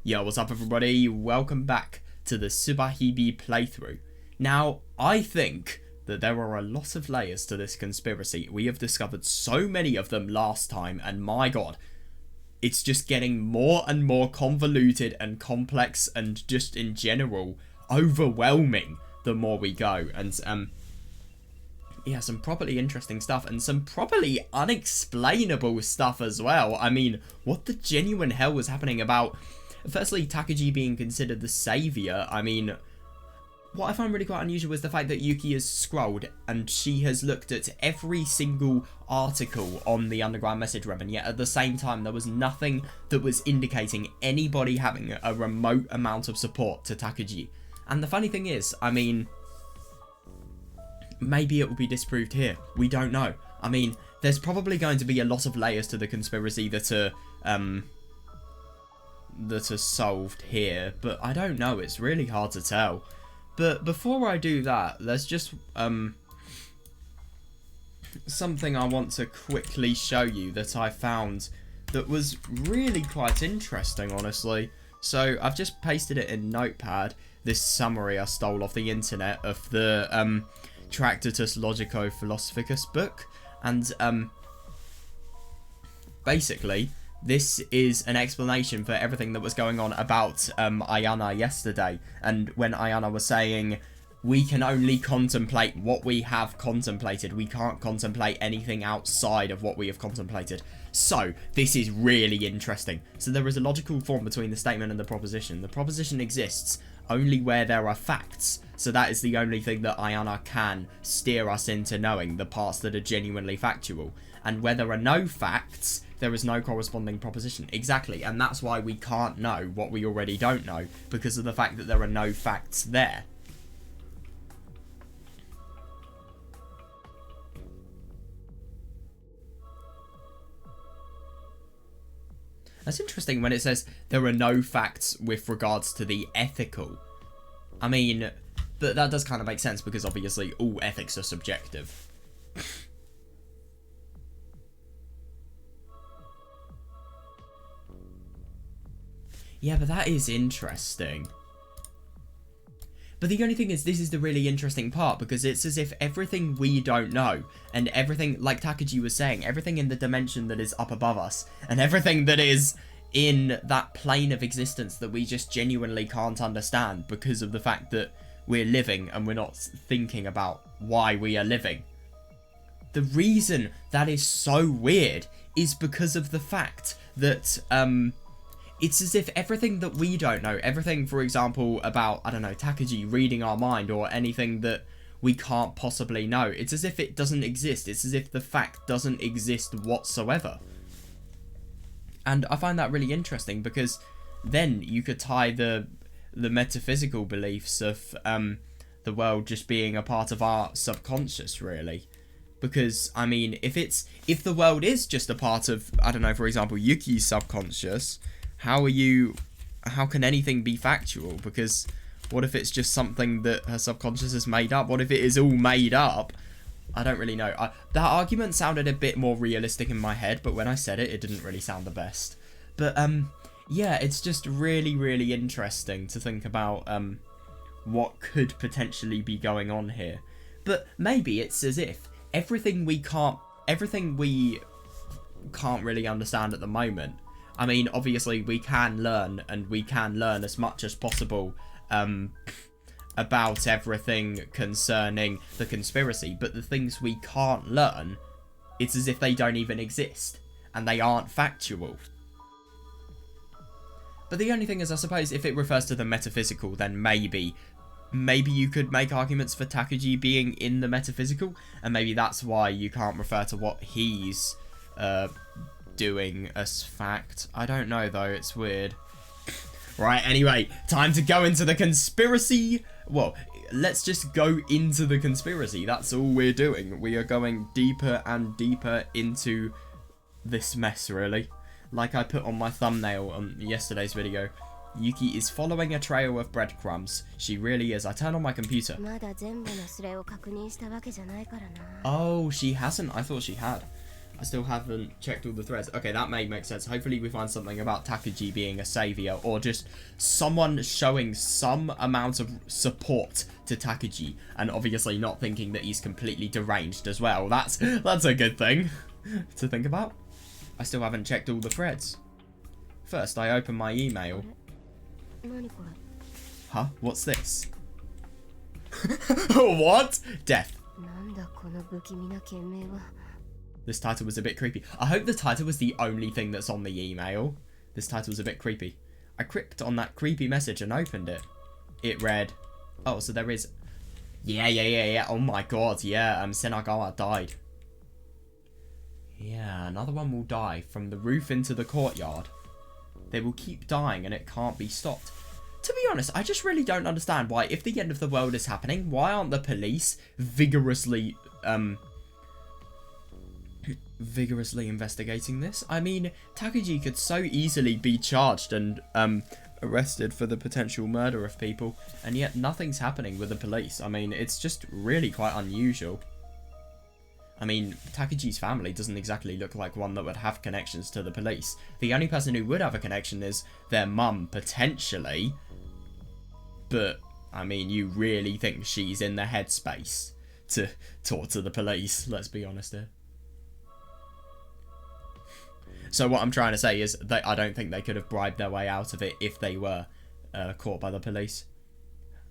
Yo, what's up everybody? Welcome back to the Subarashiki Hibi playthrough. Now, I think that there are a lot of layers to this conspiracy. We have discovered so many of them last time, and my god, it's just getting more and more convoluted and complex and just in general overwhelming the more we go. And yeah, some properly interesting stuff and some properly unexplainable stuff as well. I mean, what the genuine hell was happening about, firstly, Takagi being considered the saviour. I mean, what I find really quite unusual is the fact that Yuki has scrolled and she has looked at every single article on the Underground Message Web, and yet at the same time there was nothing that was indicating anybody having a remote amount of support to Takagi. And the funny thing is, I mean, maybe it will be disproved here. We don't know. I mean, there's probably going to be a lot of layers to the conspiracy that are solved here, but I don't know. It's really hard to tell. But before I do that, there's just something I want to quickly show you that I found that was really quite interesting, honestly. So I've just pasted it in Notepad, this summary I stole off the internet of the Tractatus Logico Philosophicus book, and basically this is an explanation for everything that was going on about Ayana yesterday, and when Ayana was saying, we can only contemplate what we have contemplated, we can't contemplate anything outside of what we have contemplated. So, this is really interesting. So there is a logical form between the statement and the proposition. The proposition exists only where there are facts, so that is the only thing that Ayana can steer us into knowing, the parts that are genuinely factual. And where there are no facts, there is no corresponding proposition. Exactly, and that's why we can't know what we already don't know, because of the fact that there are no facts there. That's interesting when it says there are no facts with regards to the ethical. I mean, but that does kind of make sense because obviously all ethics are subjective. Yeah, but that is interesting. But the only thing is, this is the really interesting part, because it's as if everything we don't know, and everything, like Takagi was saying, everything in the dimension that is up above us, and everything that is in that plane of existence that we just genuinely can't understand because of the fact that we're living and we're not thinking about why we are living. The reason that is so weird is because of the fact that, it's as if everything that we don't know, everything, for example, about, I don't know, Takagi reading our mind or anything that we can't possibly know, it's as if it doesn't exist. It's as if the fact doesn't exist whatsoever. And I find that really interesting because then you could tie the metaphysical beliefs of the world just being a part of our subconscious, really. Because, I mean, if the world is just a part of, I don't know, for example, Yuki's subconscious, how can anything be factual? Because what if it's just something that her subconscious has made up? What if it is all made up? I don't really know. That argument sounded a bit more realistic in my head, but when I said it, it didn't really sound the best. But, yeah, it's just really, really interesting to think about, what could potentially be going on here. But maybe it's as if everything we can't really understand at the moment. I mean, obviously, we can learn, and we can learn as much as possible about everything concerning the conspiracy, but the things we can't learn, it's as if they don't even exist, and they aren't factual. But the only thing is, I suppose, if it refers to the metaphysical, then maybe you could make arguments for Takagi being in the metaphysical, and maybe that's why you can't refer to what he's doing as fact. I don't know though, it's weird. Right, anyway, time to go into the conspiracy. Well, let's just go into the conspiracy. That's all we're doing. We are going deeper and deeper into this mess, really. Like I put on my thumbnail on yesterday's video, Yuki is following a trail of breadcrumbs. She really is. I turn on my computer. Oh, she hasn't. I thought she had. I still haven't checked all the threads. Okay, that may make sense. Hopefully we find something about Takagi being a savior, or just someone showing some amount of support to Takagi, and obviously not thinking that he's completely deranged as well. That's a good thing to think about. I still haven't checked all the threads. First, I open my email. Huh? What's this? What? Death. This title was a bit creepy. I hope the title was the only thing that's on the email. This title was a bit creepy. I clicked on that creepy message and opened it. It read, oh, so there is... Yeah. Oh my god, yeah, Senagawa died. Yeah, another one will die from the roof into the courtyard. They will keep dying and it can't be stopped. To be honest, I just really don't understand why, if the end of the world is happening, why aren't the police vigorously investigating this? I mean, Takagi could so easily be charged and arrested for the potential murder of people, and yet nothing's happening with the police. I mean, it's just really quite unusual. I mean, Takagi's family doesn't exactly look like one that would have connections to the police. The only person who would have a connection is their mum, potentially. But, I mean, you really think she's in the headspace to talk to the police? Let's be honest here. So what I'm trying to say is that I don't think they could have bribed their way out of it if they were caught by the police.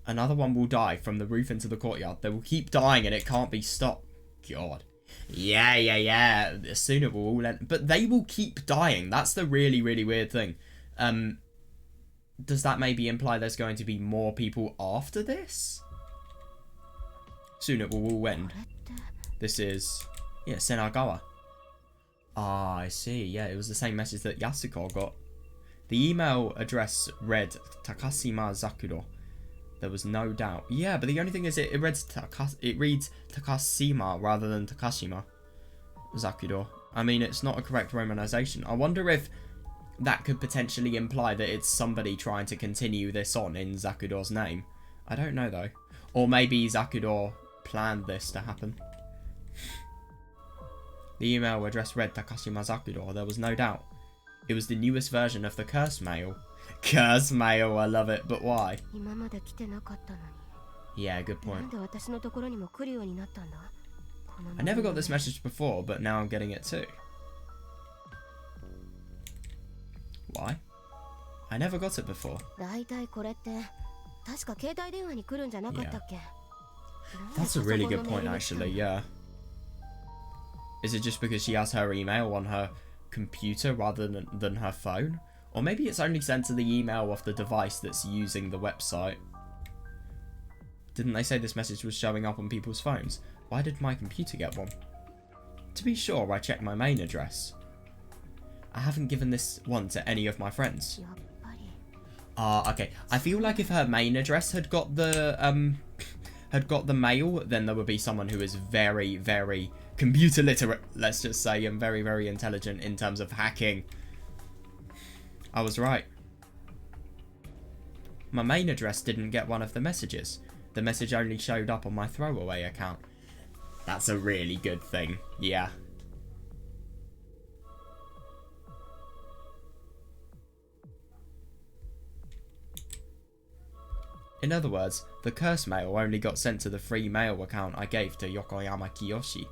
Another one will die from the roof into the courtyard. They will keep dying and it can't be stopped. God. Yeah. Soon it will all end. But they will keep dying. That's the really, really weird thing. Does that maybe imply there's going to be more people after this? Soon it will all end. This is... yeah, Senagawa. Ah, I see. Yeah, it was the same message that Yasuko got. The email address read Takashima Zakuro. There was no doubt. Yeah, but the only thing is it reads Takashima rather than Takashima Zakuro. I mean, it's not a correct romanization. I wonder if that could potentially imply that it's somebody trying to continue this on in Zakudo's name. I don't know, though. Or maybe Zakudo planned this to happen. The email address read Takashima Zakuro. There was no doubt. It was the newest version of the curse mail. Curse mail, I love it, but why? Yeah, good point. I never got this message before, but now I'm getting it too. Why? I never got it before. Yeah. That's a really good point, actually, yeah. Is it just because she has her email on her computer rather than her phone? Or maybe it's only sent to the email of the device that's using the website. Didn't they say this message was showing up on people's phones? Why did my computer get one? To be sure, I checked my main address. I haven't given this one to any of my friends. Okay. I feel like if her main address had got the mail, then there would be someone who is very, very computer literate, let's just say, and very, very intelligent in terms of hacking. I was right. My main address didn't get one of the messages. The message only showed up on my throwaway account. That's a really good thing, yeah. In other words, the curse mail only got sent to the free mail account I gave to Yokoyama Kiyoshi.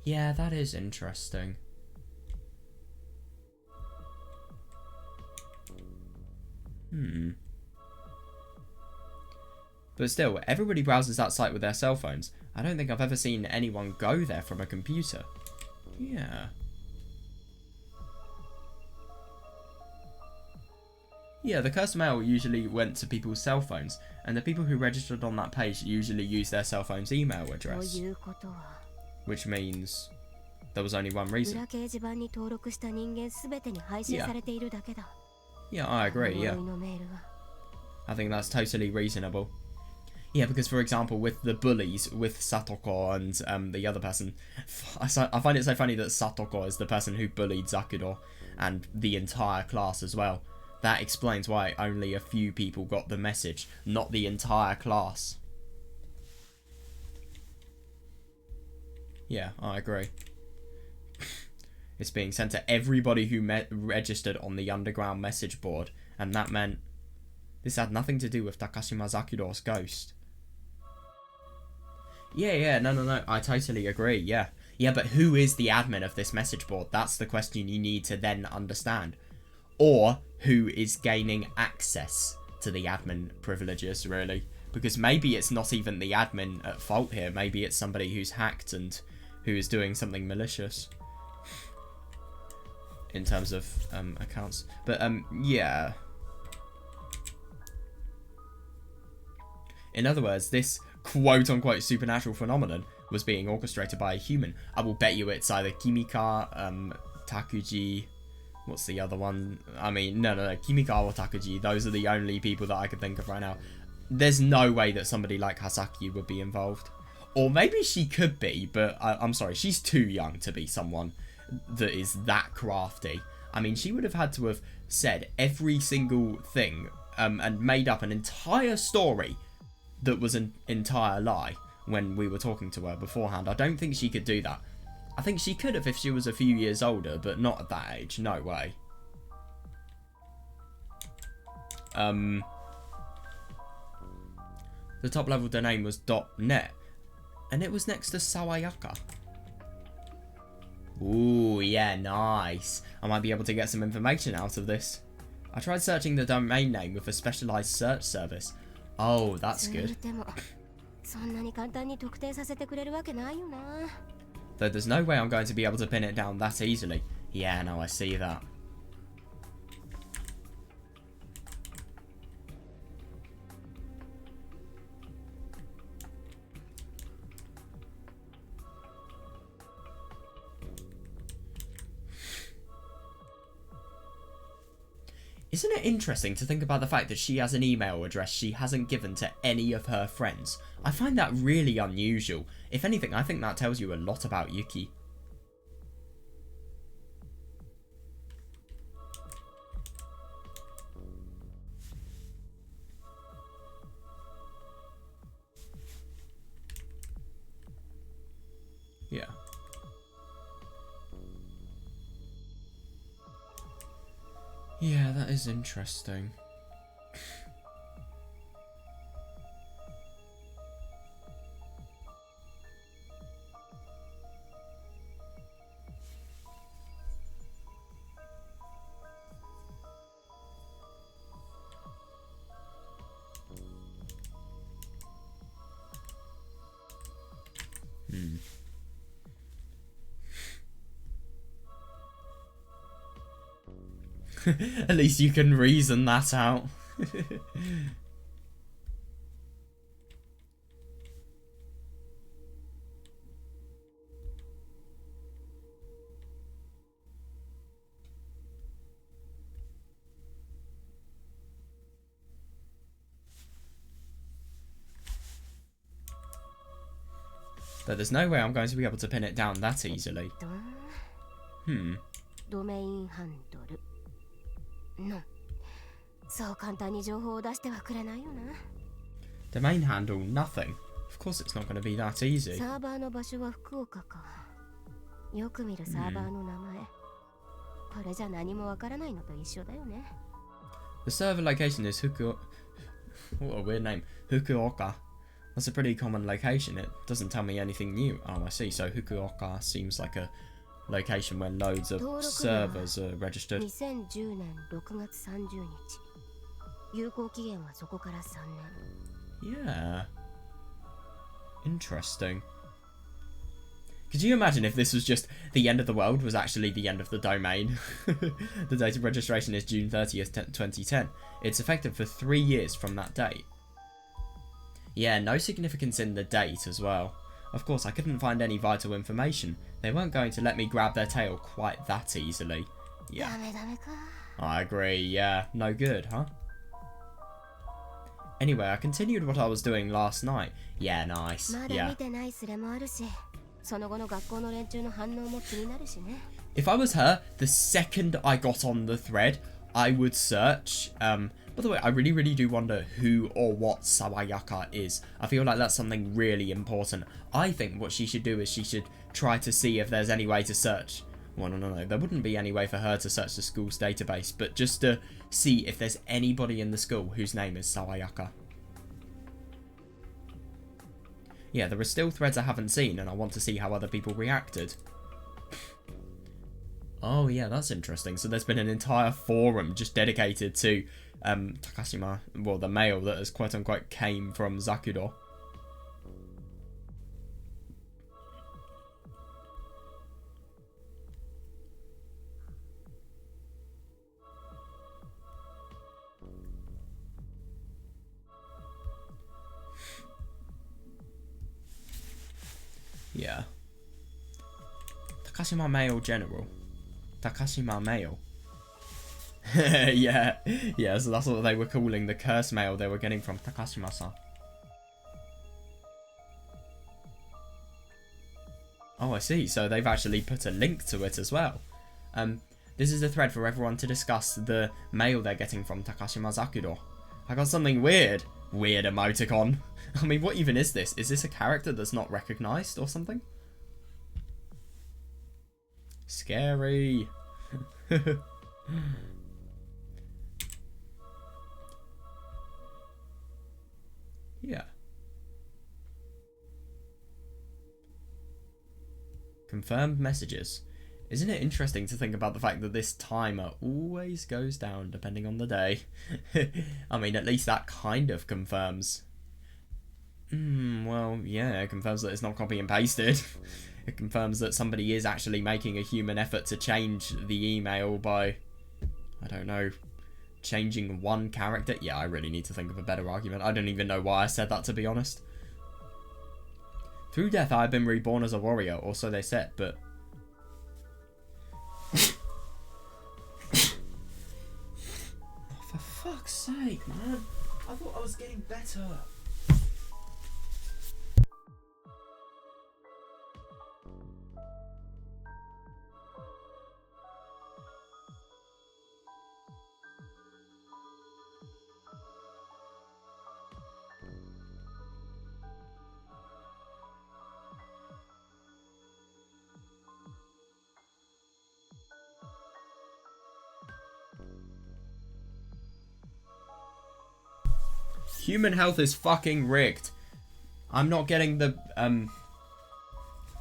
Yeah, that is interesting. But still, everybody browses that site with their cell phones. I don't think I've ever seen anyone go there from a computer. Yeah. Yeah, the cursed mail usually went to people's cell phones, and the people who registered on that page usually used their cell phone's email address. Which means there was only one reason. Yeah, I agree, yeah. I think that's totally reasonable. Yeah, because for example, with the bullies, with Satoko and the other person, I find it so funny that Satoko is the person who bullied Zakuro, and the entire class as well. That explains why only a few people got the message, not the entire class. Yeah, I agree. It's being sent to everybody who registered on the underground message board. And that meant this had nothing to do with Takashima Zakuro's ghost. Yeah, no, I totally agree, yeah. Yeah, but who is the admin of this message board? That's the question you need to then understand. Or who is gaining access to the admin privileges, really. Because maybe it's not even the admin at fault here. Maybe it's somebody who's hacked and who is doing something malicious. In terms of accounts. But, yeah. In other words, this quote-unquote supernatural phenomenon was being orchestrated by a human. I will bet you it's either Kimika, Takuji... What's the other one? I mean, no, Kimika or Takuji. Those are the only people that I could think of right now. There's no way that somebody like Hasaki would be involved. Or maybe she could be, but I'm sorry, she's too young to be someone that is that crafty. I mean, she would have had to have said every single thing and made up an entire story that was an entire lie when we were talking to her beforehand. I don't think she could do that. I think she could have if she was a few years older, but not at that age. No way. The top level domain was .net, and it was next to Sawayaka. Ooh, yeah, nice. I might be able to get some information out of this. I tried searching the domain name with a specialized search service. Oh, that's good. Though there's no way I'm going to be able to pin it down that easily. Yeah, no, I see that. Isn't it interesting to think about the fact that she has an email address she hasn't given to any of her friends? I find that really unusual. If anything, I think that tells you a lot about Yuki. Yeah. Yeah, that is interesting. At least you can reason that out. But there's no way I'm going to be able to pin it down that easily. Domain handle. No. Domain handle, nothing. Of course it's not going to be that easy. The server location is Fukuoka. What a weird name. Fukuoka. That's a pretty common location. It doesn't tell me anything new. Oh, I see. So Fukuoka seems like a location where loads of servers are registered. Yeah. Interesting. Could you imagine if this was just the end of the world was actually the end of the domain? The date of registration is June 30th, 2010. It's effective for 3 years from that date. Yeah, no significance in the date as well. Of course, I couldn't find any vital information. They weren't going to let me grab their tail quite that easily. Yeah. I agree, yeah. No good, huh? Anyway, I continued what I was doing last night. Yeah, nice. Yeah. If I was her, the second I got on the thread, I would search. By the way, I really do wonder who or what Sawayaka is. I feel like that's something really important. I think what she should do is she should try to see if there's any way to search Well, no. There wouldn't be any way for her to search the school's database, but just to see if there's anybody in the school whose name is Sawayaka. Yeah, there are still threads I haven't seen, and I want to see how other people reacted. Oh, yeah, that's interesting. So there's been an entire forum just dedicated to Takashima, well, the male that has quote-unquote came from Zakudo. Yeah. Takashima male general. Takashima male. yeah, so that's what they were calling the curse mail they were getting from Takashima-san. Oh, I see. So they've actually put a link to it as well. This is a thread for everyone to discuss the mail they're getting from Takashima Zakudo. I got something weird. Weird emoticon. I mean, what even is this? Is this a character that's not recognized or something? Scary. Yeah. Confirmed messages. Isn't it interesting to think about the fact that this timer always goes down depending on the day? I mean, at least that kind of confirms. Well, yeah, it confirms that it's not copy and pasted. It confirms that somebody is actually making a human effort to change the email by, I don't know, changing one character. Yeah, I really need to think of a better argument. I don't even know why I said that, to be honest. Through death, I have been reborn as a warrior, or so they said, but... Oh, for fuck's sake, man. I thought I was getting better. Human health is fucking rigged. I'm not getting the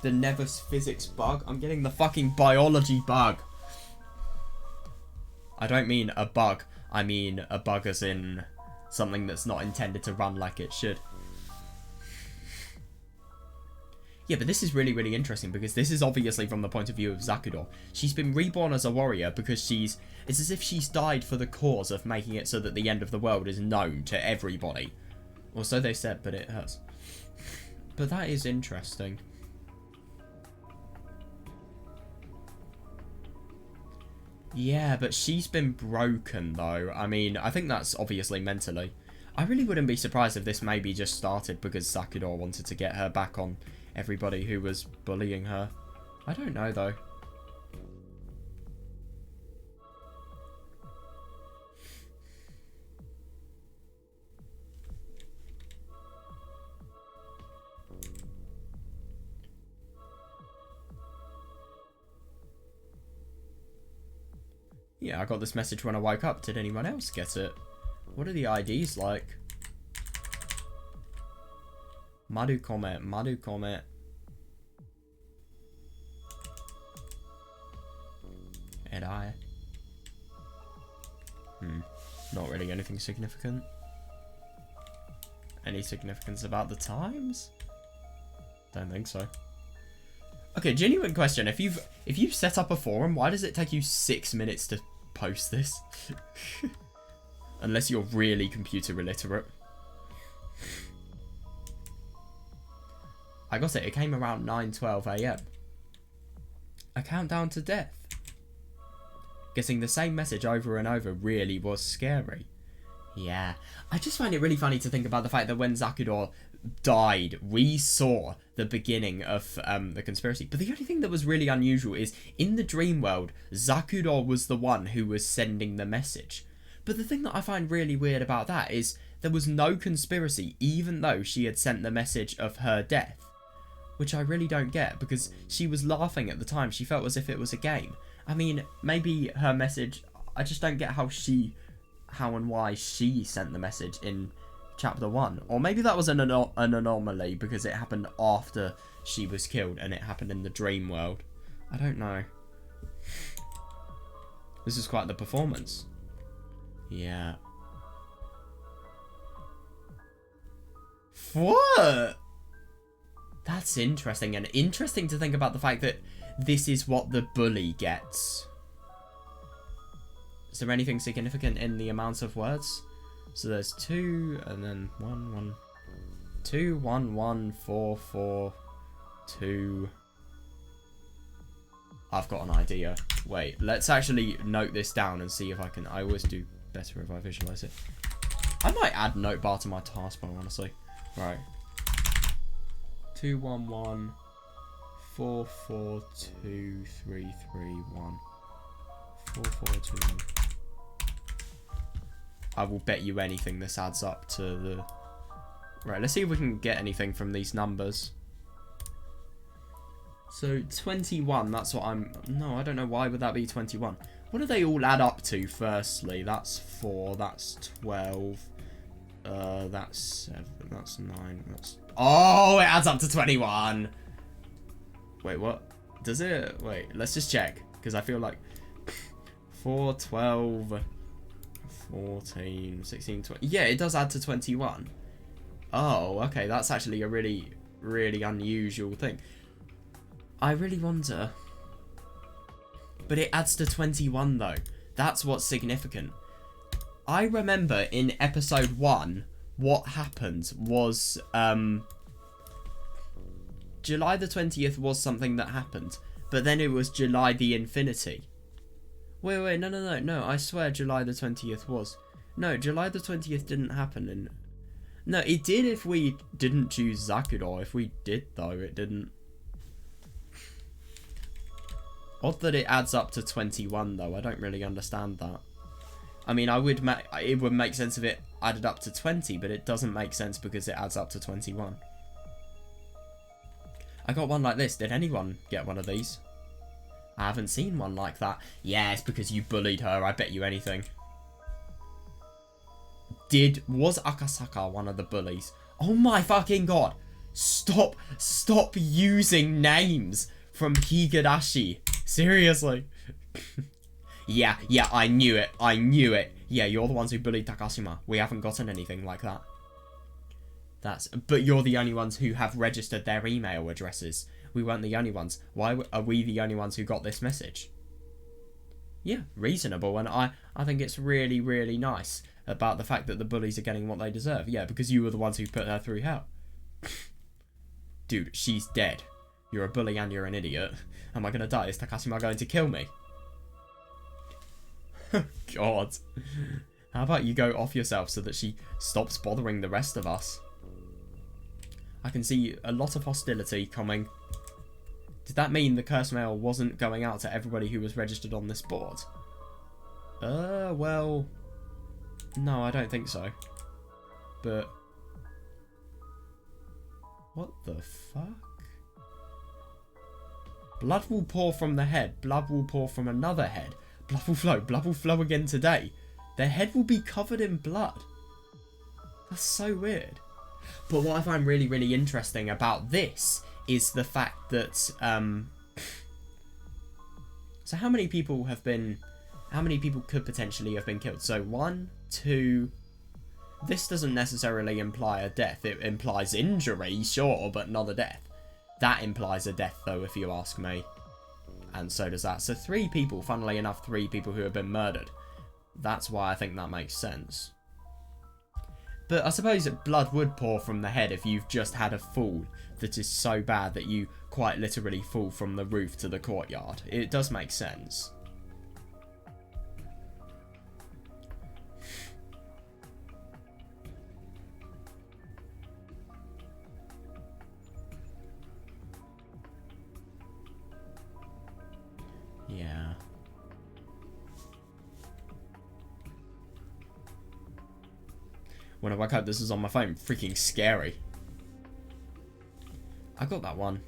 Nevis physics bug. I'm getting the fucking biology bug. I don't mean a bug. I mean a bug as in something that's not intended to run like it should. Yeah, but this is really, really interesting because this is obviously from the point of view of Zakudo. She's been reborn as a warrior because it's as if she's died for the cause of making it so that the end of the world is known to everybody. Or so they said, but it hurts. But that is interesting. Yeah, but she's been broken though. I mean, I think that's obviously mentally. I really wouldn't be surprised if this maybe just started because Zakudo wanted to get her back on everybody who was bullying her. I don't know though. Yeah, I got this message when I woke up. Did anyone else get it? What are the IDs like? Marukome, Marukome. Erai. Not really anything significant. Any significance about the times? Don't think so. Okay, genuine question. If you've set up a forum, why does it take you 6 minutes to post this? Unless you're really computer illiterate. I got it. It came around 9:12 AM. A countdown to death. Getting the same message over and over really was scary. Yeah. I just find it really funny to think about the fact that when Zakudo died, we saw the beginning of the conspiracy. But the only thing that was really unusual is, in the dream world, Zakudo was the one who was sending the message. But the thing that I find really weird about that is there was no conspiracy, even though she had sent the message of her death. which I really don't get, because she was laughing at the time. She felt as if it was a game. I mean, maybe her message, I just don't get how and why she sent the message in chapter 1. Or maybe that was an anomaly because it happened after she was killed and it happened in the dream world. I don't know. This is quite the performance. Yeah. What? That's interesting, and interesting to think about the fact that this is what the bully gets. Is there anything significant in the amount of words? So there's 2, and then 1, 1, 2, 1, 1, 4, 4, 2. I've got an idea. Wait, let's actually note this down and see if I can. I always do better if I visualize it. I might add note bar to my taskbar, honestly. Right. 2, 1, 1, 4, 4, 2, 3, 3, 1. 4, 4, 2, 1. I will bet you anything this adds up to the... Right, let's see if we can get anything from these numbers. So, 21, that's what I'm... No, I don't know, why would that be 21? What do they all add up to, firstly? That's 4, that's 12, that's 7, that's 9, that's... Oh, it adds up to 21! Wait, what? Does it? Wait, let's just check, because I feel like... 4, 12, 14, 16, 20... Yeah, it does add to 21. Oh, okay, that's actually a really, really unusual thing. I really wonder. But it adds to 21 though. That's what's significant. I remember in episode 1, what happened was, July the 20th was something that happened. But then it was July the Infinity. Wait, no, I swear July the 20th was. No, July the 20th didn't happen in... No, it did if we didn't choose Zakuro. If we did though, it didn't. Odd that it adds up to 21 though. I don't really understand that. I mean, it would make sense if it added up to 20, but it doesn't make sense because it adds up to 21. I got one like this. Did anyone get one of these? I haven't seen one like that. Yeah, it's because you bullied her. I bet you anything. Was Akasaka one of the bullies? Oh my fucking god. Stop using names from Higurashi. Seriously. Yeah, I knew it. Yeah, you're the ones who bullied Takashima. We haven't gotten anything like that. But you're the only ones who have registered their email addresses. We weren't the only ones. Why are we the only ones who got this message? Yeah, reasonable, and I think it's really, really nice about the fact that the bullies are getting what they deserve. Yeah, because you were the ones who put her through hell. Dude, she's dead. You're a bully and you're an idiot. Am I gonna die? Is Takashima going to kill me? God. How about you go off yourself so that she stops bothering the rest of us? I can see a lot of hostility coming. Did that mean the curse mail wasn't going out to everybody who was registered on this board? Well... No, I don't think so. But... What the fuck? Blood will pour from the head. Blood will pour from another head. Blood will flow. Blood will flow again today. Their head will be covered in blood. That's so weird. But what I find really, really interesting about this is the fact that, so how many people could potentially have been killed? So 1, 2, this doesn't necessarily imply a death. It implies injury, sure, but not a death. That implies a death though, if you ask me. And so does that. So 3 people, funnily enough, 3 people who have been murdered. That's why I think that makes sense. But I suppose that blood would pour from the head if you've just had a fall that is so bad that you quite literally fall from the roof to the courtyard. It does make sense. Yeah. When I woke up, this was on my phone. Freaking scary. I got that one.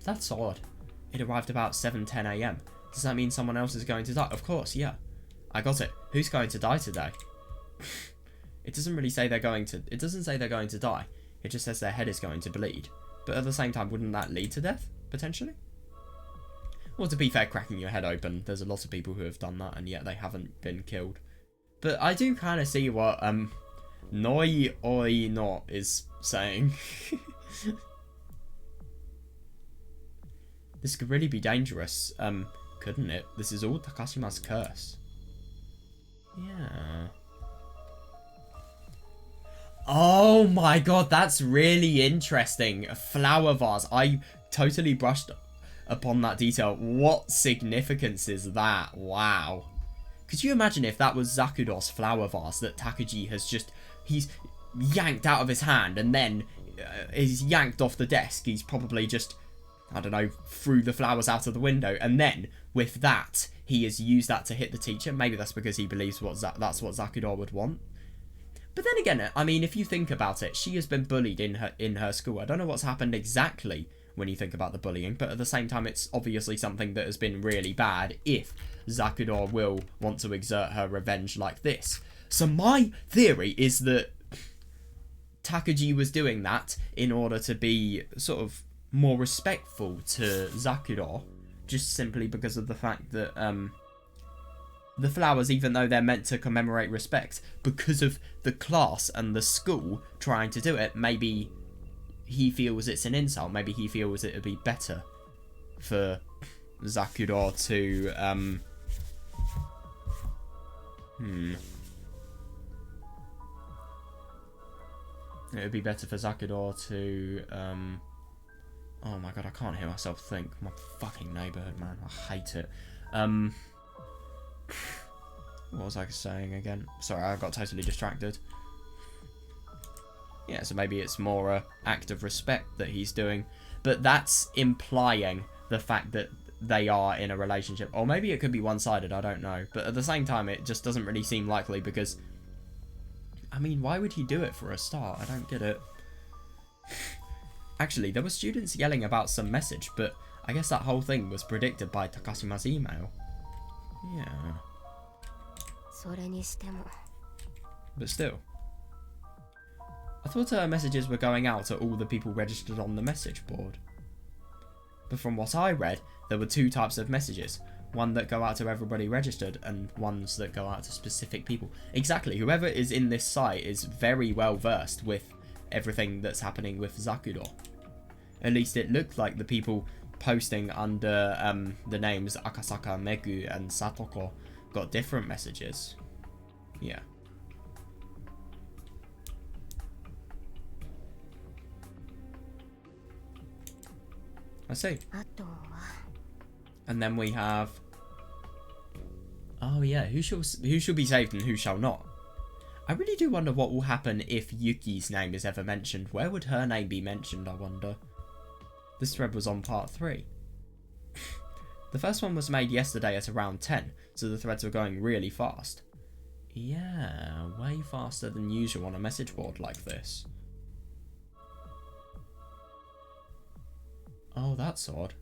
That's odd. It arrived about 7:10 a.m. Does that mean someone else is going to die? Of course, yeah. I got it. Who's going to die today? It doesn't really say they're going to... It doesn't say they're going to die. It just says their head is going to bleed. But at the same time, wouldn't that lead to death? Potentially? Well, to be fair, cracking your head open, there's a lot of people who have done that, and yet they haven't been killed. But I do kind of see what, Noi Oi No is saying. This could really be dangerous, couldn't it? This is all Takashima's curse. Yeah. Oh my god, that's really interesting. A flower vase. I totally brushed upon that detail. What significance is that? Wow. Could you imagine if that was Zakudo's flower vase that Takagi has just... He's yanked out of his hand and then he's yanked off the desk. He's probably just, I don't know, threw the flowers out of the window. And then, with that, he has used that to hit the teacher. Maybe that's because he believes that's what Zakudo would want. But then again, I mean, if you think about it, she has been bullied in her school. I don't know what's happened exactly when you think about the bullying, but at the same time, it's obviously something that has been really bad if Zakudo will want to exert her revenge like this. So my theory is that Takagi was doing that in order to be sort of more respectful to Zakudo, just simply because of the fact that the flowers, even though they're meant to commemorate respect, because of the class and the school trying to do it, maybe he feels it's an insult. Maybe he feels it would be better for Zakudo to it would be better for Zakudo to oh my god, I can't hear myself think. My fucking neighbourhood, man. I hate it. What was I saying again? Sorry, I got totally distracted. Yeah, so maybe it's more an act of respect that he's doing. But that's implying the fact that they are in a relationship. Or maybe it could be one-sided, I don't know. But at the same time, it just doesn't really seem likely because... I mean, why would he do it for a start? I don't get it. Actually, there were students yelling about some message, but I guess that whole thing was predicted by Takashima's email. Yeah. But still. I thought her messages were going out to all the people registered on the message board. But from what I read, there were two types of messages. One that go out to everybody registered and ones that go out to specific people. Exactly, whoever is in this site is very well versed with everything that's happening with Zakudo. At least it looked like the people posting under the names Akasaka, Megu and Satoko got different messages. Yeah. I see. And then we have... Oh yeah, who shall be saved and who shall not? I really do wonder what will happen if Yuki's name is ever mentioned. Where would her name be mentioned, I wonder? This thread was on part 3. The first one was made yesterday at around 10, so the threads were going really fast. Yeah, way faster than usual on a message board like this. Oh, that's odd.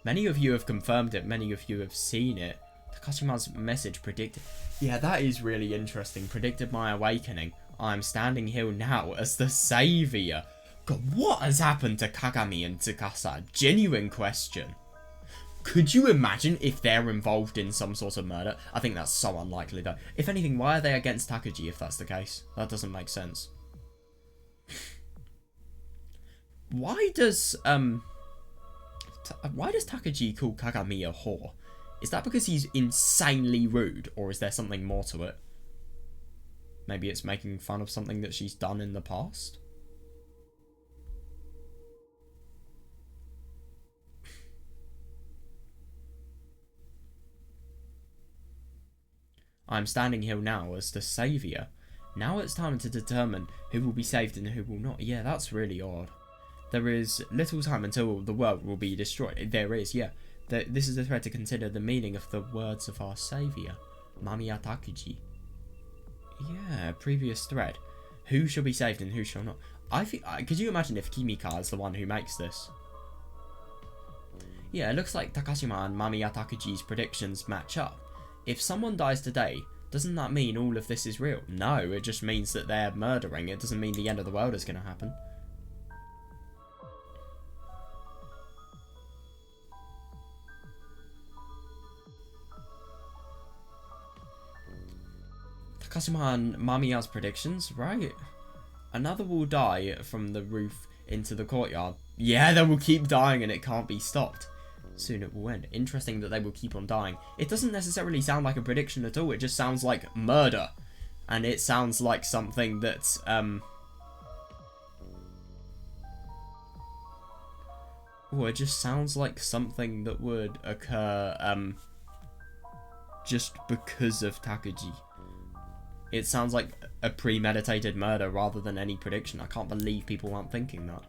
Many of you have confirmed it, many of you have seen it. Takashima's message predicted... Yeah, that is really interesting. Predicted my awakening. I'm standing here now as the saviour. God, what has happened to Kagami and Tsukasa? Genuine question. Could you imagine if they're involved in some sort of murder? I think that's so unlikely though. If anything, why are they against Takagi if that's the case? That doesn't make sense. Why does Takagi call Kagami a whore? Is that because he's insanely rude, or is there something more to it? Maybe it's making fun of something that she's done in the past? I'm standing here now as the saviour. Now it's time to determine who will be saved and who will not. Yeah, that's really odd. There is little time until the world will be destroyed. There is, yeah. This is the thread to consider the meaning of the words of our saviour, Mamiya Takagi. Yeah, previous thread. Who shall be saved and who shall not? I think. Could you imagine if Kimika is the one who makes this? Yeah, it looks like Takashima and Mamiya Takuji's predictions match up. If someone dies today, doesn't that mean all of this is real? No, it just means that they're murdering. It doesn't mean the end of the world is going to happen. Takashima and Mamiya's predictions, right? Another will die from the roof into the courtyard. Yeah, they will keep dying and it can't be stopped. Soon it will end. Interesting that they will keep on dying. It doesn't necessarily sound like a prediction at all. It just sounds like murder. And it sounds like something that's, oh, it just sounds like something that would occur, just because of Takuji. It sounds like a premeditated murder rather than any prediction. I can't believe people aren't thinking that.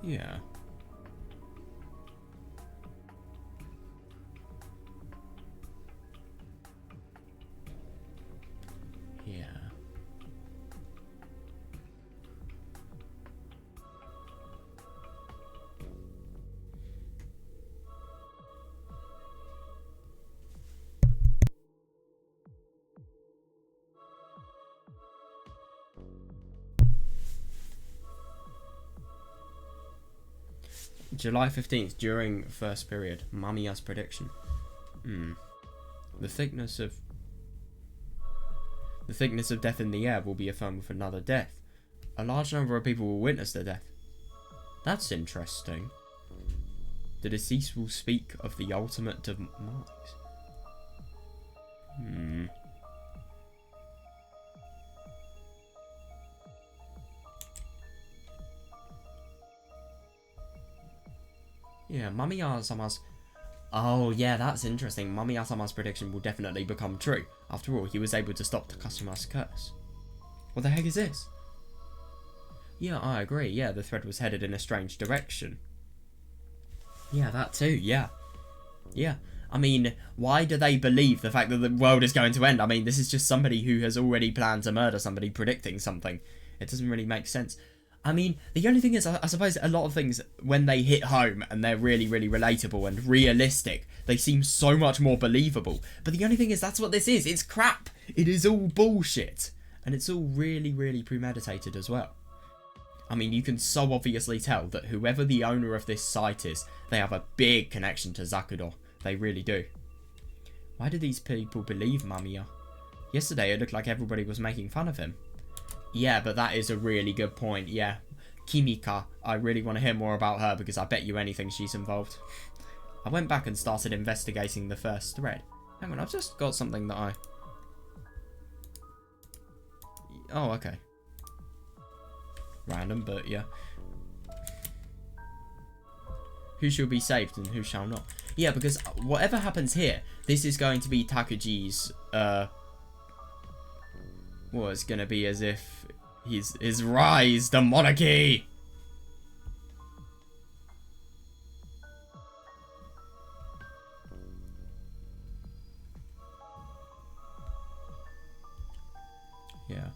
Yeah. Yeah. July 15th, during first period. Mamiya's prediction. The thickness of death in the air will be affirmed with another death. A large number of people will witness the death. That's interesting. The deceased will speak of the ultimate demise. Yeah, Mamiya-sama's... Oh, yeah, that's interesting. Mamiya-sama's prediction will definitely become true. After all, he was able to stop Takashima's curse. What the heck is this? Yeah, I agree. Yeah, the thread was headed in a strange direction. Yeah, that too, yeah. Yeah. I mean, why do they believe the fact that the world is going to end? I mean, this is just somebody who has already planned to murder somebody predicting something. It doesn't really make sense. I mean, the only thing is, I suppose a lot of things, when they hit home and they're really, really relatable and realistic, they seem so much more believable. But the only thing is, that's what this is. It's crap. It is all bullshit. And it's all really, really premeditated as well. I mean, you can so obviously tell that whoever the owner of this site is, they have a big connection to Zakudo. They really do. Why do these people believe Mamiya? Yesterday, it looked like everybody was making fun of him. Yeah, but that is a really good point, yeah. Kimika, I really want to hear more about her because I bet you anything she's involved. I went back and started investigating the first thread. Hang on, I've just got something that I... Oh, okay. Random, but yeah. Who shall be saved and who shall not? Yeah, because whatever happens here, this is going to be Takuji's, well, it's gonna be as if his rise, the monarchy! Yeah.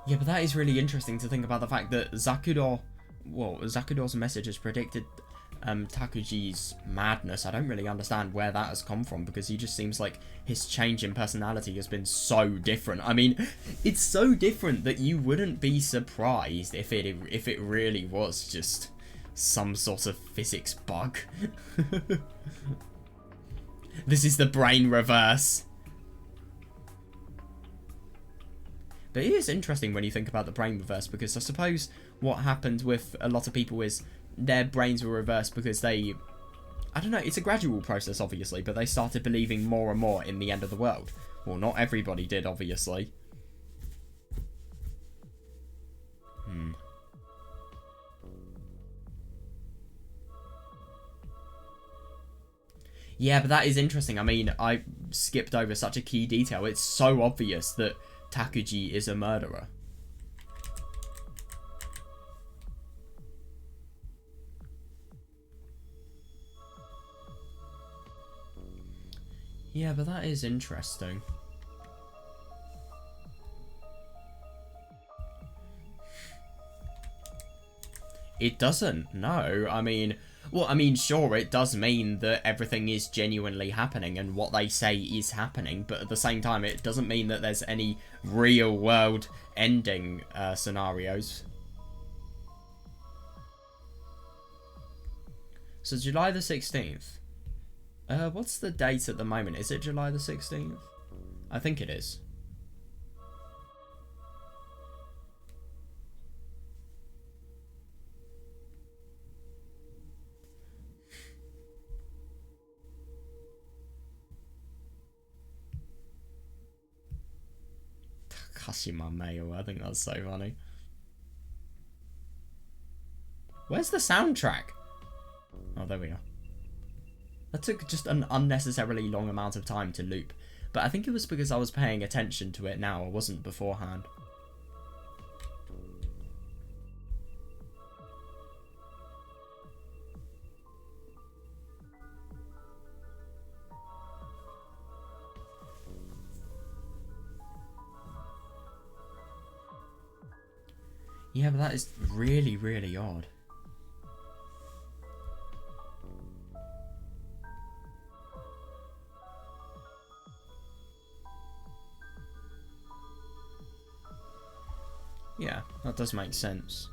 Yeah, but that is really interesting to think about the fact that Zakudo's message has predicted Takuji's madness. I don't really understand where that has come from because he just seems like his change in personality has been so different. I mean, it's so different that you wouldn't be surprised if it really was just some sort of physics bug. This is the brain reverse. But it is interesting when you think about the brain reverse, because I suppose what happened with a lot of people is their brains were reversed because they... I don't know, it's a gradual process, obviously, but they started believing more and more in the end of the world. Well, not everybody did, obviously. Yeah, but that is interesting. I mean, I skipped over such a key detail. It's so obvious that Takuji is a murderer. Yeah, but that is interesting. It doesn't, no. I mean, well, I mean, sure, it does mean that everything is genuinely happening and what they say is happening, but at the same time, it doesn't mean that there's any real-world ending scenarios. So, July the 16th. What's the date at the moment? Is it July the 16th? I think it is. Takashima Mayo, I think that's so funny. Where's the soundtrack? Oh, there we are. That took just an unnecessarily long amount of time to loop, but I think it was because I was paying attention to it now, I wasn't beforehand. Yeah, but that is really, really odd. Yeah, that does make sense.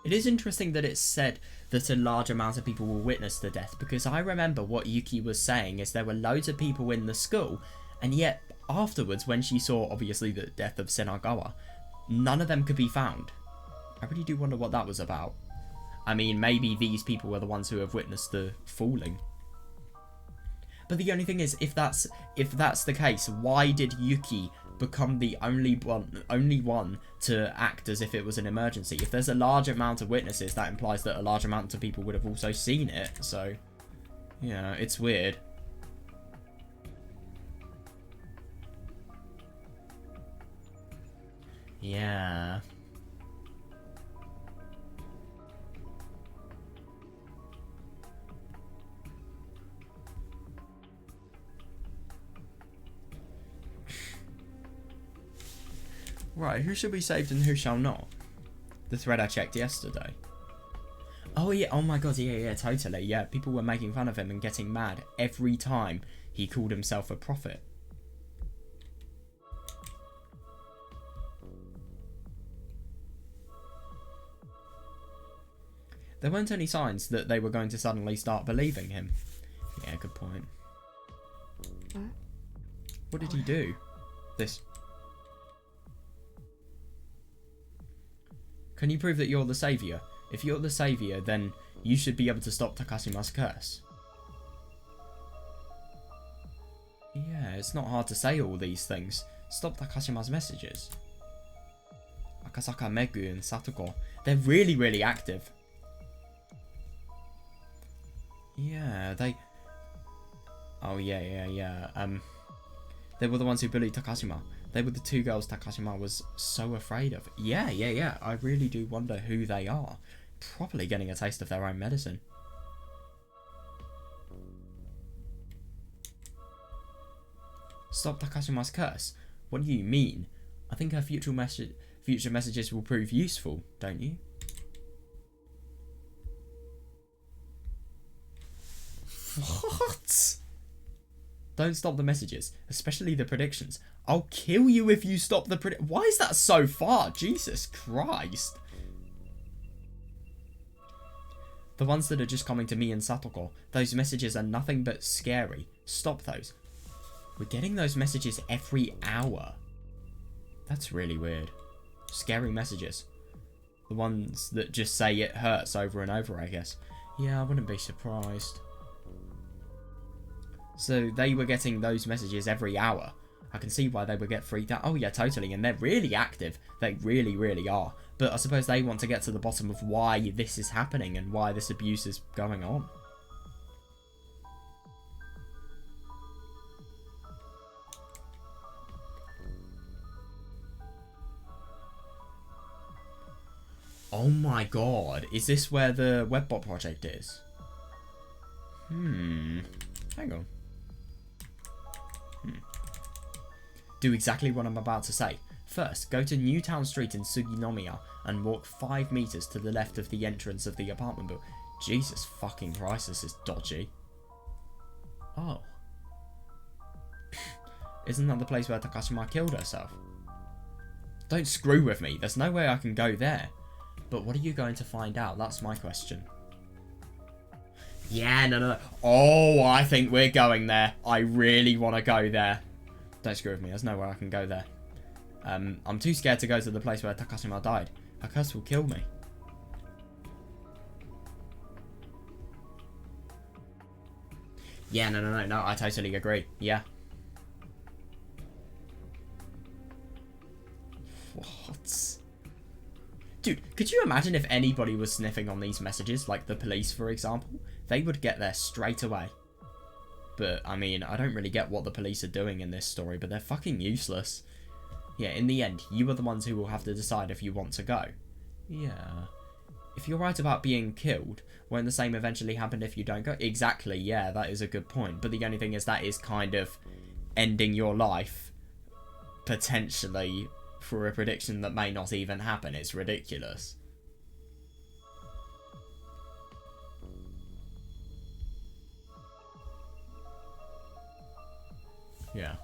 It is interesting that it's said that a large amount of people will witness the death, because I remember what Yuki was saying is there were loads of people in the school, and yet afterwards, when she saw obviously the death of Senagawa, none of them could be found. I really do wonder what that was about. I mean, maybe these people were the ones who have witnessed the falling. But the only thing is, if that's the case, why did Yuki become the only one to act as if it was an emergency? If there's a large amount of witnesses, that implies that a large amount of people would have also seen it. So, yeah, it's weird. Yeah. Right, who should be saved and who shall not? The thread I checked yesterday. Oh yeah, oh my god, yeah, totally. Yeah, people were making fun of him and getting mad every time he called himself a prophet. There weren't any signs that they were going to suddenly start believing him. Yeah, good point. What did he do? This. Can you prove that you're the saviour? If you're the saviour, then you should be able to stop Takashima's curse. Yeah, it's not hard to say all these things. Stop Takashima's messages. Akasaka Megu and Satoko, they're really, really active. Yeah, they... Oh, yeah. They were the ones who bullied Takashima. They were the two girls Takashima was so afraid of. Yeah. I really do wonder who they are. Probably getting a taste of their own medicine. Stop Takashima's curse? What do you mean? I think her future messages will prove useful, don't you? What? Don't stop the messages, especially the predictions. I'll kill you if you stop the Why is that so far? Jesus Christ. The ones that are just coming to me and Satoko, those messages are nothing but scary. Stop those. We're getting those messages every hour. That's really weird. Scary messages. The ones that just say it hurts over and over, I guess. Yeah, I wouldn't be surprised. So they were getting those messages every hour. I can see why they would get freaked out. Oh yeah, totally. And they're really active. They really, really are. But I suppose they want to get to the bottom of why this is happening and why this abuse is going on. Oh my god, is this where the webbot project is? Hang on. Do exactly what I'm about to say. First, go to Newtown Street in Suginomiya and walk 5 meters to the left of the entrance of the apartment building. Jesus fucking Christ, this is dodgy. Oh. Isn't that the place where Takashima killed herself? Don't screw with me, there's no way I can go there. But what are you going to find out? That's my question. Yeah, no. Oh, I think we're going there. I really want to go there. Don't screw with me. There's no way I can go there. I'm too scared to go to the place where Takashima died. Her curse will kill me. Yeah, no. I totally agree. Yeah. What? Dude, could you imagine if anybody was sniffing on these messages, like the police, for example? They would get there straight away. But, I mean, I don't really get what the police are doing in this story, but they're fucking useless. Yeah, in the end, you are the ones who will have to decide if you want to go. Yeah. If you're right about being killed, won't the same eventually happen if you don't go? Exactly, yeah, that is a good point. But the only thing is that is kind of ending your life, potentially, for a prediction that may not even happen. It's ridiculous. Yeah.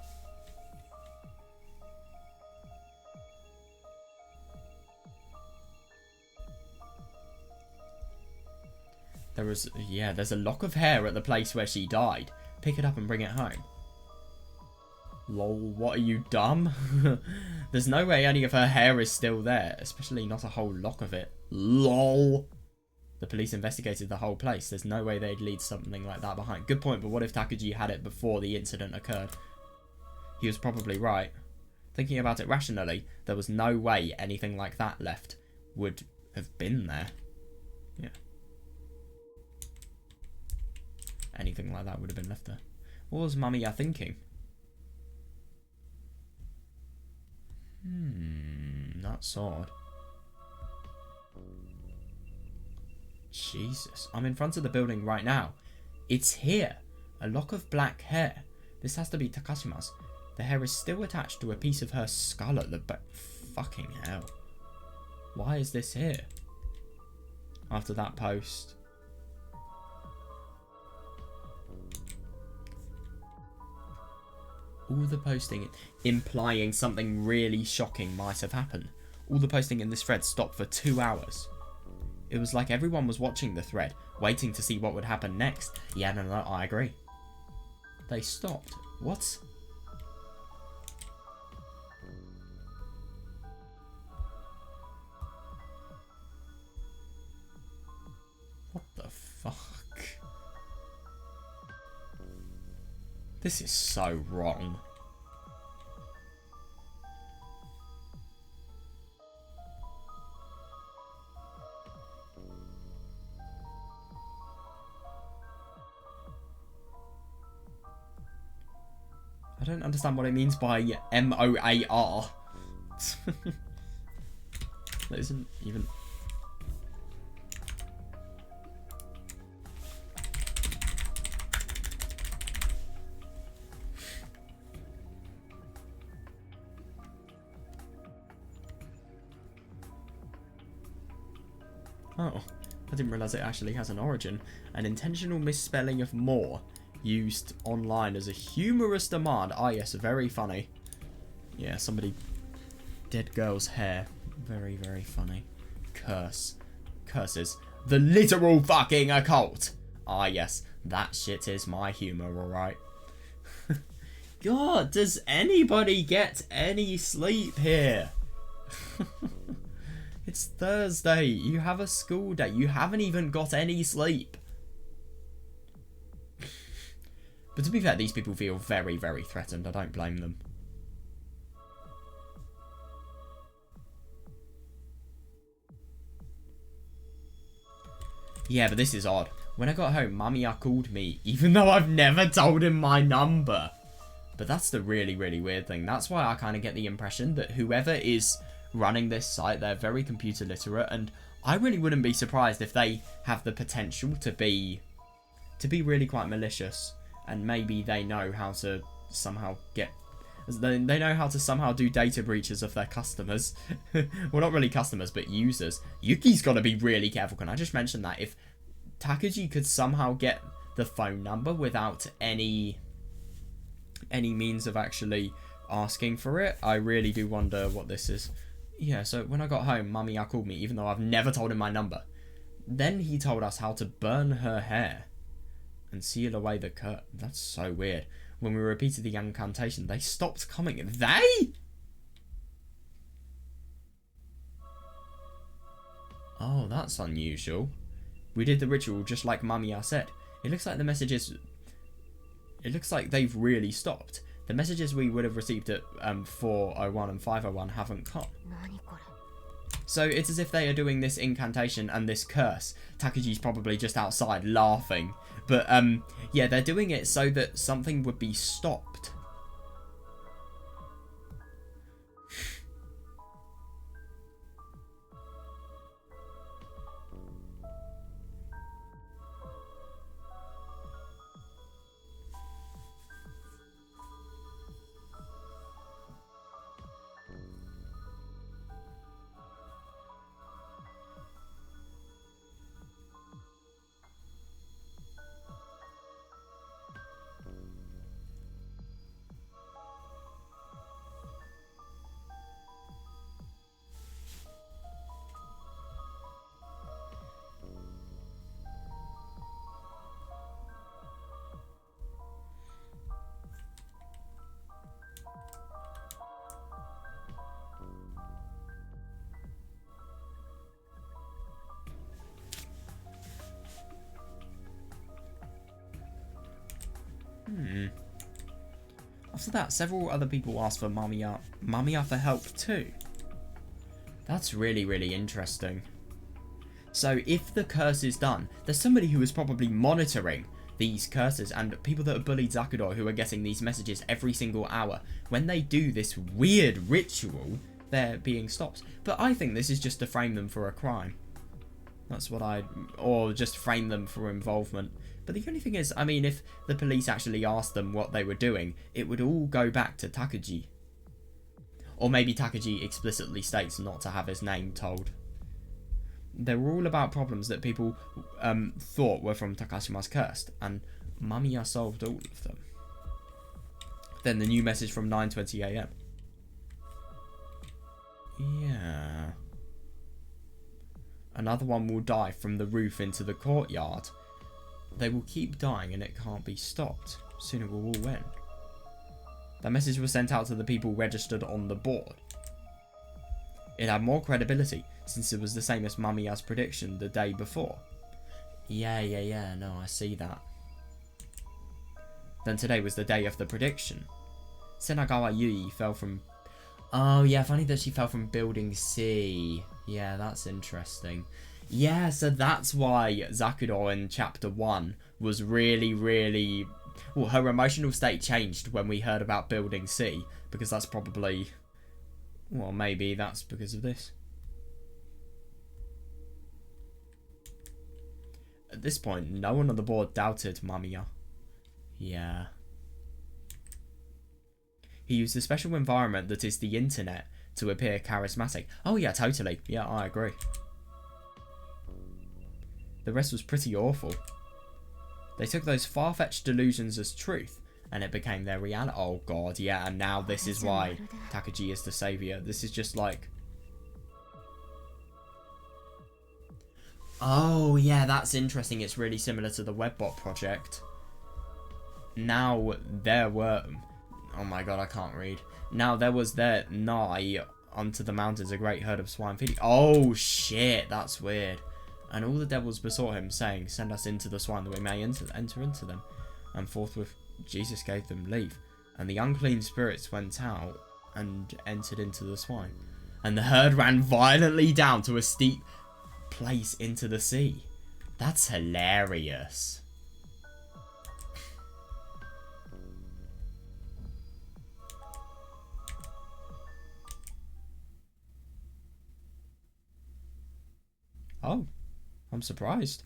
There's a lock of hair at the place where she died. Pick it up and bring it home. Lol, what are you, dumb? There's no way any of her hair is still there, especially not a whole lock of it. LOL. The police investigated the whole place. There's no way they'd leave something like that behind. Good point, but what if Takuji had it before the incident occurred? He was probably right. Thinking about it rationally, there was no way anything like that left would have been there. Yeah. Anything like that would have been left there. What was Mamiya thinking? That's odd. Jesus, I'm in front of the building right now. It's here. A lock of black hair. This has to be Takashima's. The hair is still attached to a piece of her skull at the back. Fucking hell. Why is this here? After that post. All the posting implying something really shocking might have happened. All the posting in this thread stopped for 2 hours. It was like everyone was watching the thread, waiting to see what would happen next. Yeah, no, I agree. They stopped. What? What the fuck? This is so wrong. I don't understand what it means by M-O-A-R. That isn't even... Oh, I didn't realise it actually has an origin. An intentional misspelling of more, used online as a humorous demand. Ah yes, very funny. Yeah, somebody... Dead girl's hair. Very, very funny. Curse. Curses. The literal fucking occult! Ah yes, that shit is my humour, alright. God, does anybody get any sleep here? It's Thursday. You have a school day. You haven't even got any sleep. But to be fair, these people feel very, very threatened. I don't blame them. Yeah, but this is odd. When I got home, Mamiya called me, even though I've never told him my number. But that's the really, really weird thing. That's why I kind of get the impression that whoever is running this site, they're very computer literate, and I really wouldn't be surprised if they have the potential to be really quite malicious, and maybe they know how to somehow they know how to somehow do data breaches of their customers. Well, not really customers, but users. Yuki's got to be really careful. Can I just mention that if Takuji could somehow get the phone number without any means of actually asking for it, I really do wonder what this is. Yeah, so when I got home, Mamiya called me, even though I've never told him my number. Then he told us how to burn her hair and seal away the curtain. That's so weird. When we repeated the incantation, they stopped coming. They? Oh, that's unusual. We did the ritual just like Mamiya said. It looks like the messages... It looks like they've really stopped. The messages we would have received at 401 and 501 haven't come. So it's as if they are doing this incantation and this curse. Takuji's probably just outside laughing. But yeah, they're doing it so that something would be stopped. After that, several other people asked for Mamiya for help too. That's really, really interesting. So if the curse is done, there's somebody who is probably monitoring these curses, and people that have bullied Zakudou who are getting these messages every single hour. When they do this weird ritual, they're being stopped. But I think this is just to frame them for a crime. That's what or just frame them for involvement. But the only thing is, I mean, if the police actually asked them what they were doing, it would all go back to Takuji. Or maybe Takuji explicitly states not to have his name told. They were all about problems that people thought were from Takashima's curse, and Mamiya solved all of them. Then the new message from 9:20 AM. Yeah. Another one will die from the roof into the courtyard. They will keep dying and it can't be stopped. Soon it will all end. That message was sent out to the people registered on the board. It had more credibility since it was the same as Mamiya's prediction the day before. Yeah, no, I see that. Then today was the day of the prediction. Senagawa Yui fell from... Oh yeah, funny that she fell from building C. Yeah, that's interesting. Yeah, so that's why Zakudou in chapter 1 was really, really... Well, her emotional state changed when we heard about building C, because that's probably... Well, maybe that's because of this. At this point, no one on the board doubted Mamiya. Yeah. He used a special environment that is the internet to appear charismatic. Oh yeah, totally. Yeah, I agree. The rest was pretty awful. They took those far-fetched delusions as truth, and it became their reality. Oh god, yeah, and now this is why Takuji is the saviour. This is just like... Oh yeah, that's interesting. It's really similar to the Webbot project. Now there were... Oh my god, I can't read. Now there was there nigh unto the mountains a great herd of swine feeding. Oh shit, that's weird. And all the devils besought him, saying, Send us into the swine that we may enter into them. And forthwith Jesus gave them leave. And the unclean spirits went out and entered into the swine. And the herd ran violently down to a steep place into the sea. That's hilarious. Oh, I'm surprised.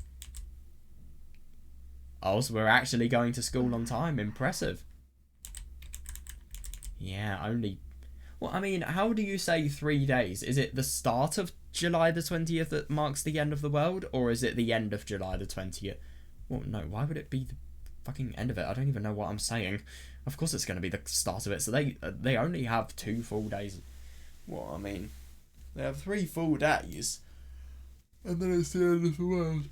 Oh, so we're actually going to school on time. Impressive. Yeah, only... Well, I mean, how do you say 3 days? Is it the start of July the 20th that marks the end of the world? Or is it the end of July the 20th? Well, no, why would it be the fucking end of it? I don't even know what I'm saying. Of course it's going to be the start of it. So they only have 2 full days. Well, I mean, they have 3 full days. And then it's the end of the world.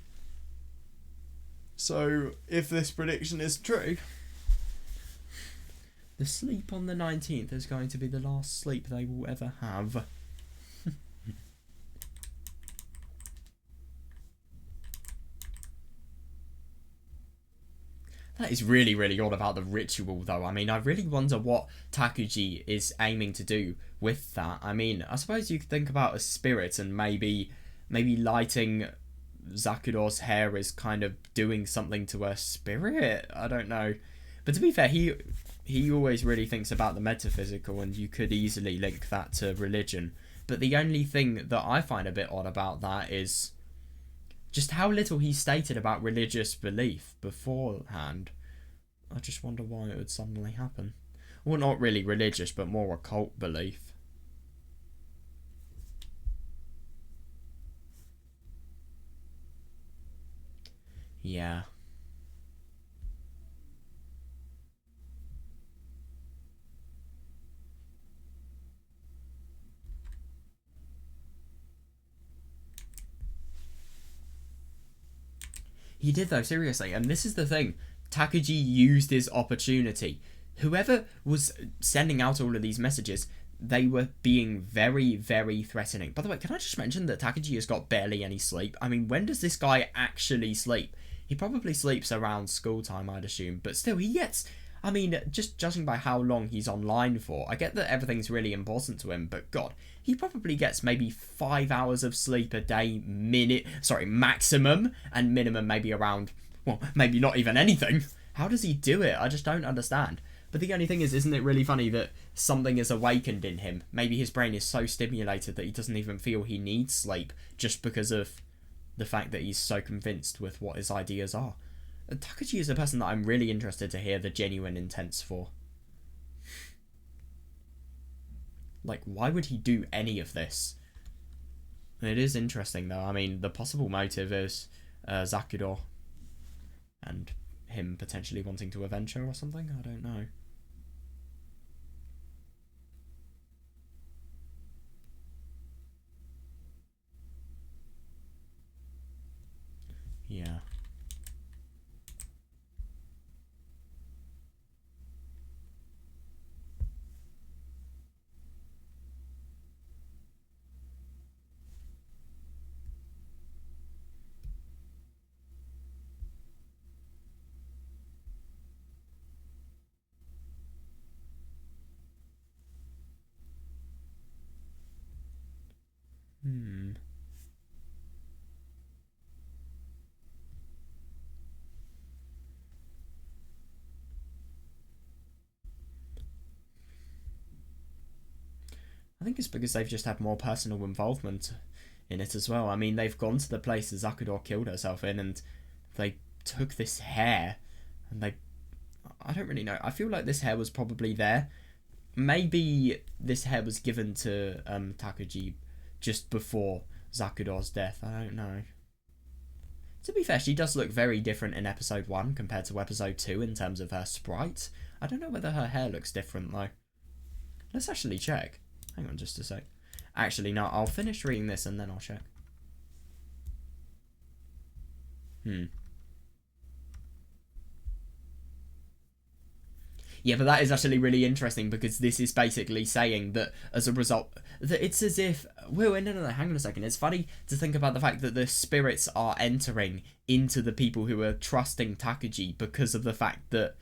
So, if this prediction is true, the sleep on the 19th is going to be the last sleep they will ever have. That is really, really odd about the ritual, though. I mean, I really wonder what Takuji is aiming to do with that. I mean, I suppose you could think about a spirit and maybe lighting Zakudor's hair is kind of doing something to her spirit. I don't know. But to be fair, he always really thinks about the metaphysical, and you could easily link that to religion. But the only thing that I find a bit odd about that is just how little he stated about religious belief beforehand. I just wonder why it would suddenly happen. Well, not really religious, but more occult belief. Yeah. He did, though, seriously. And this is the thing. Takuji used his opportunity. Whoever was sending out all of these messages, they were being very, very threatening. By the way, can I just mention that Takuji has got barely any sleep? I mean, when does this guy actually sleep? He probably sleeps around school time, I'd assume. But still, he gets... I mean, just judging by how long he's online for, I get that everything's really important to him, but God, he probably gets maybe 5 hours of sleep a day, maximum, and minimum maybe around, well, maybe not even anything. How does he do it? I just don't understand. But the only thing is, isn't it really funny that something is awakened in him? Maybe his brain is so stimulated that he doesn't even feel he needs sleep, just because of the fact that he's so convinced with what his ideas are. Takuji is a person that I'm really interested to hear the genuine intents for. Like, why would he do any of this? It is interesting, though. I mean, the possible motive is Zakudor and him potentially wanting to avenge her or something. I don't know. Yeah. I think it's because they've just had more personal involvement in it as well. I mean, they've gone to the place that Zakudor killed herself in, and they took this hair, and I don't really know. I feel like this hair was probably there. Maybe this hair was given to Takuji just before Zakudor's death. I don't know. To be fair, she does look very different in episode 1 compared to episode 2 in terms of her sprite. I don't know whether her hair looks different, though. Let's actually check. Hang on just a sec. Actually, no, I'll finish reading this and then I'll check. Yeah, but that is actually really interesting because this is basically saying that as a result, that it's as if, well, no, hang on a second. It's funny to think about the fact that the spirits are entering into the people who are trusting Takuji because of the fact that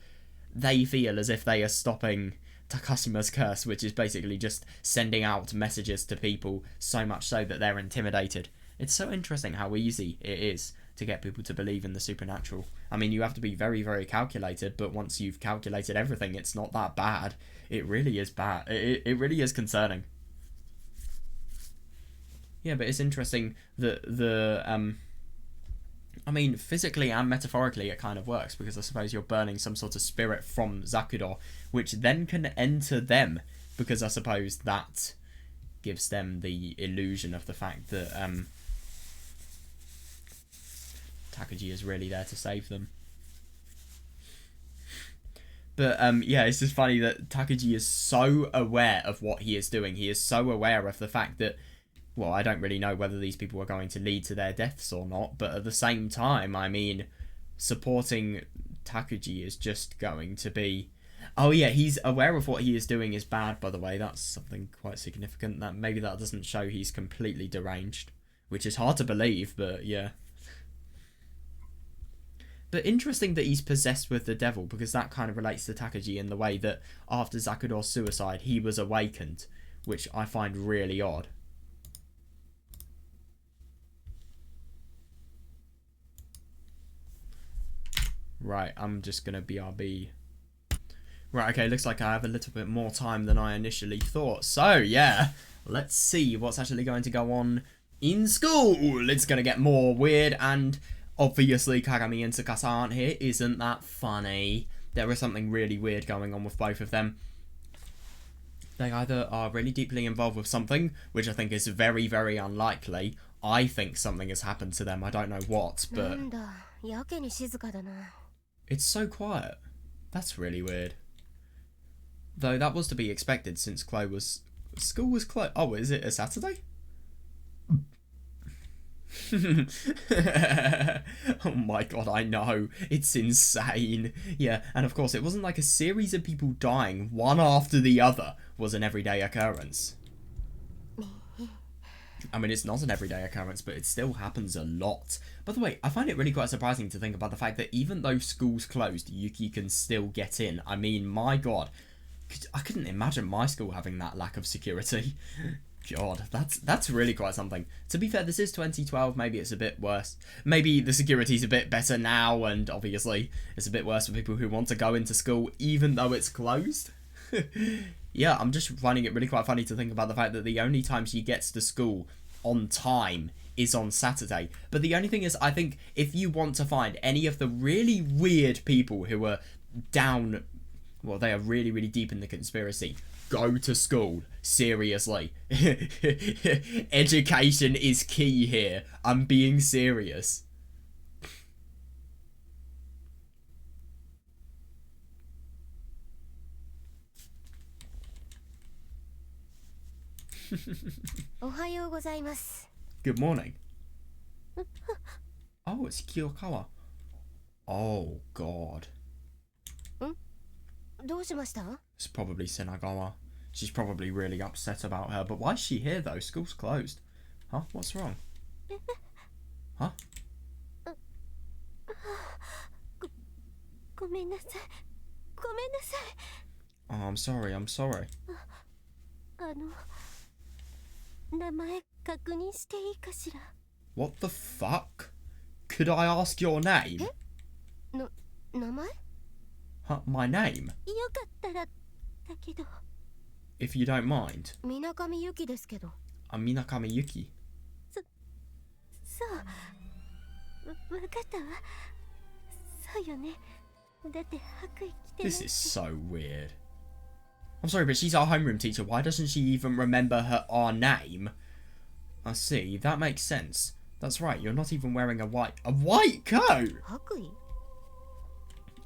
they feel as if they are stopping Takashima's curse, which is basically just sending out messages to people so much so that they're intimidated. It's so interesting how easy it is to get people to believe in the supernatural. I mean, you have to be very, very calculated, but once you've calculated everything, it's not that bad. It really is bad. It really is concerning. Yeah, but it's interesting that I mean, physically and metaphorically it kind of works, because I suppose you're burning some sort of spirit from Zakudo, which then can enter them, because I suppose that gives them the illusion of the fact that Takagi is really there to save them. But yeah, it's just funny that Takagi is so aware of what he is doing. He is so aware of the fact that, well, I don't really know whether these people are going to lead to their deaths or not, but at the same time, I mean, supporting Takagi is just going to be... Oh yeah, he's aware of what he is doing is bad, by the way. That's something quite significant. That maybe that doesn't show he's completely deranged, which is hard to believe, but yeah. But interesting that he's possessed with the devil, because that kind of relates to Takagi in the way that after Zakudo's suicide, he was awakened, which I find really odd. Right, I'm just going to BRB. Right, okay, looks like I have a little bit more time than I initially thought. So, yeah, let's see what's actually going to go on in school. It's going to get more weird, and obviously Kagami and Tsukasa aren't here. Isn't that funny? There is something really weird going on with both of them. They either are really deeply involved with something, which I think is very, very unlikely. I think something has happened to them. I don't know what, but... It's so quiet. That's really weird. Though that was to be expected since school was closed. Oh, is it a Saturday? Oh my god, I know. It's insane. Yeah, and of course it wasn't like a series of people dying one after the other was an everyday occurrence. I mean, it's not an everyday occurrence, but it still happens a lot. By the way, I find it really quite surprising to think about the fact that even though school's closed, Yuki can still get in. I mean, my god. I couldn't imagine my school having that lack of security. God, that's really quite something. To be fair, this is 2012, maybe it's a bit worse. Maybe the security's a bit better now, and obviously it's a bit worse for people who want to go into school even though it's closed. Yeah, I'm just finding it really quite funny to think about the fact that the only time she gets to school on time is on Saturday. But the only thing is, I think if you want to find any of the really weird people who are down, well, they are really, really deep in the conspiracy, go to school. Seriously. Education is key here. I'm being serious. Good morning. Oh, it's Kiyokawa. Oh, God. It's probably Senagawa. She's probably really upset about her. But why is she here, though? School's closed. Huh? What's wrong? Huh? Oh, I'm sorry. I'm sorry. What the fuck? Could I ask your name? Huh? My name? If you don't mind. I'm Minakami Yuki. This is so weird. I'm sorry, but she's our homeroom teacher. Why doesn't she even remember our name? I see. That makes sense. That's right. You're not even wearing a white coat.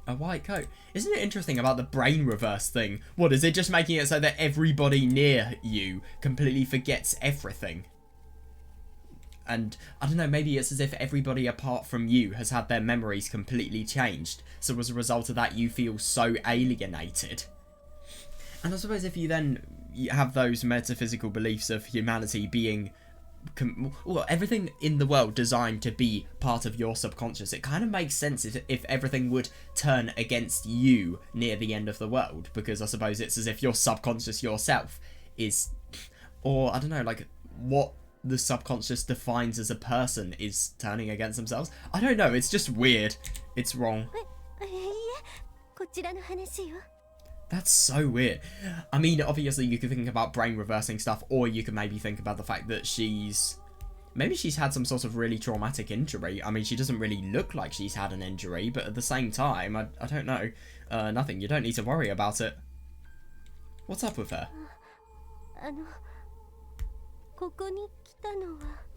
A white coat. Isn't it interesting about the brain reverse thing? What, is it just making it so that everybody near you completely forgets everything? And, I don't know, maybe it's as if everybody apart from you has had their memories completely changed. So as a result of that, you feel so alienated. And I suppose if you then have those metaphysical beliefs of humanity being... well, everything in the world designed to be part of your subconscious, it kind of makes sense if everything would turn against you near the end of the world, because I suppose it's as if your subconscious yourself is, or I don't know, like, what the subconscious defines as a person is turning against themselves. I don't know, it's just weird. It's wrong. いえ、こちらの話よ。 That's so weird. I mean, obviously you could think about brain reversing stuff, or you could maybe think about the fact that maybe she's had some sort of really traumatic injury. I mean, she doesn't really look like she's had an injury, but at the same time, I don't know. Nothing, you don't need to worry about it. What's up with her? ここに来たのは。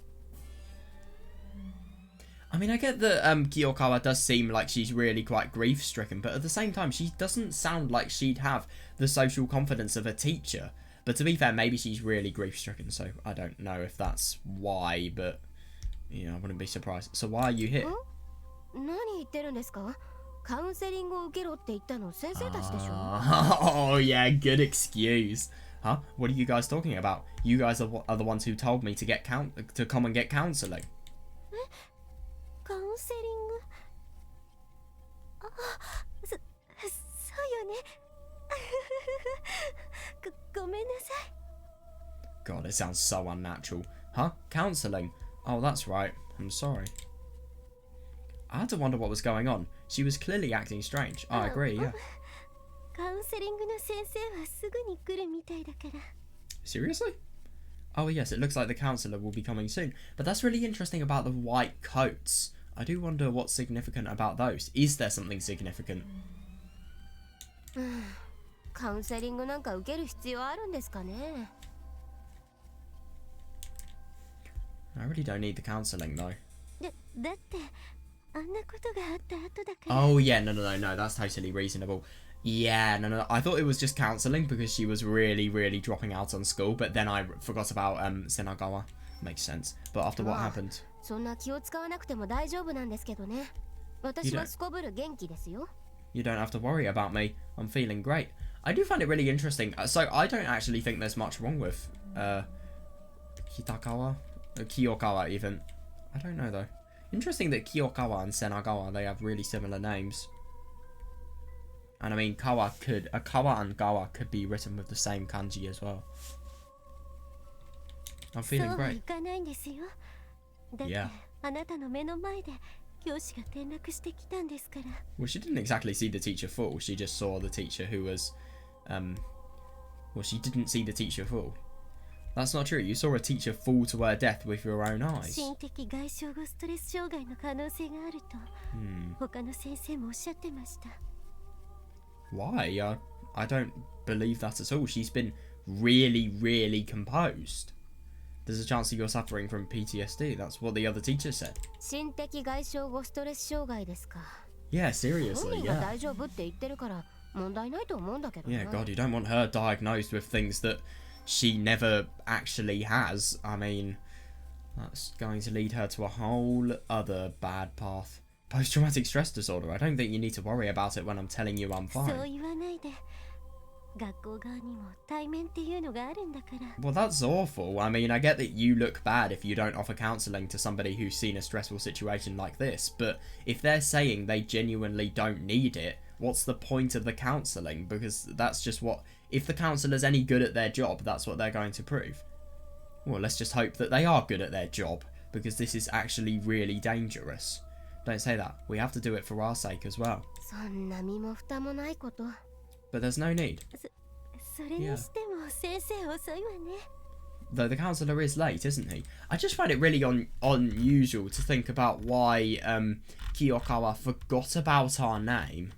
I mean, I get that Kiyokawa does seem like she's really quite grief-stricken, but at the same time, she doesn't sound like she'd have the social confidence of a teacher. But to be fair, maybe she's really grief-stricken, so I don't know if that's why, but, you know, I wouldn't be surprised. So why are you here? 何言ってるんですか？カウンセリングを受けろって言ったの先生たちでしょ？ Oh, yeah, good excuse. Huh? What are you guys talking about? You guys are the ones who told me to come and get counselling. カウンセリング。あ、そうよね。ごめんなさい。 God, it sounds so unnatural. Huh? Counselling? Oh, that's right. I'm sorry. I had to wonder what was going on. She was clearly acting strange. I agree, yeah. カウンセリングの先生はすぐに来るみたいだから。 Seriously? Oh yes, it looks like the counsellor will be coming soon. But that's really interesting about the white coats. I do wonder what's significant about those. Is there something significant? カウンセリングなんか受ける必要あるんですかね？ I really don't need the counselling though. だってあんなことがあった後だから。 Oh yeah, no, that's totally reasonable. Yeah, no, I thought it was just counselling because she was really dropping out on school, but then I forgot about Senagawa. Makes sense. But after what happened? そんな気を使わなくても大丈夫なんですけどね。私はすこぶる元気ですよ。 You don't have to worry about me. I'm feeling great. I do find it really interesting. So I don't actually think there's much wrong with Kiyokawa even. I don't know though. Interesting that Kiyokawa and Senagawa, they have really similar names. And I mean, Kawa and Gawa could be written with the same kanji as well. I'm feeling great. Yeah. Well, she didn't exactly see the teacher fall. She just saw the teacher who was, well, she didn't see the teacher fall. That's not true. You saw a teacher fall to her death with your own eyes. Why? I don't believe that at all. She's been really composed. There's a chance that you're suffering from PTSD. That's what the other teacher said. Yeah, seriously, yeah. Yeah, God, you don't want her diagnosed with things that she never actually has. I mean, that's going to lead her to a whole other bad path. Post-traumatic stress disorder. I don't think you need to worry about it when I'm telling you I'm fine. Well, that's awful. I mean, I get that you look bad if you don't offer counselling to somebody who's seen a stressful situation like this, but if they're saying they genuinely don't need it, what's the point of the counselling? Because that's just what... If the counsellor's any good at their job, that's what they're going to prove. Well, let's just hope that they are good at their job, because this is actually really dangerous. Don't say that. We have to do it for our sake as well. But there's no need. Yeah. Though the counsellor is late, isn't he? I just find it really unusual to think about why Kiyokawa forgot about our name.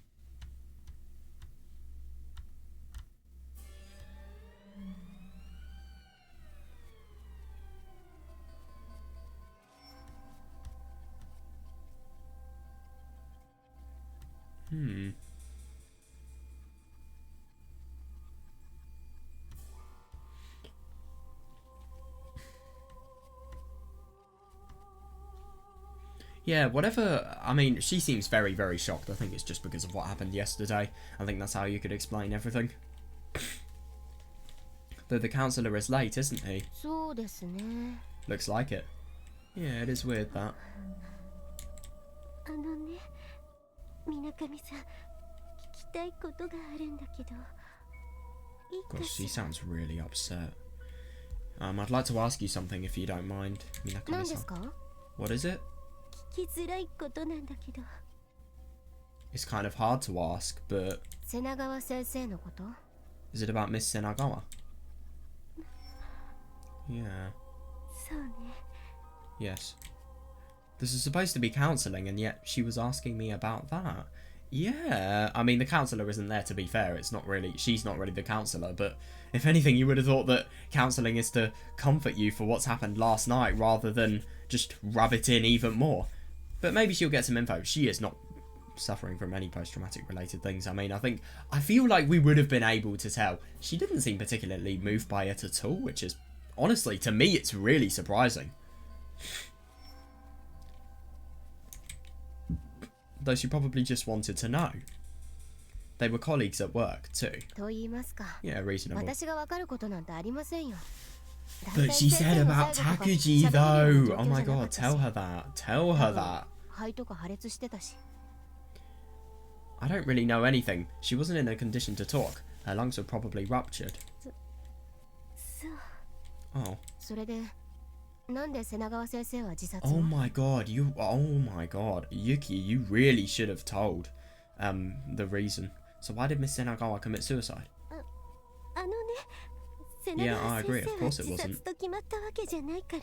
Yeah, whatever. I mean, she seems very shocked. I think it's just because of what happened yesterday. I think that's how you could explain everything. Though the counsellor is late, isn't he? Looks like it. Yeah, it is weird that. Gosh, she sounds really upset. I'd like to ask you something if you don't mind. 何ですか？ What is it? 聞きづらいことなんだけど。 It's kind of hard to ask, but 瀬名川先生のこと？ is it about Miss Senagawa? Yeah. そうね。 Yes. This is supposed to be counselling, and yet she was asking me about that. Yeah, I mean, the counsellor isn't there, to be fair. She's not really the counsellor, but if anything, you would have thought that counselling is to comfort you for what's happened last night rather than just rub it in even more. But maybe she'll get some info. She is not suffering from any post-traumatic related things. I mean, I feel like we would have been able to tell. She didn't seem particularly moved by it at all, which is, honestly, to me, it's really surprising. Though she probably just wanted to know. They were colleagues at work too. と言いますか。 Yeah, reasonable. 私がわかることなんてありませんよ。 But she said about Takuji though. Oh my god, tell her that. Tell her that. 肺とか破裂してたし。 I don't really know anything. She wasn't in a condition to talk. Her lungs were probably ruptured. そう。 Oh. それで、なんで瀬名川先生は自殺を？ Oh my god, Yuki, you really should have told the reason. So why did Miss Senagawa commit suicide? あのね、瀬名 Yeah, 川 I 先 agree. 生 Of は course it 自 wasn't. 殺と決まったわけじゃないか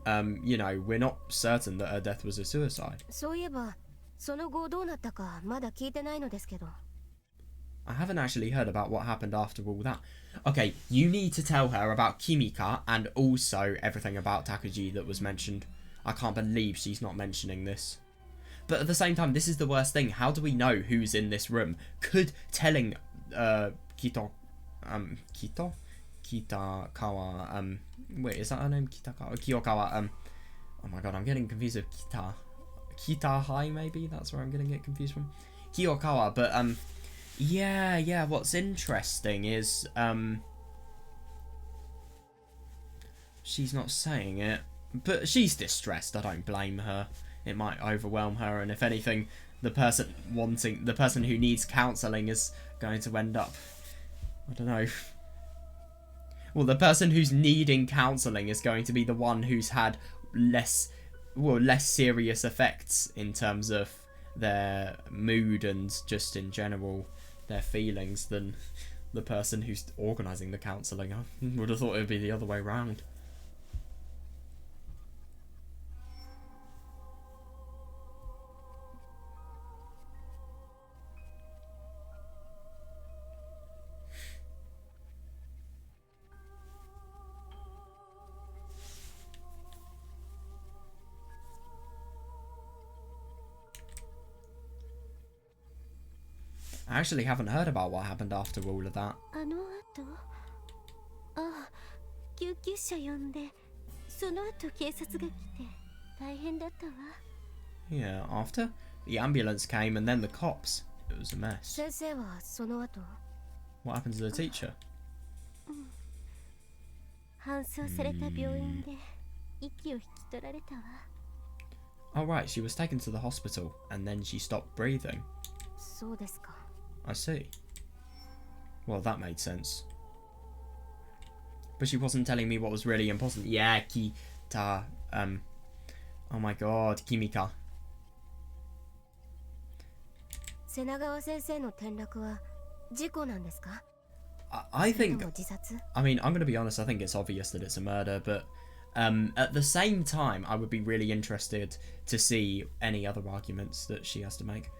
ら。 You know, we're not certain that her death was a suicide. そういえば、その後どうなったかまだ聞いてないのですけど。 I haven't actually heard about what happened after all that. Okay, you need to tell her about Kimika and also everything about Takuji that was mentioned. I can't believe she's not mentioning this. But at the same time, this is the worst thing. How do we know who's in this room? Could telling Kitakawa, wait, is that her name? Kiyokawa, oh my god, I'm getting confused with Kitahai, maybe? That's where I'm gonna get confused from. Kiyokawa, but yeah, what's interesting is she's not saying it, but she's distressed. I don't blame her. It might overwhelm her, and if anything, the person who needs counselling is going to end up, I don't know. Well, the person who's needing counselling is going to be the one who's had less serious effects in terms of their mood and just in general their feelings than the person who's organising the counselling. I would have thought it would be the other way round. I actually haven't heard about what happened after all of that. あの後、ああ、救急車呼んで、その後警察が来て大変だったわ。 Yeah, after? The ambulance came and then the cops. It was a mess. 先生はその後、 What happened to the teacher? 搬送された病院で息を引き取られたわ。 Oh right, she was taken to the hospital and then she stopped breathing. そうですか。 I see. Well, that made sense. But she wasn't telling me what was really important. Yeah, oh my god, Kimika. 瀬名川先生の転落は事故なんですか？ I それと think, も自殺？ I mean, I'm going to be honest, I think it's obvious that it's a murder, but at the same time, I would be really interested to see any other arguments that she has to make.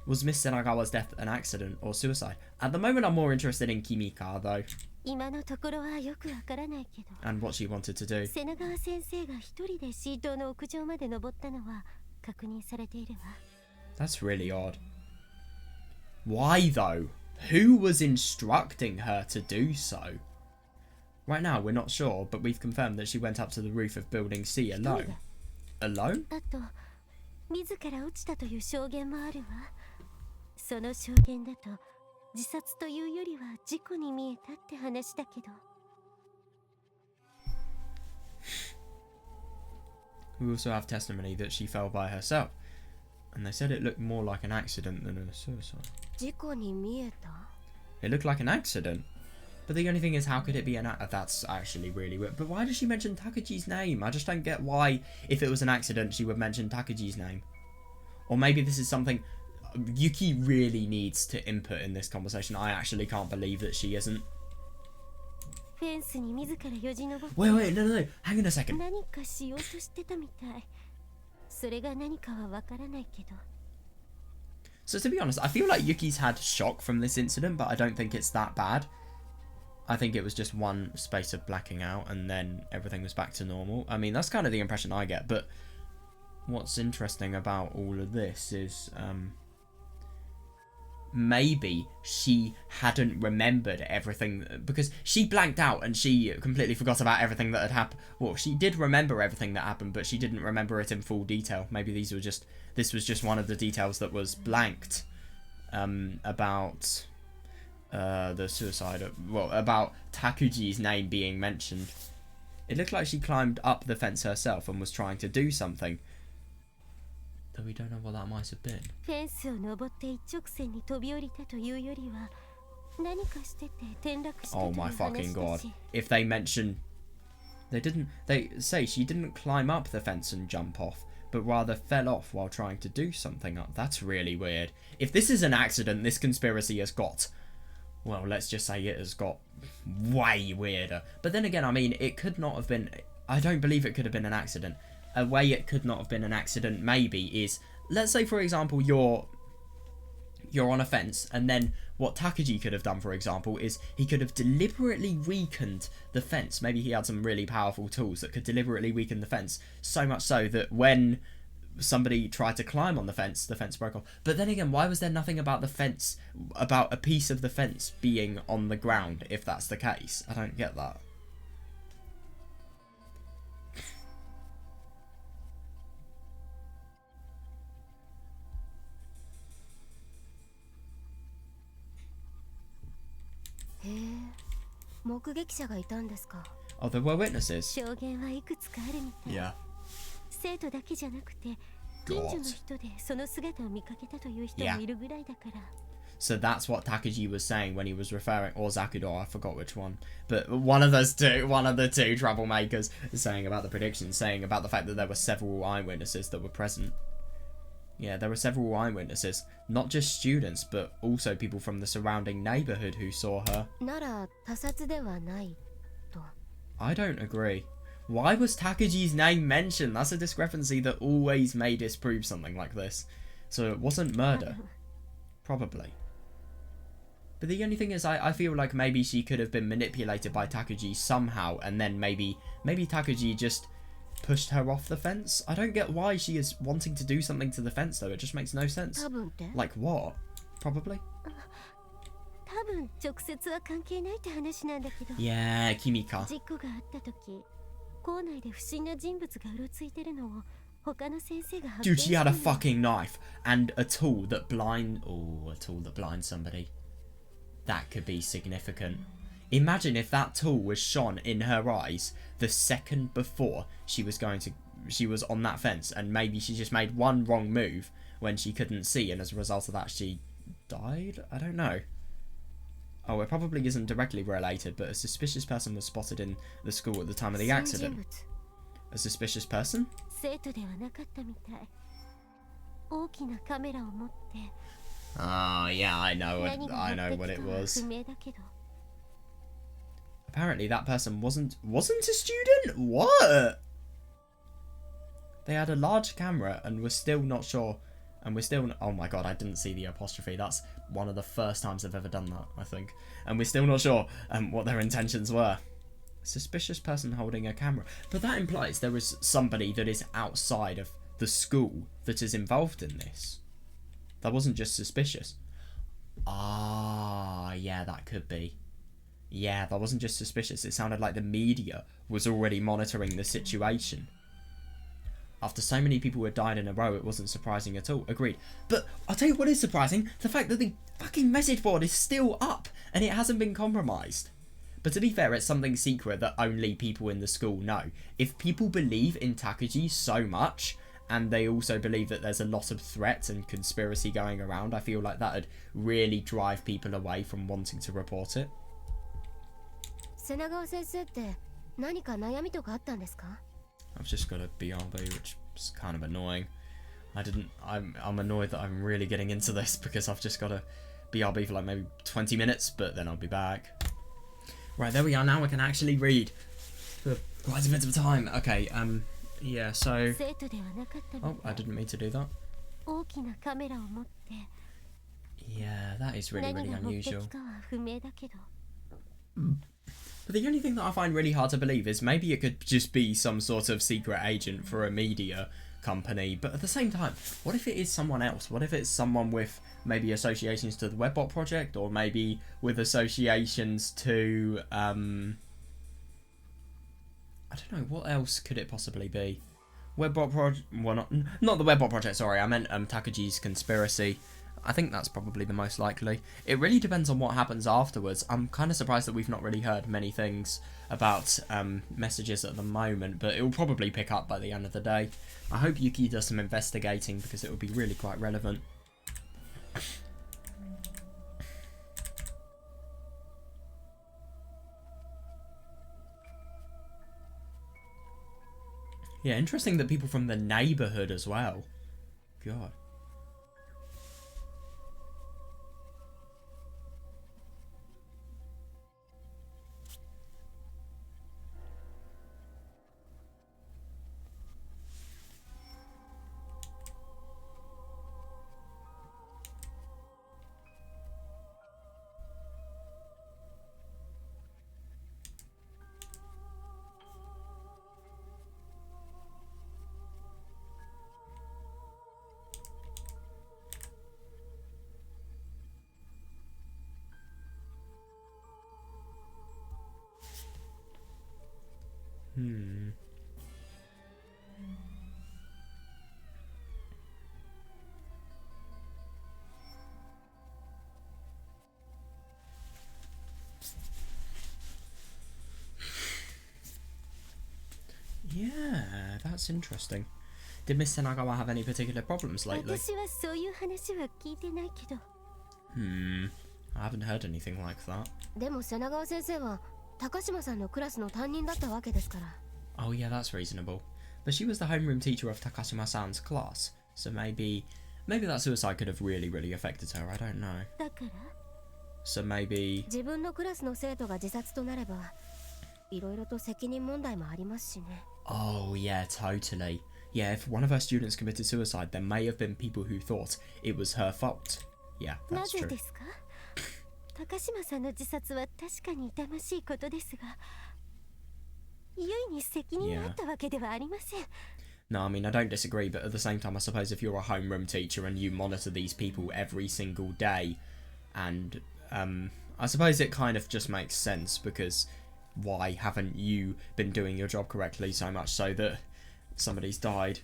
Was Miss Senagawa's death an accident or suicide? At the moment, I'm more interested in Kimika, though, 今のところはよくわからないけど、 and what she wanted to do. 瀬名川先生が一人でシートの屋上まで登ったのは確認されているわ。 That's really odd. Why, though? Who was instructing her to do so? Right now, we're not sure, but we've confirmed that she went up to the roof of Building C alone. Alone? あと、自ら落ちたという証言もあるわ。その証言だと、自殺というよりは事故に見えたって話だけど。 We also have testimony that she fell by herself, and they said it looked more like an accident than a suicide. 事故に見えた？ It looked like an accident. But the only thing is, how could it be an accident? That's actually really weird. But why does she mention Takaji's name? I just don't get why, if it was an accident, she would mention Takaji's name. Or maybe this is something Yuki really needs to input in this conversation. I actually can't believe that she isn't. Wait, no. Hang on a second. So to be honest, I feel like Yuki's had shock from this incident, but I don't think it's that bad. I think it was just one space of blacking out and then everything was back to normal. I mean, that's kind of the impression I get, but what's interesting about all of this is maybe she hadn't remembered everything, because she blanked out and she completely forgot about everything that had happened. Well, she did remember everything that happened, but she didn't remember it in full detail. Maybe this was just one of the details that was blanked about the suicide, well, about Takuji's name being mentioned. It looked like she climbed up the fence herself and was trying to do something, though we don't know what that might have been. Oh my fucking god. If they mention... They say she didn't climb up the fence and jump off, but rather fell off while trying to do something up. That's really weird. If this is an accident, this conspiracy has got... Well, let's just say it has got way weirder. But then again, I mean, it could not have been... I don't believe it could have been an accident. A way it could not have been an accident maybe is, let's say for example you're on a fence, and then what Takaji could have done, for example, is he could have deliberately weakened the fence. Maybe he had some really powerful tools that could deliberately weaken the fence, so much so that when somebody tried to climb on the fence broke off. But then again, why was there nothing about the fence, about a piece of the fence being on the ground, if that's the case? I don't get that. Oh, there were witnesses. Yeah. God. Yeah. So that's what Takaji was saying when he was referring, or Zakudo, I forgot which one, but one of the two troublemakers saying about the predictions, saying about the fact that there were several eyewitnesses that were present. Yeah, there were several eyewitnesses, not just students, but also people from the surrounding neighborhood who saw her. I don't agree. Why was Takaji's name mentioned? That's a discrepancy that always may disprove something like this. So it wasn't murder. Probably. But the only thing is, I feel like maybe she could have been manipulated by Takaji somehow, and then maybe Takaji just pushed her off the fence. I don't get why she is wanting to do something to the fence though. It just makes no sense. Like what? Probably. Yeah, Kimika. Dude, she had a fucking knife and a tool that blinds somebody. That could be significant. Imagine if that tool was shone in her eyes the second before she was on that fence, and maybe she just made one wrong move when she couldn't see, and as a result of that she died? I don't know. Oh, it probably isn't directly related, but a suspicious person was spotted in the school at the time of the accident. A suspicious person? Ah, yeah, I know what it was. Apparently that person wasn't a student? What? They had a large camera and were still not sure. And we're still... Oh my god, I didn't see the apostrophe. That's one of the first times I've ever done that, I think. And we're still not sure what their intentions were. A suspicious person holding a camera. But that implies there is somebody that is outside of the school that is involved in this. That wasn't just suspicious. Ah, yeah, that could be. Yeah, that wasn't just suspicious. It sounded like the media was already monitoring the situation. After so many people had died in a row, it wasn't surprising at all. Agreed. But I'll tell you what is surprising. The fact that the fucking message board is still up and it hasn't been compromised. But to be fair, it's something secret that only people in the school know. If people believe in Takaji so much, and they also believe that there's a lot of threats and conspiracy going around, I feel like that would really drive people away from wanting to report it. Senagawa 先生って何か悩みとかあったんですか? I've just got a BRB, which is kind of annoying. I'm annoyed that I'm really getting into this because I've just got a BRB for like maybe 20 minutes, but then I'll be back. Right, there we are. Now I can actually read for quite a bit of time. Okay, yeah, so... Oh, I didn't mean to do that. Yeah, that is really, really unusual. But the only thing that I find really hard to believe is maybe it could just be some sort of secret agent for a media company, but at the same time, what if it is someone else? What if it's someone with maybe associations to the Webbot project, or maybe with associations to I don't know, what else could it possibly be? Webbot project, well, not the Webbot project, sorry, I meant Takaji's conspiracy. I think that's probably the most likely. It really depends on what happens afterwards. I'm kind of surprised that we've not really heard many things about messages at the moment, but it will probably pick up by the end of the day. I hope Yuki does some investigating because it will be really quite relevant. Yeah, interesting that people from the neighbourhood as well. God. Yeah, that's interesting. Did Miss Senagawa have any particular problems lately? I haven't heard anything like that. Oh yeah, that's reasonable. But she was the homeroom teacher of Takashima-san's class, so maybe that suicide could have really, really affected her, I don't know. So maybe... Oh yeah, totally. Yeah, if one of her students committed suicide, there may have been people who thought it was her fault. Yeah, that's true. Yeah. No, I mean, I don't disagree, but at the same time, I suppose if you're a homeroom teacher and you monitor these people every single day, and I suppose it kind of just makes sense, because why haven't you been doing your job correctly so much so that somebody's died?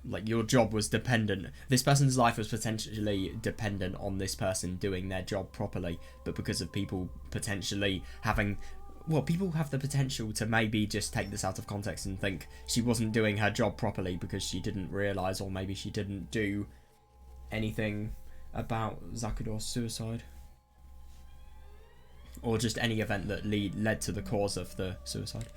Like, your job was dependent. This person's life was potentially dependent on this person doing their job properly, but because of people potentially having... Well, people have the potential to maybe just take this out of context and think she wasn't doing her job properly because she didn't realise, or maybe she didn't do anything about Zakudor's suicide. Or just any event that led to the cause of the suicide.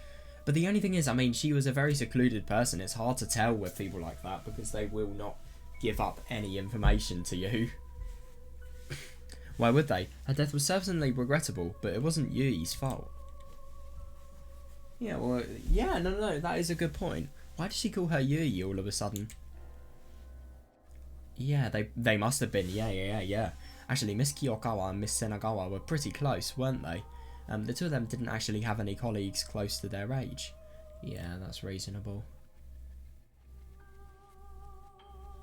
But the only thing is, I mean, she was a very secluded person. It's hard to tell with people like that because they will not give up any information to you. Why would they? Her death was certainly regrettable, but it wasn't Yui's fault. Yeah, well, yeah, no, that is a good point. Why did she call her Yui all of a sudden? Yeah, they must have been, yeah. Actually, Miss Kiyokawa and Miss Senagawa were pretty close, weren't they? The two of them didn't actually have any colleagues close to their age. Yeah, that's reasonable.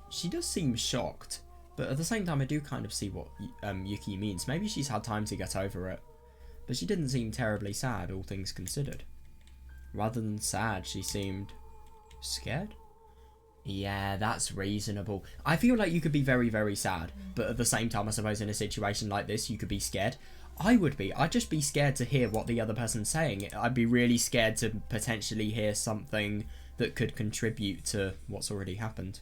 She does seem shocked, but at the same time I do kind of see what Yuki means. Maybe she's had time to get over it. But she didn't seem terribly sad, all things considered. Rather than sad, she seemed... scared? Yeah, that's reasonable. I feel like you could be very, very sad, but at the same time, I suppose in a situation like this, you could be scared. I would be. I'd just be scared to hear what the other person's saying. I'd be really scared to potentially hear something that could contribute to what's already happened.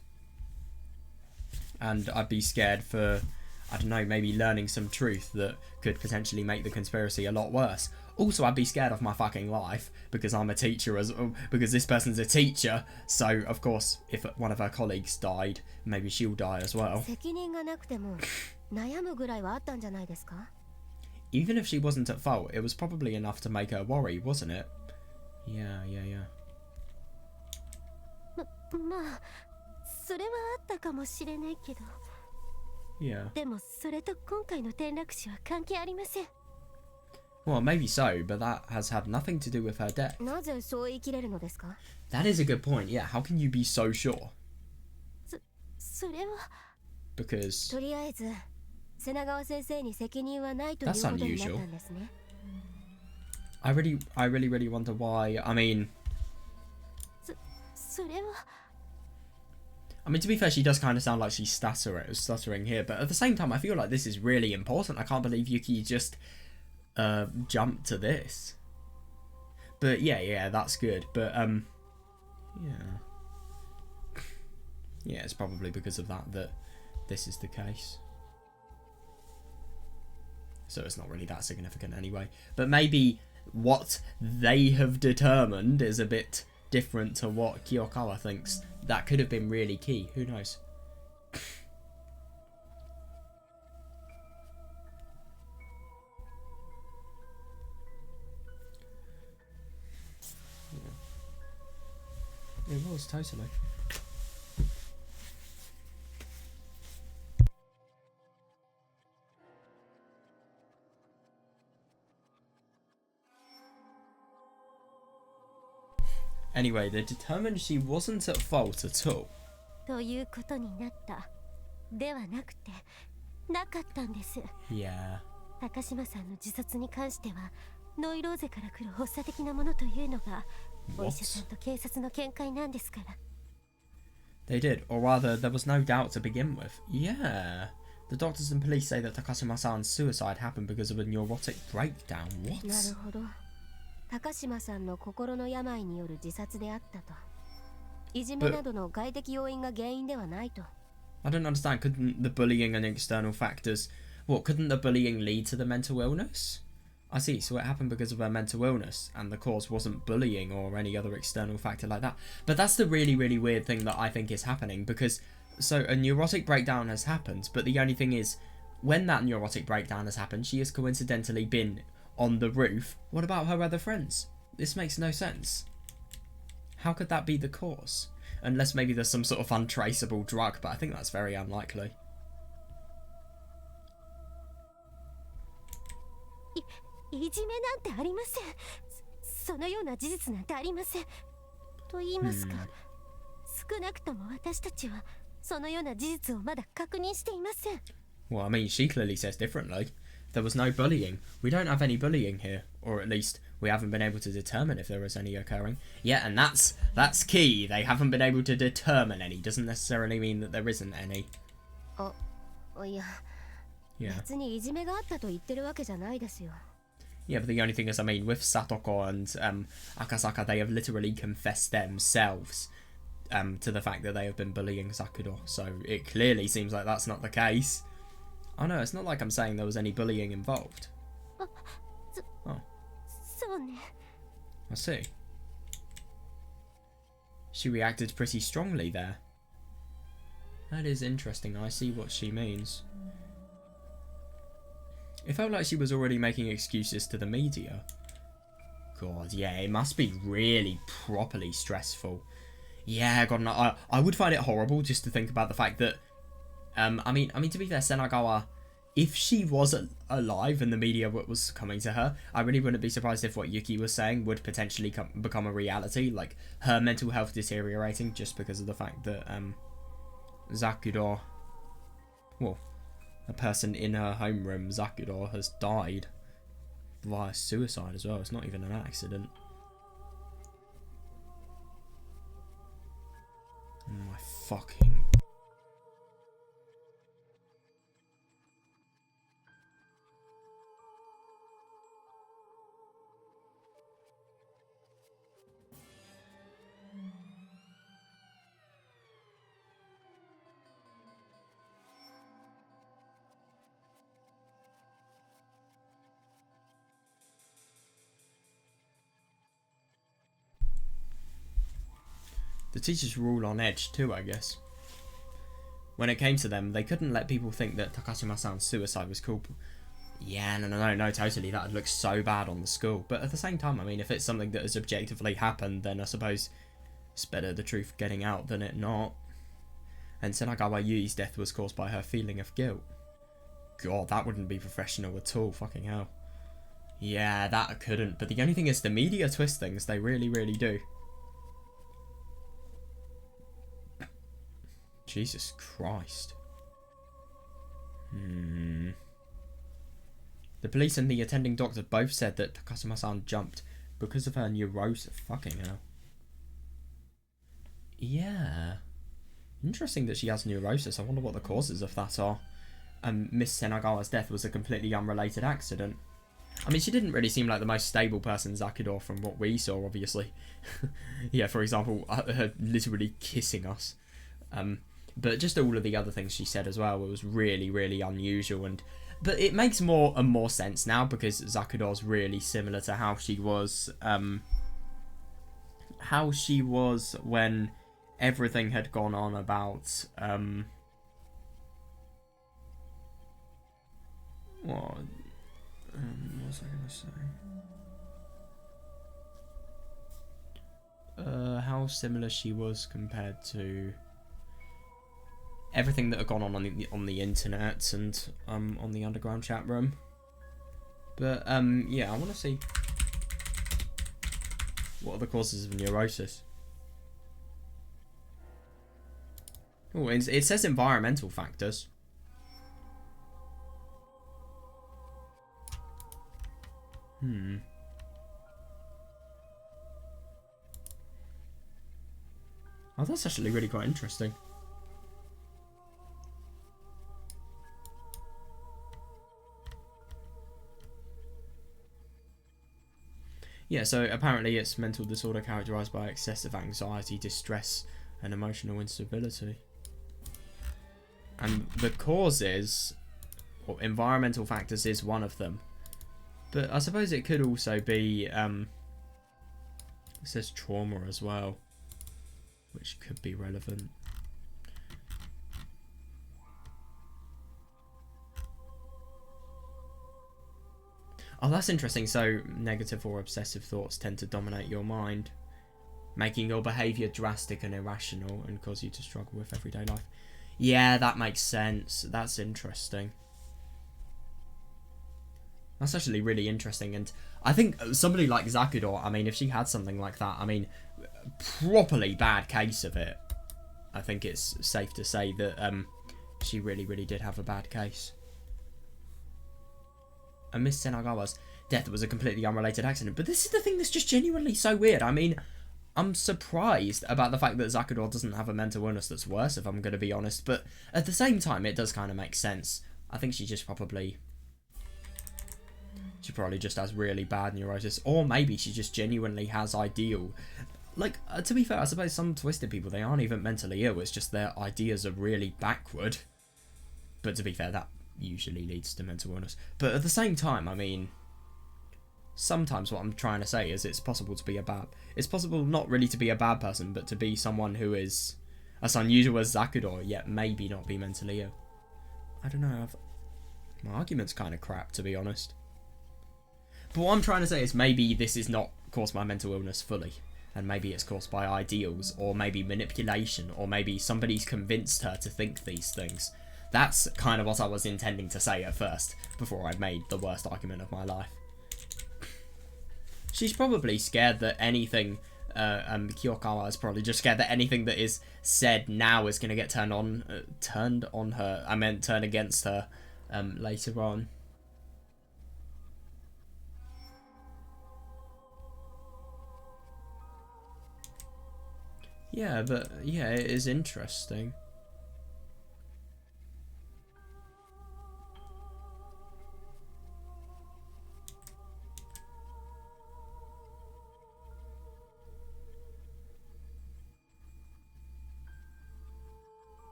And I'd be scared for... I don't know, maybe learning some truth that could potentially make the conspiracy a lot worse. Also, I'd be scared of my fucking life because I'm a teacher, because this person's a teacher. So, of course, if one of her colleagues died, maybe she'll die as well. Even if she wasn't at fault, it was probably enough to make her worry, wasn't it? Yeah. Yeah. Well, maybe so, but that has had nothing to do with her death. That is a good point, yeah. How can you be so sure? Because... that's unusual. I really wonder why. I mean, to be fair, she does kind of sound like she's stuttering here, but at the same time, I feel like this is really important. I can't believe Yuki just jumped to this. But yeah, that's good. But yeah, it's probably because of that this is the case. So it's not really that significant anyway. But maybe what they have determined is a bit different to what Kiyokawa thinks. That could have been really key. Who knows? Yeah. It was, totally. Anyway, they determined she wasn't at fault at all. Yeah. They did, or rather, there was no doubt to begin with. Yeah. The doctors and police say that Takashima-san's suicide happened because of a neurotic breakdown. What? But I don't understand. Couldn't the bullying and external factors... couldn't the bullying lead to the mental illness? I see, so it happened because of her mental illness, and the cause wasn't bullying or any other external factor like that. But that's the really, really weird thing that I think is happening, because... so a neurotic breakdown has happened, but the only thing is, when that neurotic breakdown has happened, she has coincidentally been on the roof. What about her other friends? This makes no sense. How could that be the cause? Unless maybe there's some sort of untraceable drug, but I think that's very unlikely. Well, I mean, she clearly says differently. There was no bullying. We don't have any bullying here, or at least we haven't been able to determine if there is any occurring. Yeah, and that's key. They haven't been able to determine any. Doesn't necessarily mean that there isn't any. Yeah. Yeah, but the only thing is, I mean, with Satoko and Akasaka, they have literally confessed themselves to the fact that they have been bullying Sakura. So it clearly seems like that's not the case. Oh no, it's not like I'm saying there was any bullying involved. Oh. I see. She reacted pretty strongly there. That is interesting. I see what she means. It felt like she was already making excuses to the media. God, yeah, it must be really properly stressful. Yeah, God, no, I would find it horrible just to think about the fact that I mean, to be fair, Senagawa, if she was alive and the media was coming to her, I really wouldn't be surprised if what Yuki was saying would potentially become a reality, like her mental health deteriorating just because of the fact that Zakuro, well, a person in her homeroom, Zakuro, has died via suicide as well. It's not even an accident. Oh my fucking... The teachers were all on edge too, I guess. When it came to them, they couldn't let people think that Takashima-san's suicide was cool. Yeah, no, totally. That would look so bad on the school. But at the same time, I mean, if it's something that has objectively happened, then I suppose it's better the truth getting out than it not. And Senagawa Yui's death was caused by her feeling of guilt. God, that wouldn't be professional at all. Fucking hell. Yeah, that couldn't. But the only thing is, the media twist things. They really, really do. Jesus Christ. The police and the attending doctor both said that Takashima-san jumped because of her neurosis. Fucking hell. Yeah. Interesting that she has neurosis. I wonder what the causes of that are. Miss Senagawa's death was a completely unrelated accident. I mean, she didn't really seem like the most stable person, Zakudor, from what we saw, obviously. Yeah, for example, her literally kissing us. But just all of the other things she said as well, it was really, really unusual. But it makes more and more sense now, because Zakudor's really similar to how she was when everything had gone on about what was I gonna say? How similar she was compared to everything that had gone on the internet and on the underground chat room. But yeah, I want to see what are the causes of neurosis. Oh, it says environmental factors. Oh, that's actually really quite interesting. Yeah, so apparently it's mental disorder characterized by excessive anxiety, distress, and emotional instability. And the causes, or environmental factors, is one of them. But I suppose it could also be, it says trauma as well, which could be relevant. Oh, that's interesting. So, negative or obsessive thoughts tend to dominate your mind, making your behaviour drastic and irrational and cause you to struggle with everyday life. Yeah, that makes sense. That's interesting. That's actually really interesting. And I think somebody like Zakudor, I mean, if she had something like that, I mean, properly bad case of it. I think it's safe to say that she really, really did have a bad case. And Miss Senagawa's death was a completely unrelated accident. But this is the thing that's just genuinely so weird. I mean, I'm surprised about the fact that Zakudor doesn't have a mental illness that's worse, if I'm going to be honest. But at the same time, it does kind of make sense. I think she probably just has really bad neurosis. Or maybe she just genuinely has ideal. Like, to be fair, I suppose some twisted people, they aren't even mentally ill. It's just their ideas are really backward. But to be fair, that usually leads to mental illness. But at the same time, I mean, sometimes what I'm trying to say is it's possible not really to be a bad person, but to be someone who is as unusual as Zakudor, yet maybe not be mentally ill. I don't know, my argument's kind of crap, to be honest. But what I'm trying to say is maybe this is not caused by mental illness fully, and maybe it's caused by ideals, or maybe manipulation, or maybe somebody's convinced her to think these things. That's kind of what I was intending to say at first, before I made the worst argument of my life. She's probably scared that anything, Kiyokawa is probably just scared that anything that is said now is going to get turned against her, later on. Yeah, but, yeah, it is interesting.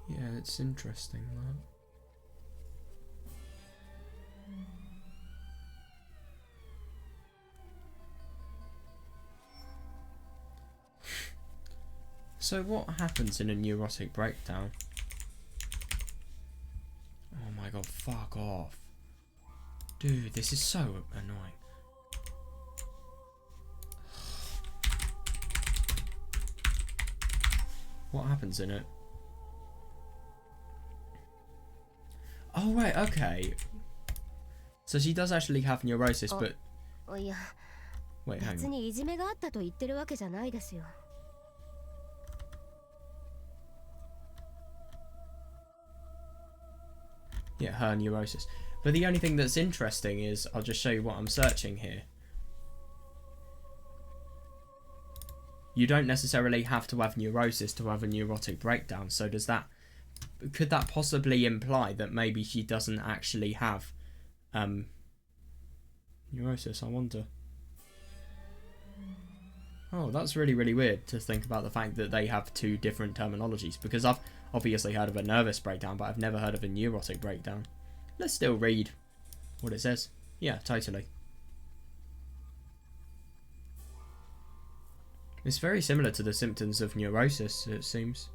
Yeah, it's interesting, that. So what happens in a neurotic breakdown? Oh my god, fuck off. Dude, this is so annoying. What happens in it? Oh, right, okay. So she does actually have neurosis, but... Wait, hang on. Yeah, her neurosis. But the only thing that's interesting is, I'll just show you what I'm searching here. You don't necessarily have to have neurosis to have a neurotic breakdown, so does that... Could that possibly imply that maybe she doesn't actually have neurosis, I wonder? Oh, that's really, really weird to think about the fact that they have two different terminologies, because I've obviously heard of a nervous breakdown, but I've never heard of a neurotic breakdown. Let's still read what it says. Yeah, totally. It's very similar to the symptoms of neurosis, it seems.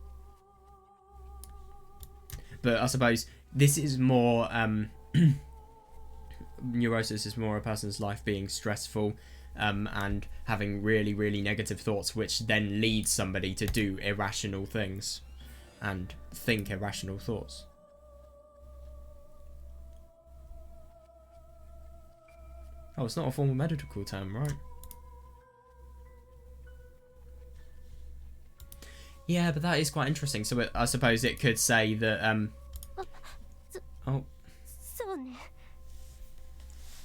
But I suppose this is more... neurosis is more a person's life being stressful and having really, really negative thoughts, which then leads somebody to do irrational things and think irrational thoughts. Oh, it's not a formal medical term, right? Yeah, but that is quite interesting. So I suppose it could say that, oh.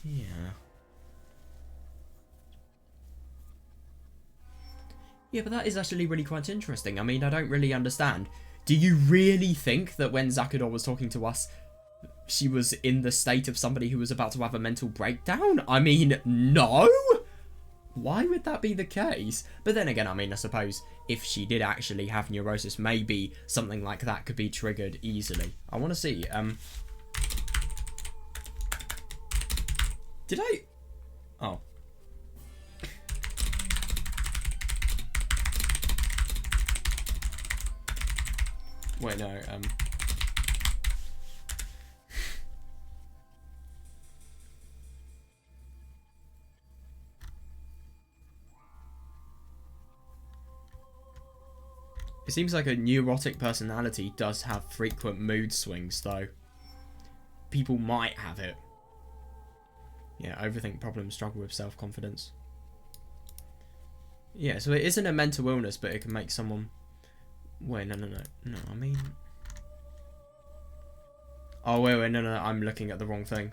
Yeah. Yeah, but that is actually really quite interesting. I mean, I don't really understand. Do you really think that when Zakudou was talking to us, she was in the state of somebody who was about to have a mental breakdown? I mean, no! Why would that be the case? But then again, I mean, I suppose if she did actually have neurosis, maybe something like that could be triggered easily. I want to see, did I... Oh. Wait, no, It seems like a neurotic personality does have frequent mood swings, though. People might have it. Yeah, overthink problems, struggle with self-confidence. Yeah, so it isn't a mental illness, but it can make someone... Wait, no, I mean... Oh, wait, no, I'm looking at the wrong thing.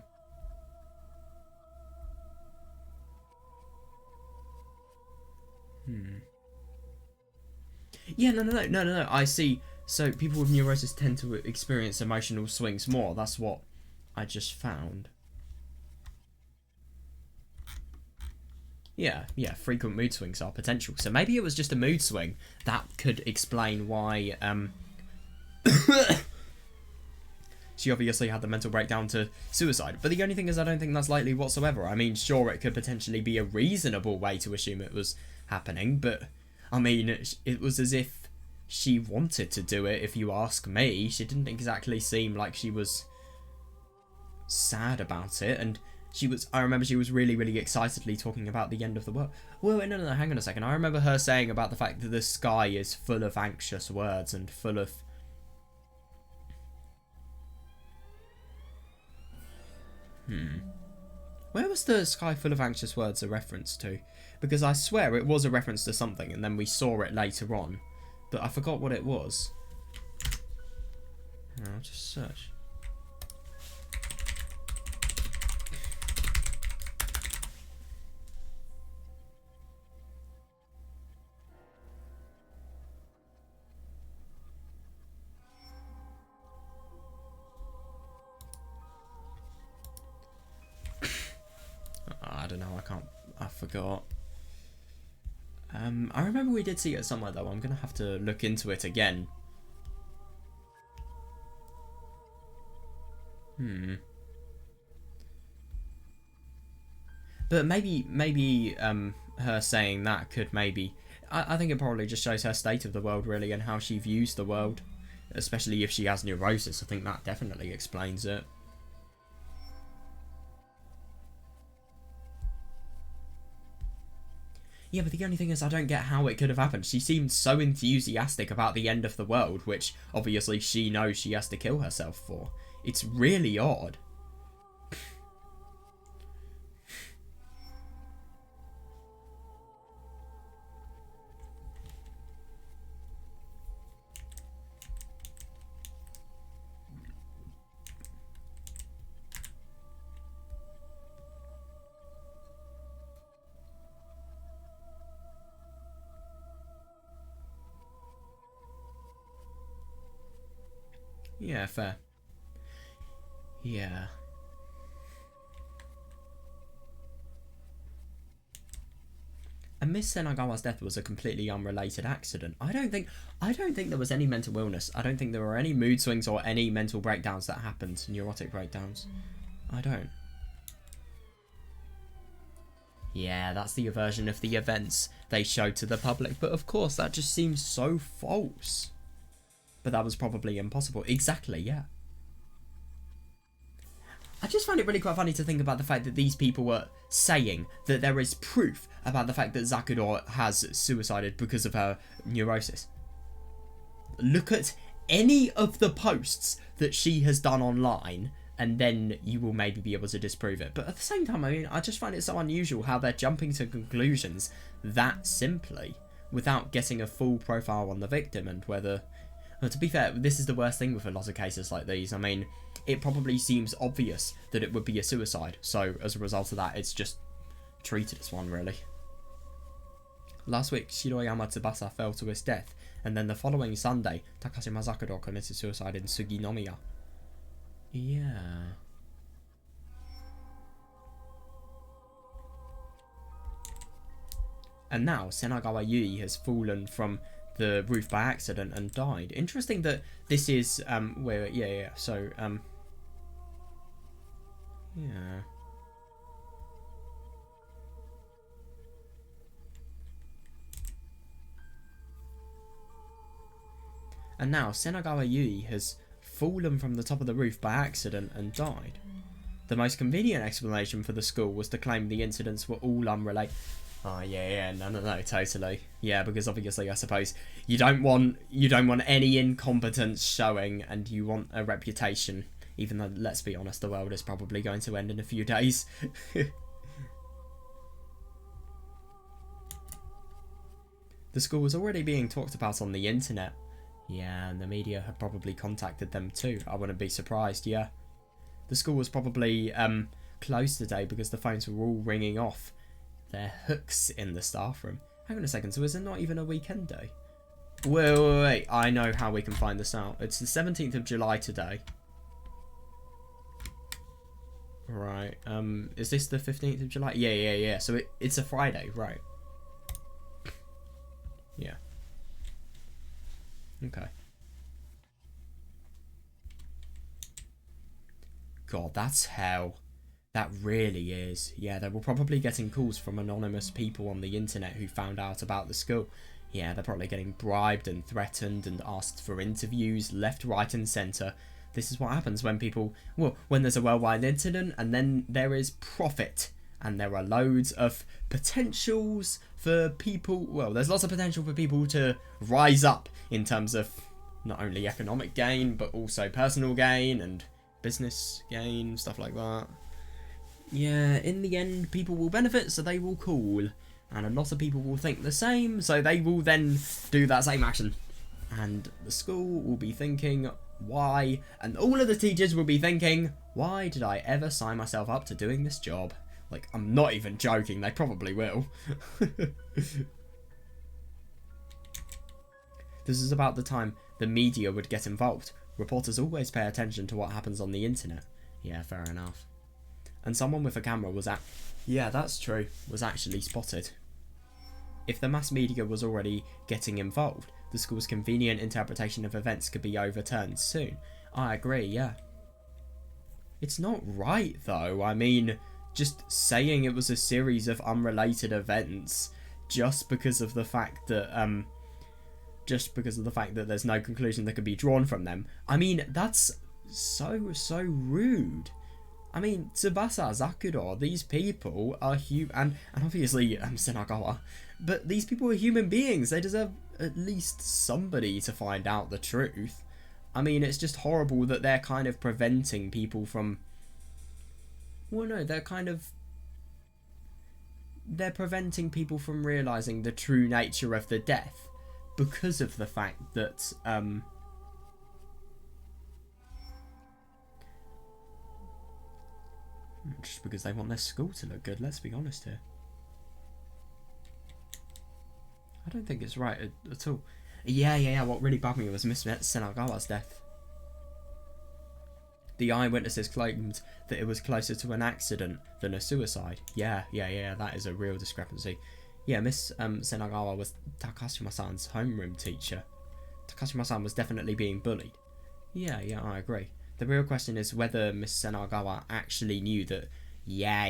Yeah, no, I see. So people with neurosis tend to experience emotional swings more. That's what I just found. Yeah, frequent mood swings are potential. So maybe it was just a mood swing. That could explain why she obviously had the mental breakdown to suicide. But the only thing is, I don't think that's likely whatsoever. I mean, sure, it could potentially be a reasonable way to assume it was happening, but I mean, it was as if she wanted to do it, if you ask me. She didn't exactly seem like she was sad about it, and I remember she was really, really excitedly talking about the end of the world. Well, no, hang on a second. I remember her saying about the fact that the sky is full of anxious words and full of... Where was the sky full of anxious words a reference to? Because I swear it was a reference to something, and then we saw it later on. But I forgot what it was. I'll just search. I don't know, I forgot. I remember we did see it somewhere though. I'm going to have to look into it again. But maybe her saying that could maybe... I think it probably just shows her state of the world, really, and how she views the world. Especially if she has neurosis. I think that definitely explains it. Yeah, but the only thing is I don't get how it could have happened. She seemed so enthusiastic about the end of the world, which obviously she knows she has to kill herself for. It's really odd. Yeah, fair. Yeah. And Miss Senagawa's death was a completely unrelated accident. I don't think there was any mental illness. I don't think there were any mood swings or any mental breakdowns that happened, neurotic breakdowns. I don't. Yeah, that's the version of the events they showed to the public, but of course that just seems so false. But that was probably impossible. Exactly, yeah. I just find it really quite funny to think about the fact that these people were saying that there is proof about the fact that Zakuro has suicided because of her neurosis. Look at any of the posts that she has done online, and then you will maybe be able to disprove it. But at the same time, I mean, I just find it so unusual how they're jumping to conclusions that simply, without getting a full profile on the victim and whether... Well, to be fair, this is the worst thing with a lot of cases like these. I mean, it probably seems obvious that it would be a suicide, so as a result of that, it's just treated as one, really. Last week, Shiroyama Tsubasa fell to his death, and then the following Sunday, Takashima Zakuro committed suicide in Suginomiya. Yeah. And now, Senagawa Yui has fallen from the roof by accident and died. Interesting that this is, so, yeah. And now, Senagawa Yui has fallen from the top of the roof by accident and died. The most convenient explanation for the school was to claim the incidents were all unrelated. Oh yeah, no, totally. Yeah, because obviously I suppose you don't want any incompetence showing, and you want a reputation. Even though, let's be honest, the world is probably going to end in a few days. The school was already being talked about on the internet. Yeah, and the media had probably contacted them too. I wouldn't be surprised, yeah. The school was probably closed today because the phones were all ringing off their hooks in the staff room. Hang on a second, so is it not even a weekend day? Wait, I know how we can find this out. It's the 17th of July today. Right, is this the 15th of July? Yeah, so it's a Friday, right. Yeah. Okay. God, that's hell. That really is. Yeah, they were probably getting calls from anonymous people on the internet who found out about the school. Yeah, they're probably getting bribed and threatened and asked for interviews left, right and centre. This is what happens when people... Well, when there's a worldwide incident and then there is profit. And there are loads of potentials for people... Well, there's lots of potential for people to rise up in terms of not only economic gain, but also personal gain and business gain, stuff like that. Yeah, in the end, people will benefit, so they will call. And a lot of people will think the same, so they will then do that same action. And the school will be thinking, why? And all of the teachers will be thinking, why did I ever sign myself up to doing this job? Like, I'm not even joking, they probably will. This is about the time the media would get involved. Reporters always pay attention to what happens on the internet. Yeah, fair enough. And someone with a camera was yeah, that's true, was actually spotted. If the mass media was already getting involved, the school's convenient interpretation of events could be overturned soon. I agree, yeah. It's not right, though. I mean, just saying it was a series of unrelated events just because of the fact that there's no conclusion that could be drawn from them. I mean, that's so rude. I mean, Tsubasa, Zakuro, these people are and obviously Senagawa, but these people are human beings. They deserve at least somebody to find out the truth. I mean, it's just horrible that they're kind of preventing people from... Well, no, they're preventing people from realising the true nature of the death because of the fact that, just because they want their school to look good, let's be honest here. I don't think it's right at all. Yeah, what really bugged me was Miss Senagawa's death. The eyewitnesses claimed that it was closer to an accident than a suicide. Yeah, that is a real discrepancy. Yeah, Miss Senagawa was Takashima-san's homeroom teacher. Takashima-san was definitely being bullied. Yeah, I agree. The real question is whether Miss Senagawa actually knew that... Yeah,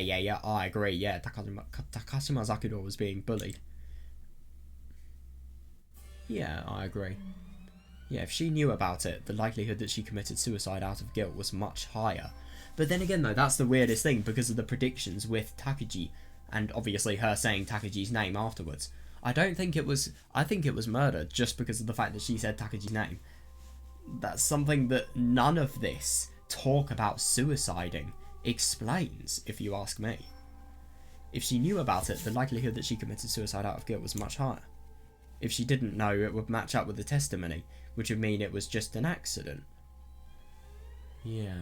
I agree. Yeah, Takashima Zakuro was being bullied. Yeah, I agree. Yeah, if she knew about it, the likelihood that she committed suicide out of guilt was much higher. But then again, though, that's the weirdest thing because of the predictions with Takagi, and obviously her saying Takagi's name afterwards. I think it was murder just because of the fact that she said Takagi's name. That's something that none of this talk about suiciding explains, if you ask me. If she knew about it, the likelihood that she committed suicide out of guilt was much higher. If she didn't know, it would match up with the testimony, which would mean it was just an accident. Yeah.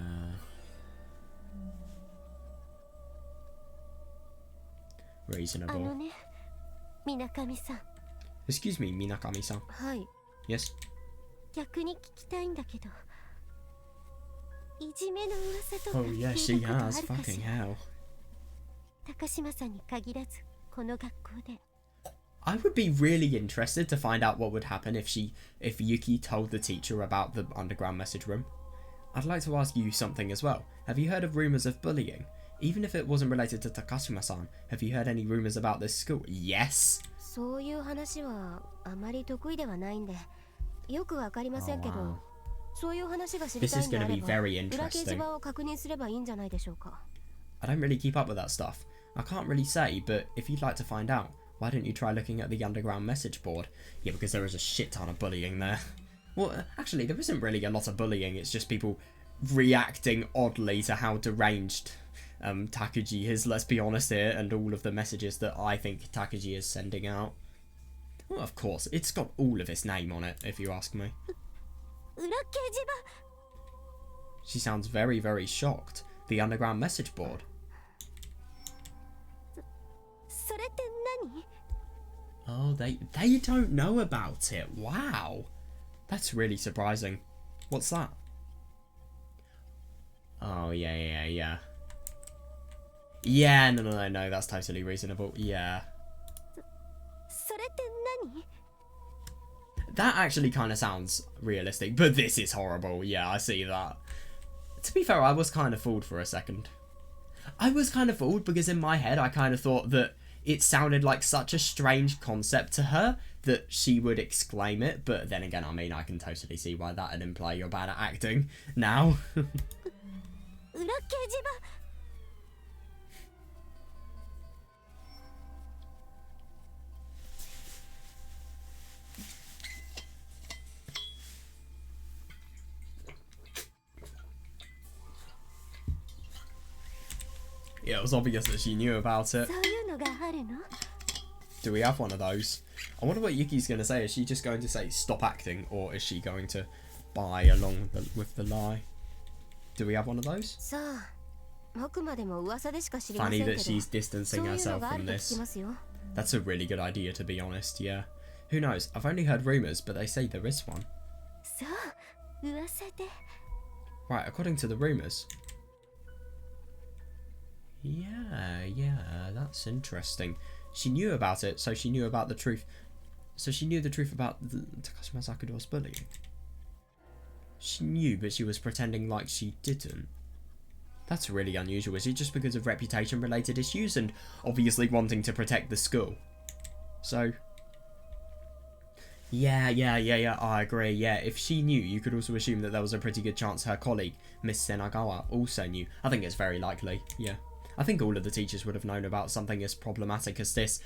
Reasonable. Excuse me, Minakami-san. Yes? Oh yeah, she has. Fucking hell. I would be really interested to find out what would happen if Yuki told the teacher about the underground message room. I'd like to ask you something as well. Have you heard of rumours of bullying? Even if it wasn't related to Takashima-san, have you heard any rumours about this school? Yes! Oh, wow. This is going to be very interesting. I don't really keep up with that stuff. I can't really say, but if you'd like to find out, why don't you try looking at the underground message board? Yeah, because there is a shit ton of bullying there. Well, actually, there isn't really a lot of bullying. It's just people reacting oddly to how deranged Takagi is, let's be honest here, and all of the messages that I think Takagi is sending out. Well, of course, it's got all of his name on it, if you ask me. She sounds very, very shocked. The underground message board. Oh, they don't know about it. Wow. That's really surprising. What's that? Oh, yeah. Yeah, no, that's totally reasonable. Yeah. That actually kind of sounds realistic, but this is horrible. Yeah, I see that. To be fair, I was kind of fooled for a second. I was kind of fooled because in my head I kind of thought that it sounded like such a strange concept to her that she would exclaim it, but then again, I mean, I can totally see why that would imply you're bad at acting now. Yeah, it was obvious that she knew about it. Do we have one of those? I wonder what Yuki's going to say. Is she just going to say stop acting, or is she going to buy along with the lie? Do we have one of those? Funny that she's distancing herself from this. That's a really good idea, to be honest, yeah. Who knows? I've only heard rumours, but they say there is one. Right, according to the rumours. Yeah, that's interesting. She knew about it, so she knew about the truth. So she knew the truth about Takashima Sakuro's bullying. She knew, but she was pretending like she didn't. That's really unusual. Is it just because of reputation-related issues and obviously wanting to protect the school? So, yeah, I agree. Yeah, if she knew, you could also assume that there was a pretty good chance her colleague, Miss Senagawa, also knew. I think it's very likely, yeah. I think all of the teachers would have known about something as problematic as this.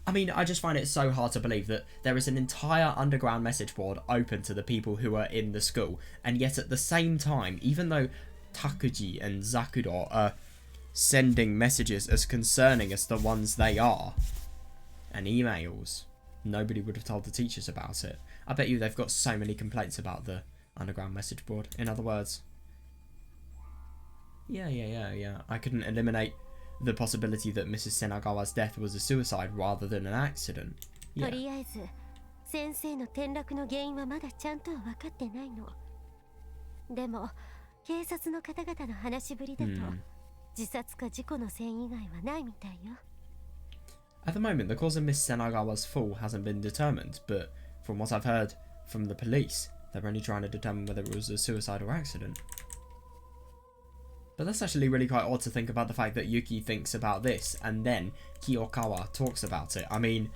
I mean, I just find it so hard to believe that there is an entire underground message board open to the people who are in the school, and yet at the same time, even though Takuji and Zakuro are sending messages as concerning as the ones they are, and emails, nobody would have told the teachers about it. I bet you they've got so many complaints about the underground message board. In other words, yeah. I couldn't eliminate the possibility that Mrs. Senagawa's death was a suicide rather than an accident. Yeah. とりあえず先生の転落の原因はまだちゃんとは分かってないの。でも警察の方々の話ぶりだと、自殺か事故の線以外はないみたいよ。At the moment, the cause of Miss Senagawa's fall hasn't been determined, but from what I've heard from the police, they're only trying to determine whether it was a suicide or accident. But that's actually really quite odd to think about the fact that Yuki thinks about this, and then Kiyokawa talks about it. I mean,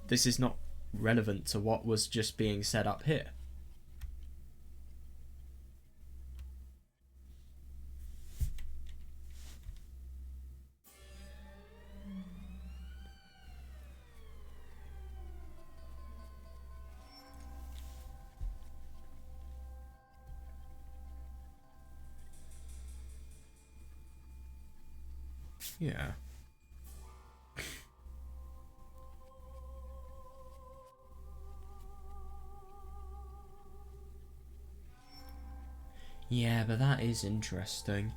this is not relevant to what was just being said up here. Yeah. Yeah, but that is interesting.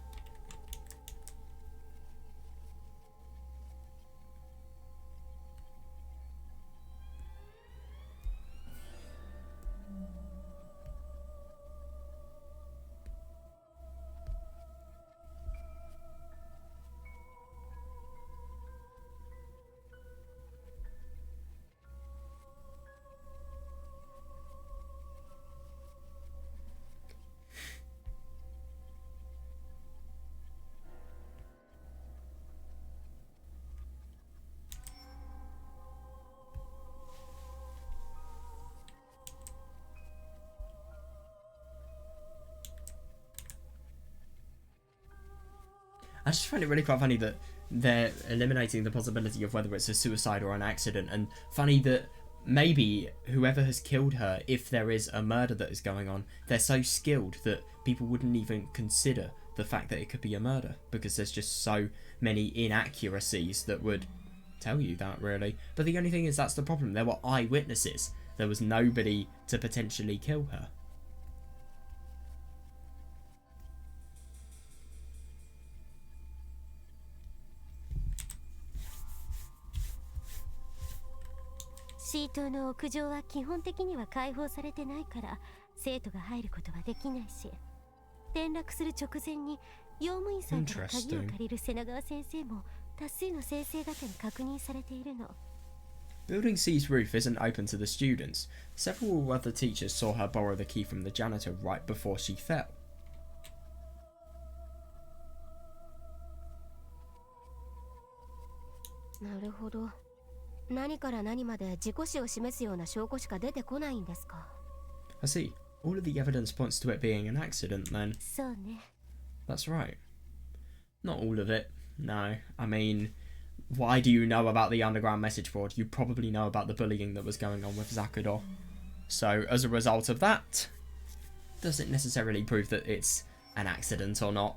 I just find it really quite funny that they're eliminating the possibility of whether it's a suicide or an accident, and funny that maybe whoever has killed her, if there is a murder that is going on, they're so skilled that people wouldn't even consider the fact that it could be a murder, because there's just so many inaccuracies that would tell you that, really. But the only thing is, that's the problem. There were eyewitnesses. There was nobody to potentially kill her. C棟の屋上は基本的には開放されてないから生徒が入ることはできないし、転落する直前に用務員さんから鍵を借りる瀬長先生も多数の先生方に確認されているの。Building C's roof isn't open to the students. Several other teachers saw her borrow the key from the janitor right before she fell. なるほど。何から何まで事故死を示すような証拠しか出てこないんですか。I see. All of the evidence points to it being an accident, then. そうね。That's right. Not all of it. No. I mean, why do you know about the underground message board? You probably know about the bullying that was going on with Zakuro. So, as a result of that, does it necessarily prove that it's an accident or not?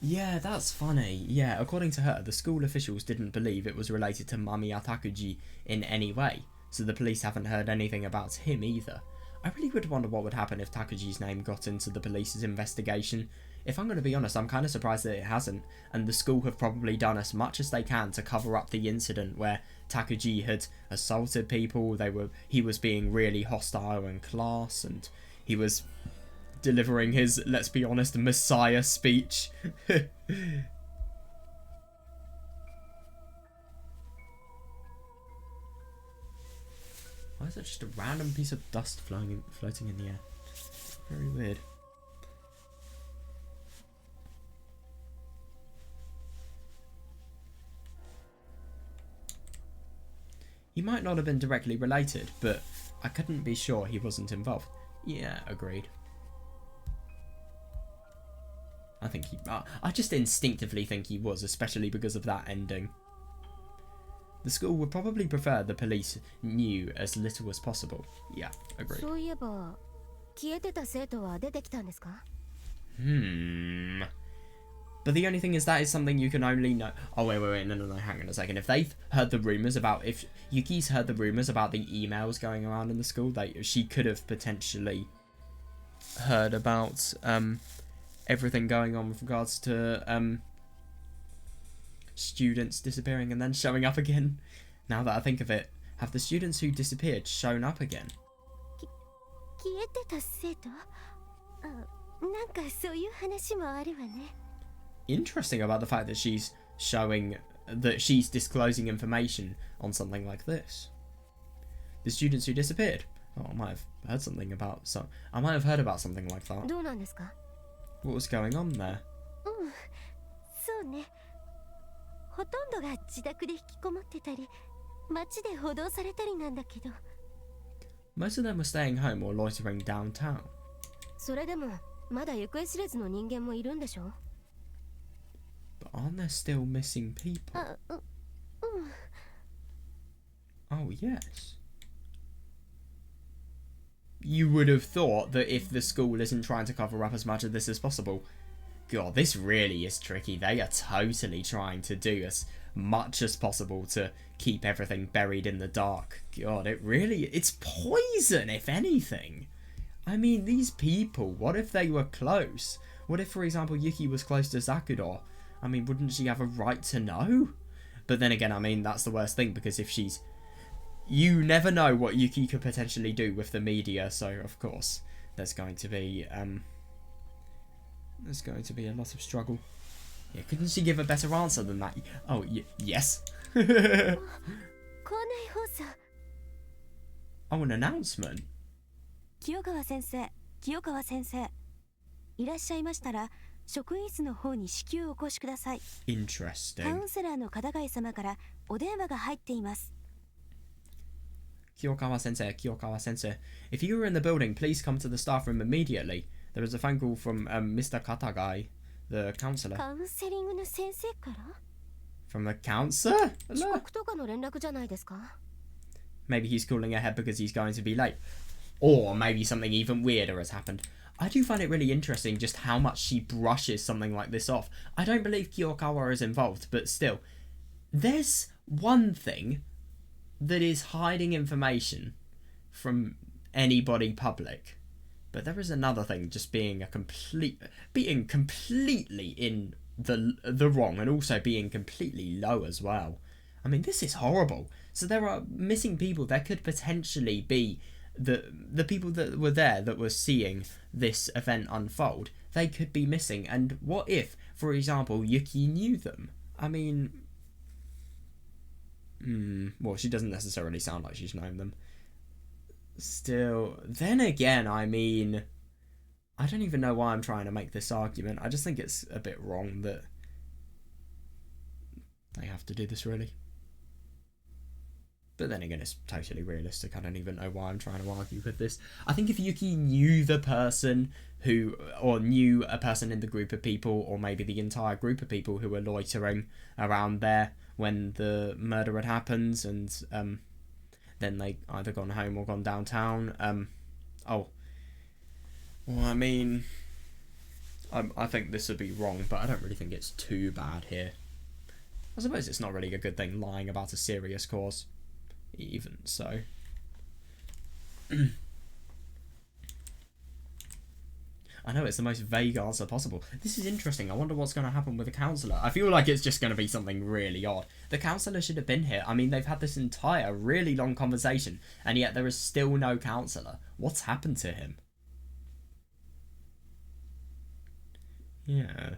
Yeah, that's funny. Yeah, according to her, the school officials didn't believe it was related to Mamiya Takuji in any way, so the police haven't heard anything about him either. I really would wonder what would happen if Takuji's name got into the police's investigation. If I'm going to be honest, I'm kind of surprised that it hasn't, and the school have probably done as much as they can to cover up the incident where Takuji had assaulted people, he was being really hostile in class, and he was delivering his, let's be honest, messiah speech. Why is that just a random piece of dust floating in the air? Very weird. He might not have been directly related, but I couldn't be sure he wasn't involved. Yeah, agreed. I think I just instinctively think he was, especially because of that ending. The school would probably prefer the police knew as little as possible. Yeah, agreed. But the only thing is that is something you can only know. Oh, wait, no, hang on a second. If they've heard the rumours about, if Yuki's heard the rumours about the emails going around in the school, she could have potentially heard about everything going on with regards to students disappearing and then showing up again. Now that I think of it, have the students who disappeared shown up again? Interesting about the fact that she's showing that she's disclosing information on something like this. The students who disappeared. Oh, I might have heard something about I might have heard about something like that. What was going on there? Most of them were staying home or loitering downtown. But aren't there still missing people? Oh, yes. You would have thought that if the school isn't trying to cover up as much of this as possible. God, this really is tricky. They are totally trying to do as much as possible to keep everything buried in the dark. God, it's poison, if anything. I mean, these people, what if they were close? What if, for example, Yuki was close to Sakura? I mean, wouldn't she have a right to know? But then again, I mean, that's the worst thing, because if she's... You never know what Yuki could potentially do with the media, so, of course, there's going to be a lot of struggle. Yeah, couldn't she give a better answer than that? Oh, yes. Oh, an announcement. 清川先生、清川先生。いらっしゃいましたら、職員室の方に至急お越しください。Interesting. カウンセラーの片貝様からお電話が入っています。Kiyokawa sensei, if you were in the building, please come to the staff room immediately. There is a phone call from Mr. Katagai, the counselor. カウンセリングの先生から？ From the counselor? 遅刻とかの連絡じゃないですか? Maybe he's calling ahead because he's going to be late. Or maybe something even weirder has happened. I do find it really interesting just how much she brushes something like this off. I don't believe Kiyokawa is involved, but still. There's one thing that is hiding information from anybody public. But there is another thing just being completely in the wrong and also being completely low as well. I mean, this is horrible. So there are missing people. There could potentially be the people that were there that were seeing this event unfold. They could be missing. And what if, for example, Yuki knew them? I mean, well, she doesn't necessarily sound like she's known them. Still, then again, I mean, I don't even know why I'm trying to make this argument. I just think it's a bit wrong that they have to do this, really. But then again, it's totally realistic. I don't even know why I'm trying to argue with this. I think if Yuki knew the person or knew a person in the group of people, or maybe the entire group of people who were loitering around there when the murder had happened, and then they either gone home or gone downtown. Well, I mean, I think this would be wrong, but I don't really think it's too bad here. I suppose it's not really a good thing lying about a serious cause. Even so. I know it's the most vague answer possible. This is interesting. I wonder what's going to happen with the counsellor. I feel like it's just going to be something really odd. The counsellor should have been here. I mean, they've had this entire really long conversation, and yet there is still no counsellor. What's happened to him? Yeah.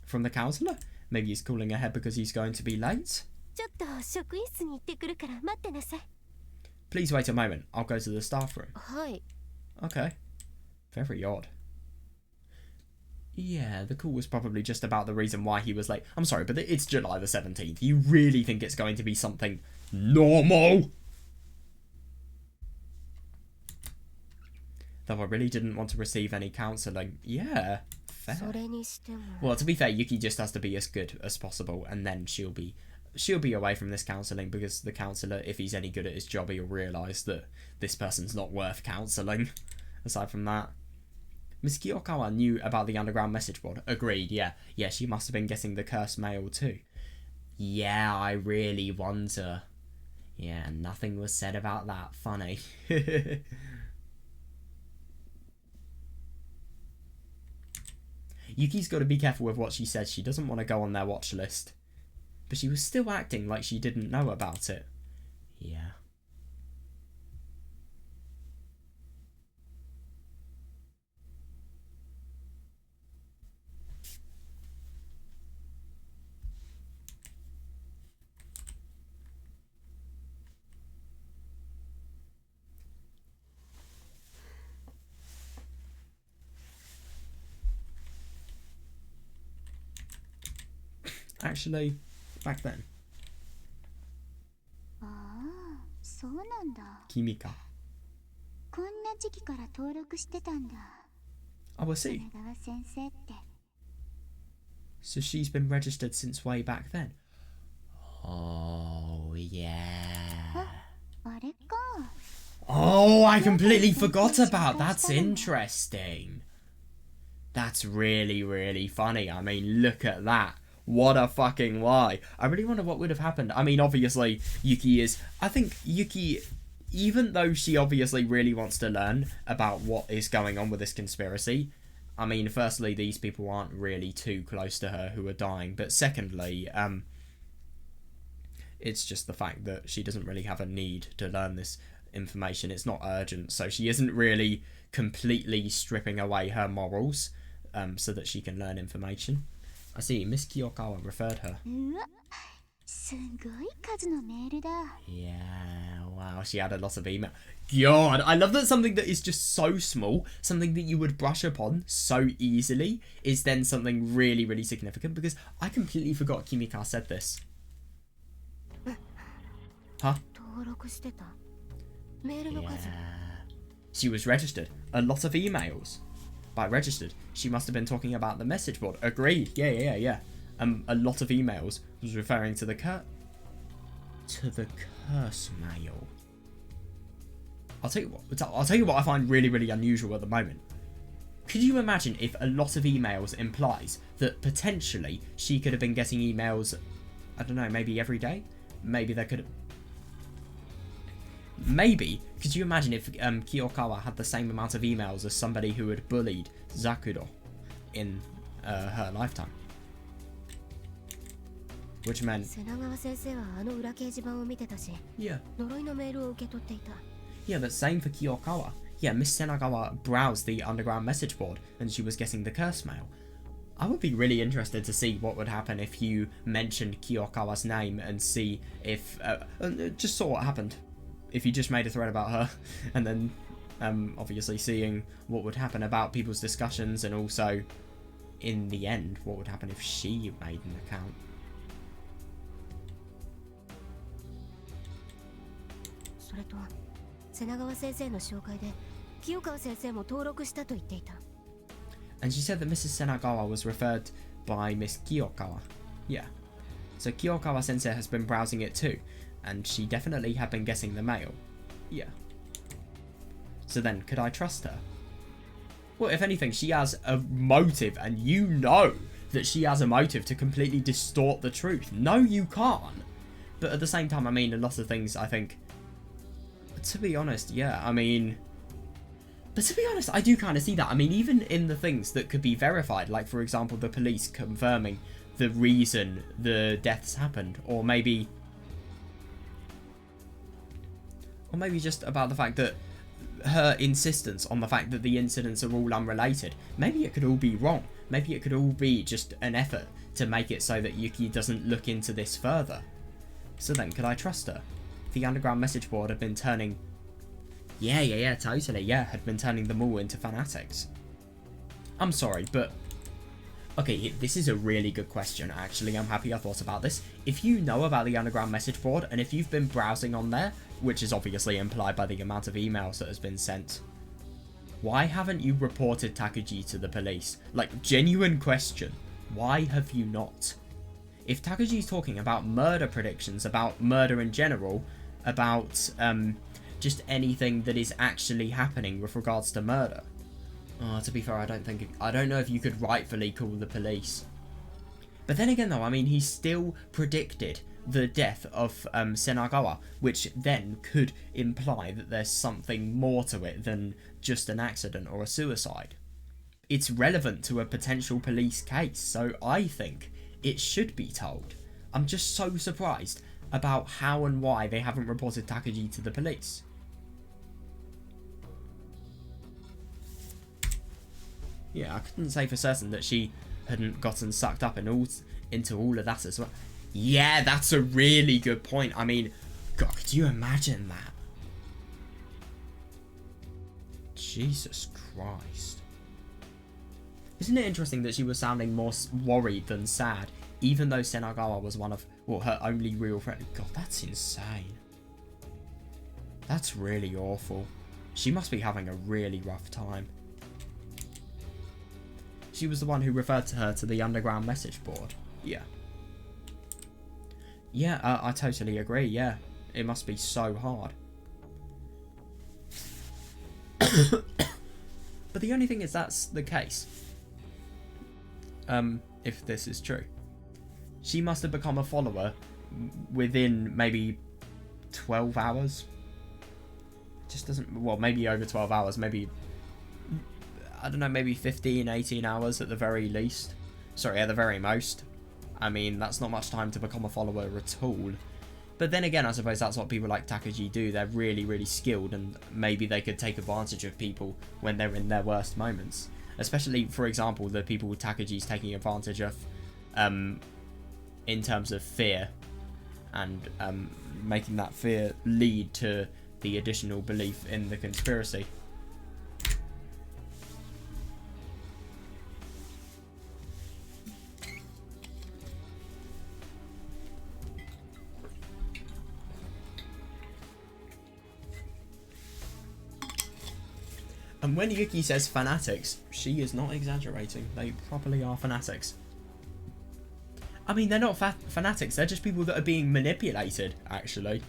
From the counsellor? Maybe he's calling ahead because he's going to be late? Please wait a moment. I'll go to the staff room. Okay. Very odd. Yeah, the call was probably just about the reason why he was late. I'm sorry, but it's July the 17th. You really think it's going to be something normal? Though I really didn't want to receive any counselling. Yeah, fair. Well, to be fair, Yuki just has to be as good as possible, and then she'll be away from this counselling, because the counsellor, if he's any good at his job, he'll realise that this person's not worth counselling. Aside from that. Miss Kiyokawa knew about the underground message board. Agreed, yeah. Yeah, she must have been getting the cursed mail too. Yeah, I really wonder. Yeah, nothing was said about that. Funny. Yuki's got to be careful with what she says. She doesn't want to go on their watch list. But she was still acting like she didn't know about it. Yeah. Actually, back then. Kimika. Oh, I see. So she's been registered since way back then. Oh, yeah. Oh, I completely forgot about that. That's interesting. That's really, really funny. I mean, look at that. What a fucking lie. I really wonder what would have happened. I mean, obviously, Yuki is... I think Yuki, even though she obviously really wants to learn about what is going on with this conspiracy, I mean, firstly, these people aren't really too close to her who are dying. But secondly, it's just the fact that she doesn't really have a need to learn this information. It's not urgent. So she isn't really completely stripping away her morals so that she can learn information. I see, Miss Kiyokawa referred her. Yeah, wow, she had a lot of email. God, I love that something that is just so small, something that you would brush upon so easily, is then something really, really significant, because I completely forgot Kimika said this. Huh? Yeah. She was registered. A lot of emails. By registered, she must have been talking about the message board. Agreed. Yeah. A lot of emails was referring to the curse mail. I'll tell you what I find really, really unusual at the moment. Could you imagine if a lot of emails implies that potentially she could have been getting emails, I don't know, maybe every day? Maybe there could have... Maybe, could you imagine if Kiyokawa had the same amount of emails as somebody who had bullied Zakuro in her lifetime? Which meant... Yeah. Yeah, but same for Kiyokawa. Yeah, Miss Senagawa browsed the underground message board and she was getting the curse mail. I would be really interested to see what would happen if you mentioned Kiyokawa's name and see if... just saw what happened. If you just made a thread about her, and then obviously seeing what would happen about people's discussions, and also in the end what would happen if she made an account. And she said that Mrs. Senagawa was referred by Miss Kiyokawa. Yeah. So Kiyokawa sensei has been browsing it too. And she definitely had been getting the mail. Yeah. So then, could I trust her? Well, if anything, she has a motive, and you know that she has a motive to completely distort the truth. No, you can't. But at the same time, I mean, a lot of things, I think... To be honest, yeah, I mean... But to be honest, I do kind of see that. I mean, even in the things that could be verified, like, for example, the police confirming the reason the deaths happened, or maybe just about the fact that her insistence on the fact that the incidents are all unrelated. Maybe it could all be wrong. Maybe it could all be just an effort to make it so that Yuki doesn't look into this further. So then, could I trust her? The underground message board had been turning... Yeah, totally, yeah, had been turning them all into fanatics. I'm sorry, but Okay, this is a really good question, actually. I'm happy I thought about this. If you know about the underground message board, and if you've been browsing on there, which is obviously implied by the amount of emails that has been sent, why haven't you reported Takuji to the police? Like, genuine question. Why have you not? If Takuji's talking about murder predictions, about murder in general, about just anything that is actually happening with regards to murder. Oh, to be fair, I don't know if you could rightfully call the police. But then again though, I mean, he still predicted the death of Senagawa, which then could imply that there's something more to it than just an accident or a suicide. It's relevant to a potential police case, so I think it should be told. I'm just so surprised about how and why they haven't reported Takuji to the police. Yeah, I couldn't say for certain that she hadn't gotten sucked up into all of that as well. Yeah, that's a really good point. I mean, God, could you imagine that? Jesus Christ. Isn't it interesting that she was sounding more worried than sad, even though Senagawa was one of, well, her only real friend? God, that's insane. That's really awful. She must be having a really rough time. She was the one who referred to her to the underground message board. Yeah. Yeah, I totally agree, yeah. It must be so hard. But the only thing is that's the case. If this is true. She must have become a follower within maybe 12 hours. Just doesn't, well, maybe over 12 hours, maybe, I don't know, maybe 15, 18 hours at the very least. Sorry, at the very most. I mean, that's not much time to become a follower at all. But then again, I suppose that's what people like Takuji do. They're really, really skilled, and maybe they could take advantage of people when they're in their worst moments. Especially, for example, the people Takuji's taking advantage of in terms of fear, and making that fear lead to the additional belief in the conspiracy. And when Yuki says fanatics, she is not exaggerating. They properly are fanatics. I mean, they're not fanatics. They're just people that are being manipulated, actually.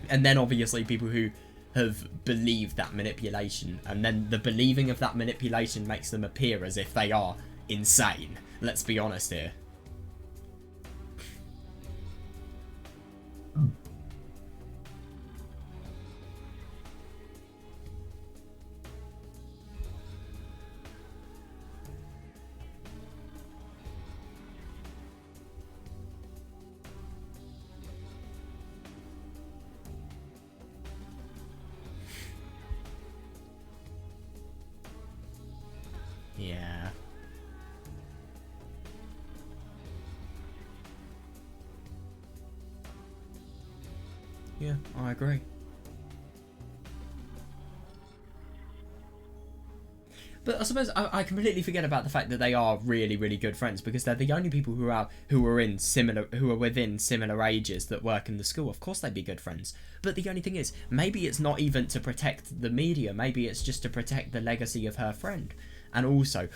And then, obviously, people who have believed that manipulation. And then the believing of that manipulation makes them appear as if they are insane. Let's be honest here. Yeah. Yeah, I agree. But I suppose I completely forget about the fact that they are really, really good friends, because they're the only people who are within similar ages that work in the school. Of course they'd be good friends. But the only thing is, maybe it's not even to protect the media. Maybe it's just to protect the legacy of her friend. And also,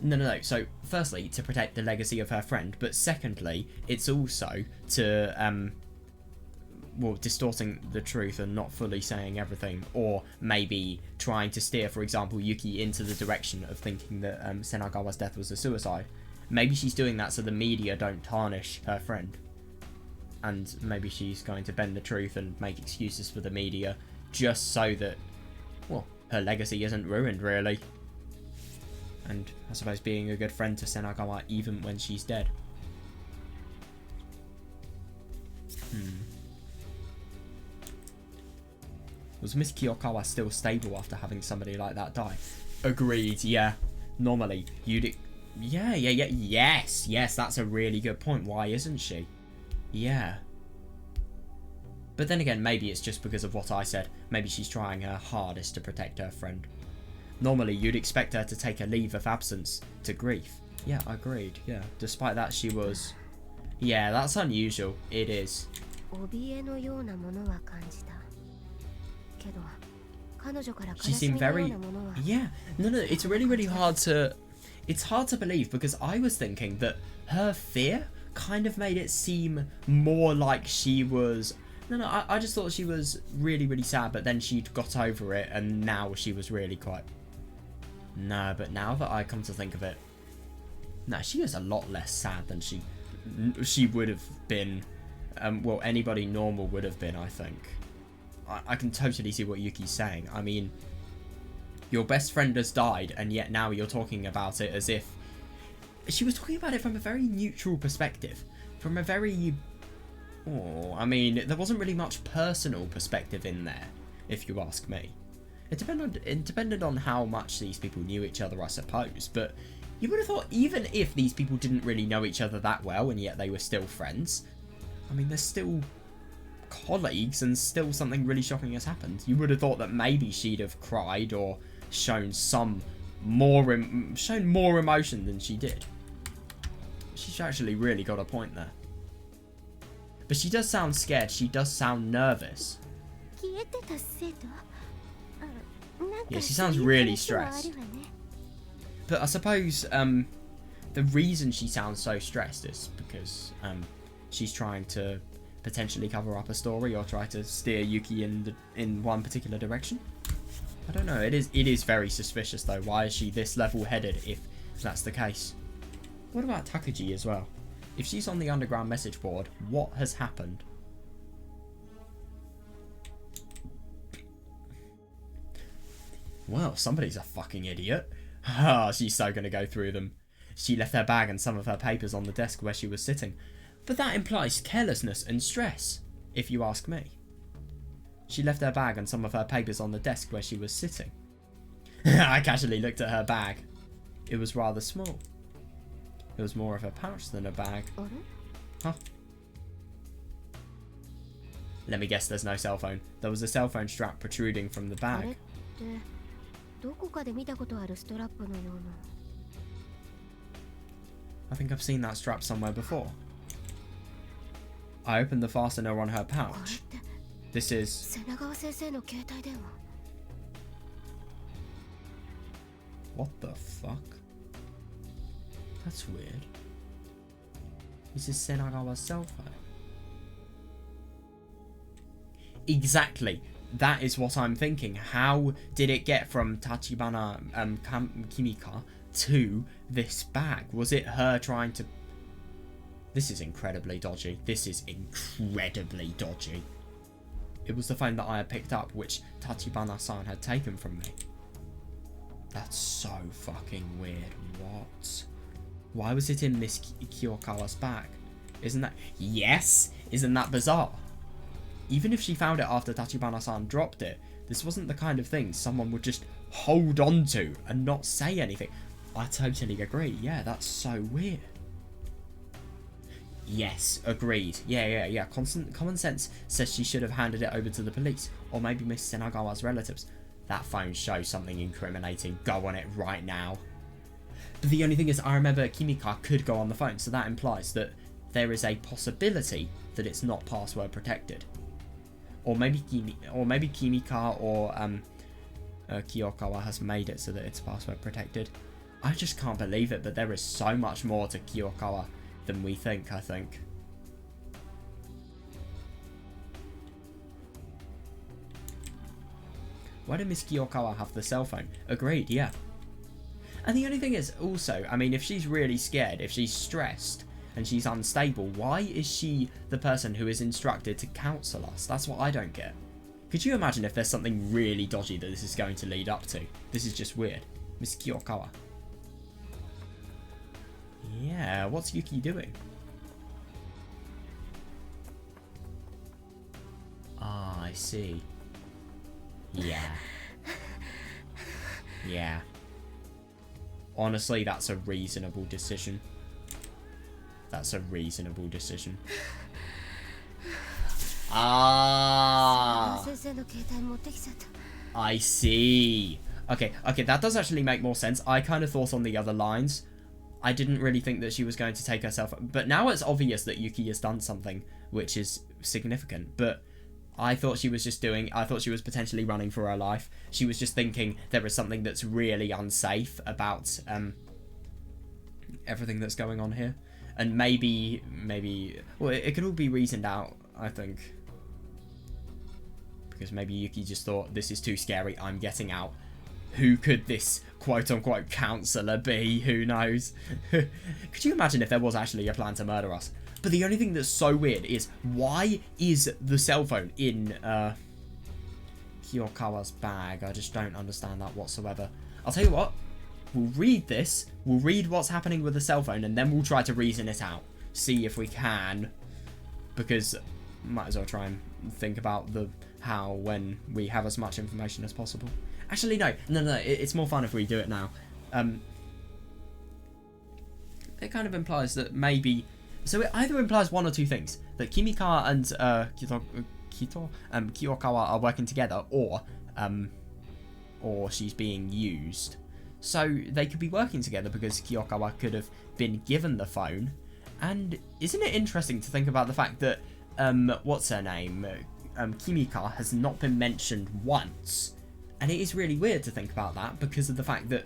no. So, firstly, to protect the legacy of her friend, but secondly, it's also to, well, distorting the truth and not fully saying everything, or maybe trying to steer, for example, Yuki into the direction of thinking that Senagawa's death was a suicide. Maybe she's doing that so the media don't tarnish her friend. And maybe she's going to bend the truth and make excuses for the media, just so that, well, her legacy isn't ruined, really. And I suppose being a good friend to Senagawa even when she's dead. Was Miss Kiyokawa still stable after having somebody like that die? Agreed, yeah. Normally, you'd... Yeah, yes, that's a really good point. Why isn't she? Yeah. But then again, maybe it's just because of what I said. Maybe she's trying her hardest to protect her friend. Normally, you'd expect her to take a leave of absence to grief. Yeah, agreed. Yeah, despite that, she was... Yeah, that's unusual. It is. She seemed very... Yeah. No, it's really, really hard to... It's hard to believe because I was thinking that her fear kind of made it seem more like she was... No, I just thought she was really, really sad, but then she'd got over it and now she was really quite... No, but now that I come to think of it... No, she is a lot less sad than she would have been... well, anybody normal would have been, I think. I can totally see what Yuki's saying. I mean, your best friend has died, and yet now you're talking about it as if... She was talking about it from a very neutral perspective. From a very... Oh, I mean, there wasn't really much personal perspective in there, if you ask me. It depended on how much these people knew each other, I suppose, but you would have thought even if these people didn't really know each other that well, and yet they were still friends, I mean, they're still colleagues and still something really shocking has happened. You would have thought that maybe she'd have cried or shown more emotion than she did. She's actually really got a point there. But she does sound scared. She does sound nervous. Yeah, she sounds really stressed. But I suppose the reason she sounds so stressed is because she's trying to potentially cover up a story or try to steer Yuki in one particular direction. I don't know. It is very suspicious though. Why is she this level-headed if that's the case? What about Takuji as well? If she's on the underground message board, what has happened? Well, somebody's a fucking idiot. Ah, she's so gonna go through them. She left her bag and some of her papers on the desk where she was sitting. But that implies carelessness and stress, if you ask me. She left her bag and some of her papers on the desk where she was sitting. I casually looked at her bag. It was rather small. It was more of a pouch than a bag. Huh? Let me guess, there's no cell phone. There was a cell phone strap protruding from the bag. I think I've seen that strap somewhere before. I opened the fastener on her pouch. This is... What the fuck? That's weird. This is Senagawa's cell phone. Exactly. That is what I'm thinking. How did it get from Tachibana Kimika to this bag? Was it her trying to... This is incredibly dodgy. This is incredibly dodgy. It was the phone that I had picked up, which Tachibana-san had taken from me. That's so fucking weird. What? Why was it in Miss Kiyokawa's bag? Isn't that... Yes! Isn't that bizarre? Even if she found it after Tachibana-san dropped it, this wasn't the kind of thing someone would just hold on to and not say anything. I totally agree. Yeah, that's so weird. Yes, agreed. Yeah. Common sense says she should have handed it over to the police, or maybe Miss Senagawa's relatives. That phone shows something incriminating. Go on it right now. But the only thing is, I remember Kimika could go on the phone, so that implies that there is a possibility that it's not password protected. Or maybe Kimika or Kiyokawa has made it so that it's password protected. I just can't believe it, but there is so much more to Kiyokawa than we think, I think. Why did Miss Kiyokawa have the cell phone? Agreed, yeah. And the only thing is, also, I mean, if she's really scared, if she's stressed, and she's unstable, why is she the person who is instructed to counsel us? That's what I don't get. Could you imagine if there's something really dodgy that this is going to lead up to? This is just weird. Miss Kiyokawa. Yeah, what's Yuki doing? Ah, I see. Yeah. Yeah. Honestly, that's a reasonable decision. That's a reasonable decision. Ah! I see. Okay, that does actually make more sense. I kind of thought on the other lines. I didn't really think that she was going to take herself... But now it's obvious that Yuki has done something which is significant. But I thought she was just doing... I thought she was potentially running for her life. She was just thinking there is something that's really unsafe about everything that's going on here. And maybe... Well, it could all be reasoned out, I think. Because maybe Yuki just thought, this is too scary, I'm getting out. Who could this quote-unquote counsellor be? Who knows? Could you imagine if there was actually a plan to murder us? But the only thing that's so weird is, why is the cell phone in Kiyokawa's bag? I just don't understand that whatsoever. I'll tell you what. We'll read this. We'll read what's happening with the cell phone, and then we'll try to reason it out. See if we can. Because might as well try and think about the how when we have as much information as possible. Actually, no. It's more fun if we do it now. It kind of implies that maybe... So it either implies one or two things. That Kimika and Kiyokawa are working together, or she's being used. So they could be working together because Kiyokawa could have been given the phone. And isn't it interesting to think about the fact that, what's her name? Kimika has not been mentioned once. And it is really weird to think about that because of the fact that...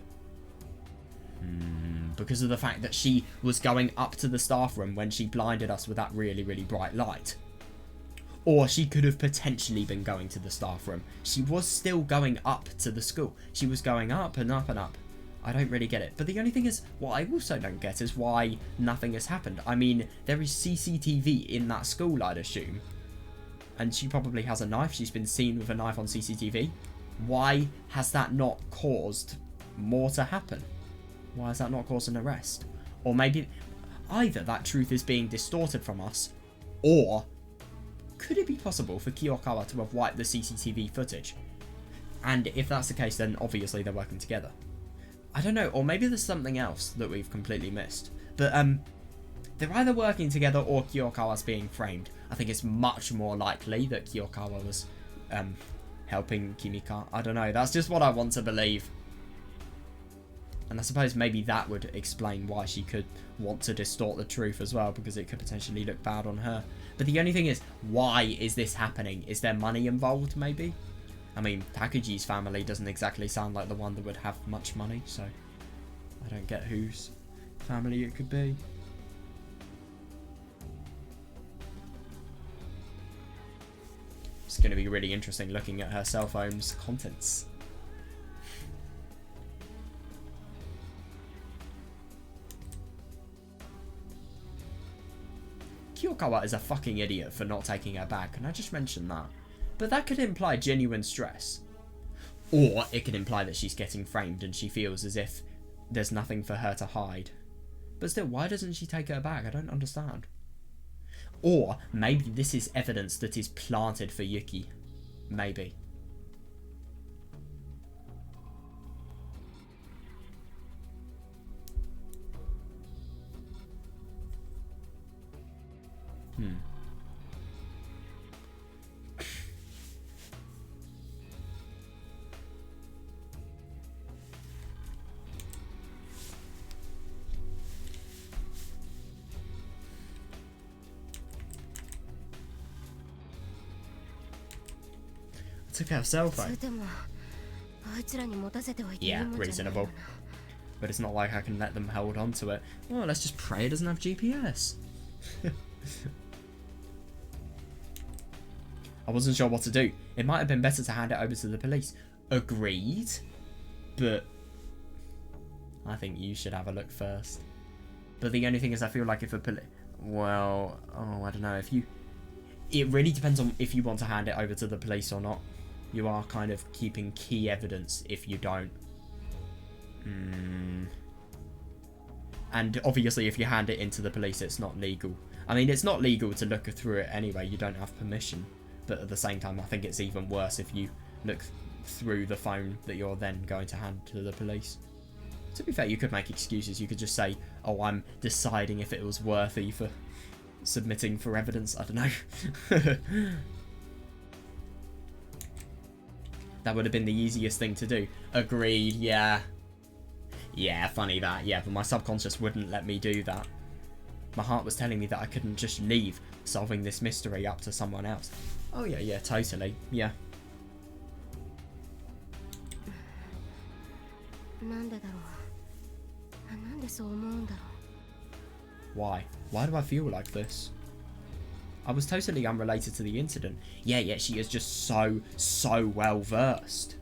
she was going up to the staff room when she blinded us with that really, really bright light. Or she could have potentially been going to the staff room. She was still going up to the school. She was going up and up and up. I don't really get it. But the only thing is, what I also don't get is why nothing has happened. I mean, there is CCTV in that school, I'd assume. And she probably has a knife. She's been seen with a knife on CCTV. Why has that not caused more to happen? Why has that not caused an arrest? Or maybe either that truth is being distorted from us, or could it be possible for Kiyokawa to have wiped the CCTV footage? And if that's the case, then obviously they're working together. I don't know, or maybe there's something else that we've completely missed. But they're either working together or Kiyokawa's being framed. I think it's much more likely that Kiyokawa was helping Kimika. I don't know, that's just what I want to believe. And I suppose maybe that would explain why she could want to distort the truth as well, because it could potentially look bad on her. But the only thing is, why is this happening? Is there money involved, maybe? I mean, Takuji's family doesn't exactly sound like the one that would have much money, so I don't get whose family it could be. It's going to be really interesting looking at her cell phone's contents. Kiyokawa is a fucking idiot for not taking her bag. Can I just mention that? But that could imply genuine stress. Or it could imply that she's getting framed and she feels as if there's nothing for her to hide. But still, why doesn't she take her bag? I don't understand. Or maybe this is evidence that is planted for Yuki. Maybe. Took out cell phone. Yeah, reasonable. But it's not like I can let them hold on to it. Well, let's just pray it doesn't have GPS. I wasn't sure what to do. It might have been better to hand it over to the police. Agreed. But I think you should have a look first. But the only thing is, I feel like if a police... Well, oh, I don't know. If you... It really depends on if you want to hand it over to the police or not. You are kind of keeping key evidence if you don't. And obviously if you hand it into the police, it's not legal. I mean, it's not legal to look through it anyway. You don't have permission. But at the same time, I think it's even worse if you look through the phone that you're then going to hand to the police. To be fair, you could make excuses. You could just say, oh, I'm deciding if it was worthy for submitting for evidence. I don't know. That would have been the easiest thing to do. Agreed, yeah. Yeah, funny that, yeah, but my subconscious wouldn't let me do that. My heart was telling me that I couldn't just leave solving this mystery up to someone else. Oh yeah, yeah, totally, yeah. Why? Why do I feel like this? I was totally unrelated to the incident. Yeah, yeah, she is just so well versed.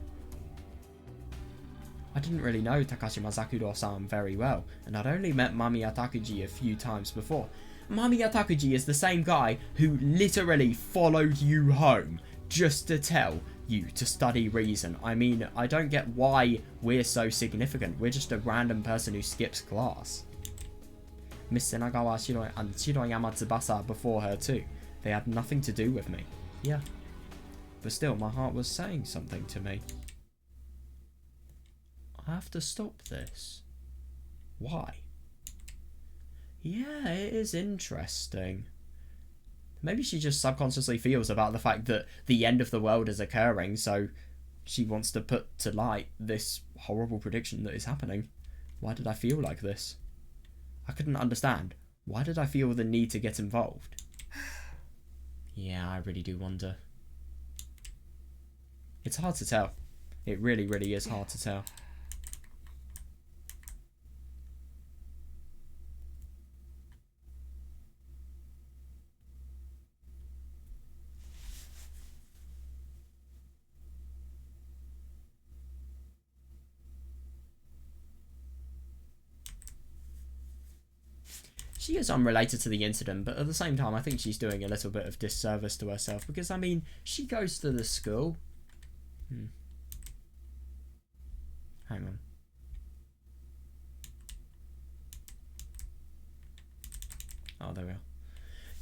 I didn't really know Takashima Zakuro-san very well, and I'd only met Mamiya Takuji a few times before. Mamiya Takuji is the same guy who literally followed you home just to tell you to study reason. I mean, I don't get why we're so significant. We're just a random person who skips class. Miss Senagawa and Shiroyama Tsubasa before her too. They had nothing to do with me. Yeah. But still, my heart was saying something to me. I have to stop this. Why? Yeah, it is interesting. Maybe she just subconsciously feels about the fact that the end of the world is occurring, so she wants to put to light this horrible prediction that is happening. Why did I feel like this? I couldn't understand. Why did I feel the need to get involved? Yeah, I really do wonder. It's hard to tell. It really, really is hard to tell. She is unrelated to the incident, but at the same time, I think she's doing a little bit of disservice to herself because, I mean, she goes to the school. Hang on. Oh, there we are.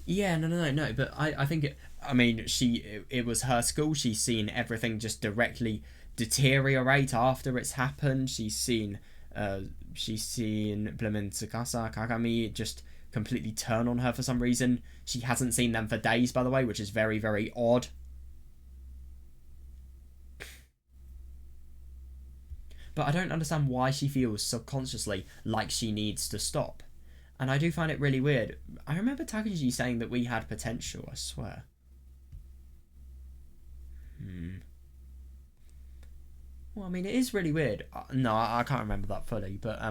Yeah, no, but I think I mean, it was her school. She's seen everything just directly deteriorate after it's happened. She's seen Blemin Tsukasa, Kagami just completely turn on her for some reason. She hasn't seen them for days, by the way, which is very, very odd. But I don't understand why she feels subconsciously like she needs to stop. And I do find it really weird. I remember Takuji saying that we had potential, I swear. Well, I mean, it is really weird. No, I can't remember that fully, but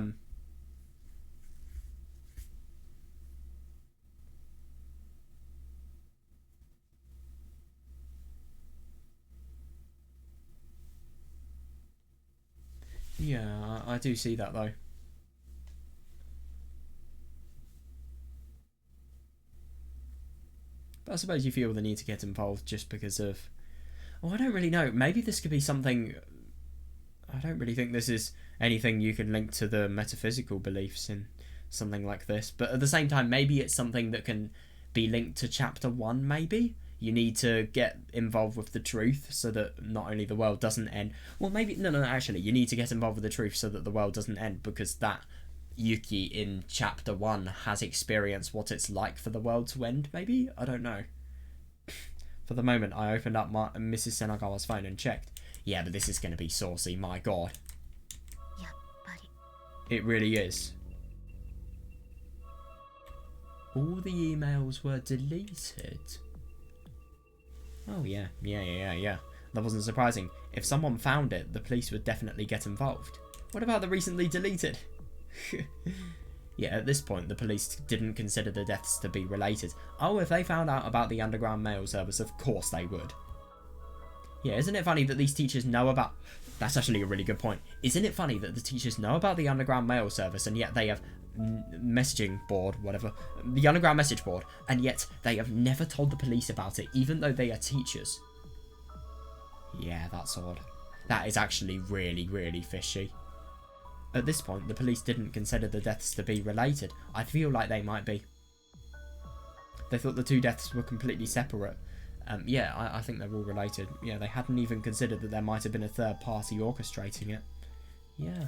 yeah, I do see that though. But I suppose you feel the need to get involved just because of... Oh, I don't really know. Maybe this could be something... I don't really think this is anything you can link to the metaphysical beliefs in something like this. But at the same time, maybe it's something that can be linked to chapter 1, maybe? You need to get involved with the truth so that not only the world doesn't end... Well, maybe... No, actually, you need to get involved with the truth so that the world doesn't end, because that Yuki in chapter 1 has experienced what it's like for the world to end, maybe? I don't know. For the moment, I opened up Mrs. Senagawa's phone and checked. Yeah, but this is going to be saucy, my god. It really is. All the emails were deleted. Oh, yeah. That wasn't surprising. If someone found it, the police would definitely get involved. What about the recently deleted? Yeah, at this point, the police didn't consider the deaths to be related. Oh, if they found out about the underground mail service, of course they would. Yeah, isn't it funny that these teachers know about... That's actually a really good point. Isn't it funny that the teachers know about the underground mail service and yet they have messaging board, whatever, the underground message board, and yet they have never told the police about it, even though they are teachers? Yeah, that's odd. That is actually really, really fishy. At this point, the police didn't consider the deaths to be related. I feel like they might be. They thought the two deaths were completely separate. Yeah, I think they're all related. Yeah, they hadn't even considered that there might have been a third party orchestrating it. Yeah.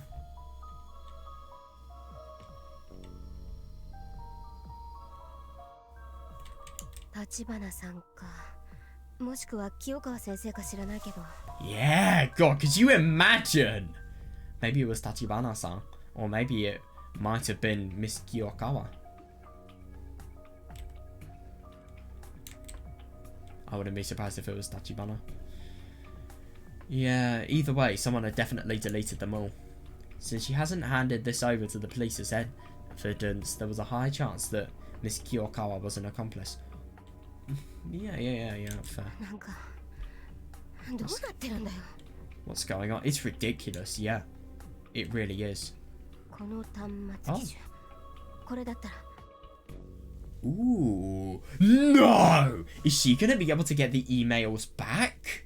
Tachibana-sanか。もしくは清川先生か知らないけど。Yeah, God, could you imagine? Maybe it was Tachibana-san, or maybe it might have been Miss Kiyokawa. I wouldn't be surprised if it was Tachibana. Yeah, either way, someone had definitely deleted them all. Since she hasn't handed this over to the police as evidence, there was a high chance that Miss Kiyokawa was an accomplice. Yeah, fair. What's going on? It's ridiculous, yeah. It really is. Oh. Ooh. No! Is she going to be able to get the emails back?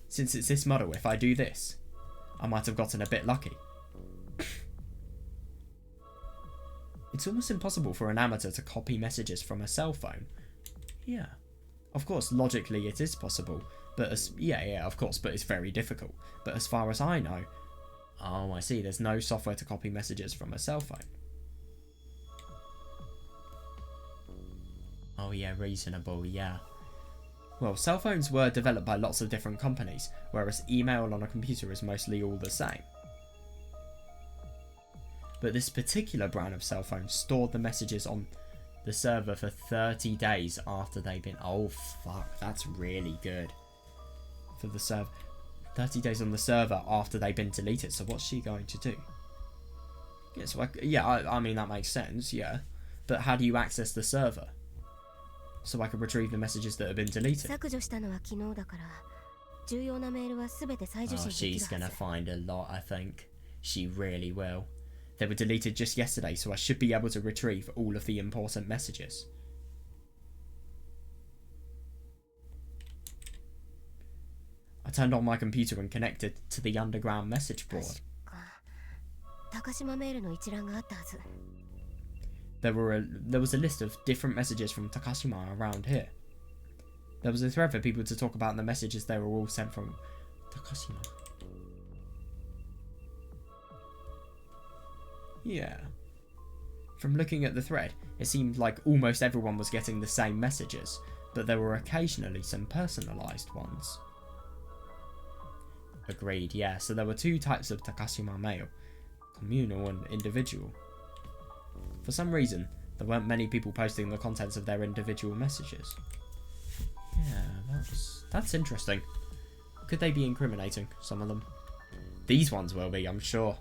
Since it's this model, if I do this, I might have gotten a bit lucky. It's almost impossible for an amateur to copy messages from a cell phone. Yeah. Of course, logically it is possible, but of course, but it's very difficult. But as far as I know, oh, I see, there's no software to copy messages from a cell phone. Oh yeah, reasonable, yeah. Well, cell phones were developed by lots of different companies, whereas email on a computer is mostly all the same. But this particular brand of cell phone stored the messages on the server for 30 days after they've been... Oh, fuck, that's really good. For the server. 30 days on the server after they've been deleted, so what's she going to do? Yeah, so I mean, that makes sense, yeah. But how do you access the server? So I can retrieve the messages that have been deleted. Oh, she's gonna find a lot, I think. She really will. They were deleted just yesterday, so I should be able to retrieve all of the important messages. I turned on my computer and connected to the underground message board. There was a list of different messages from Takashima around here. There was a thread for people to talk about the messages they were all sent from Takashima. Yeah. From looking at the thread, it seemed like almost everyone was getting the same messages, but there were occasionally some personalised ones. Agreed, yeah, so there were two types of Takashima mail, communal and individual. For some reason, there weren't many people posting the contents of their individual messages. Yeah, that's interesting. Could they be incriminating, some of them? These ones will be, I'm sure.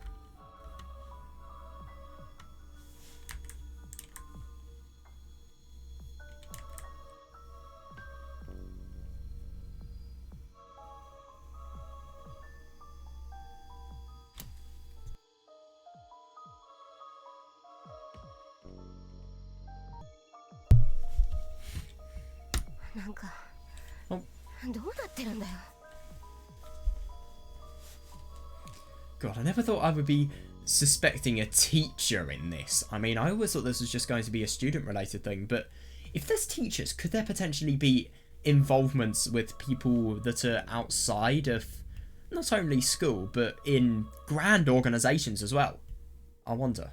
God, I never thought I would be suspecting a teacher in this. I mean, I always thought this was just going to be a student-related thing, but if there's teachers, could there potentially be involvements with people that are outside of not only school, but in grand organisations as well? I wonder.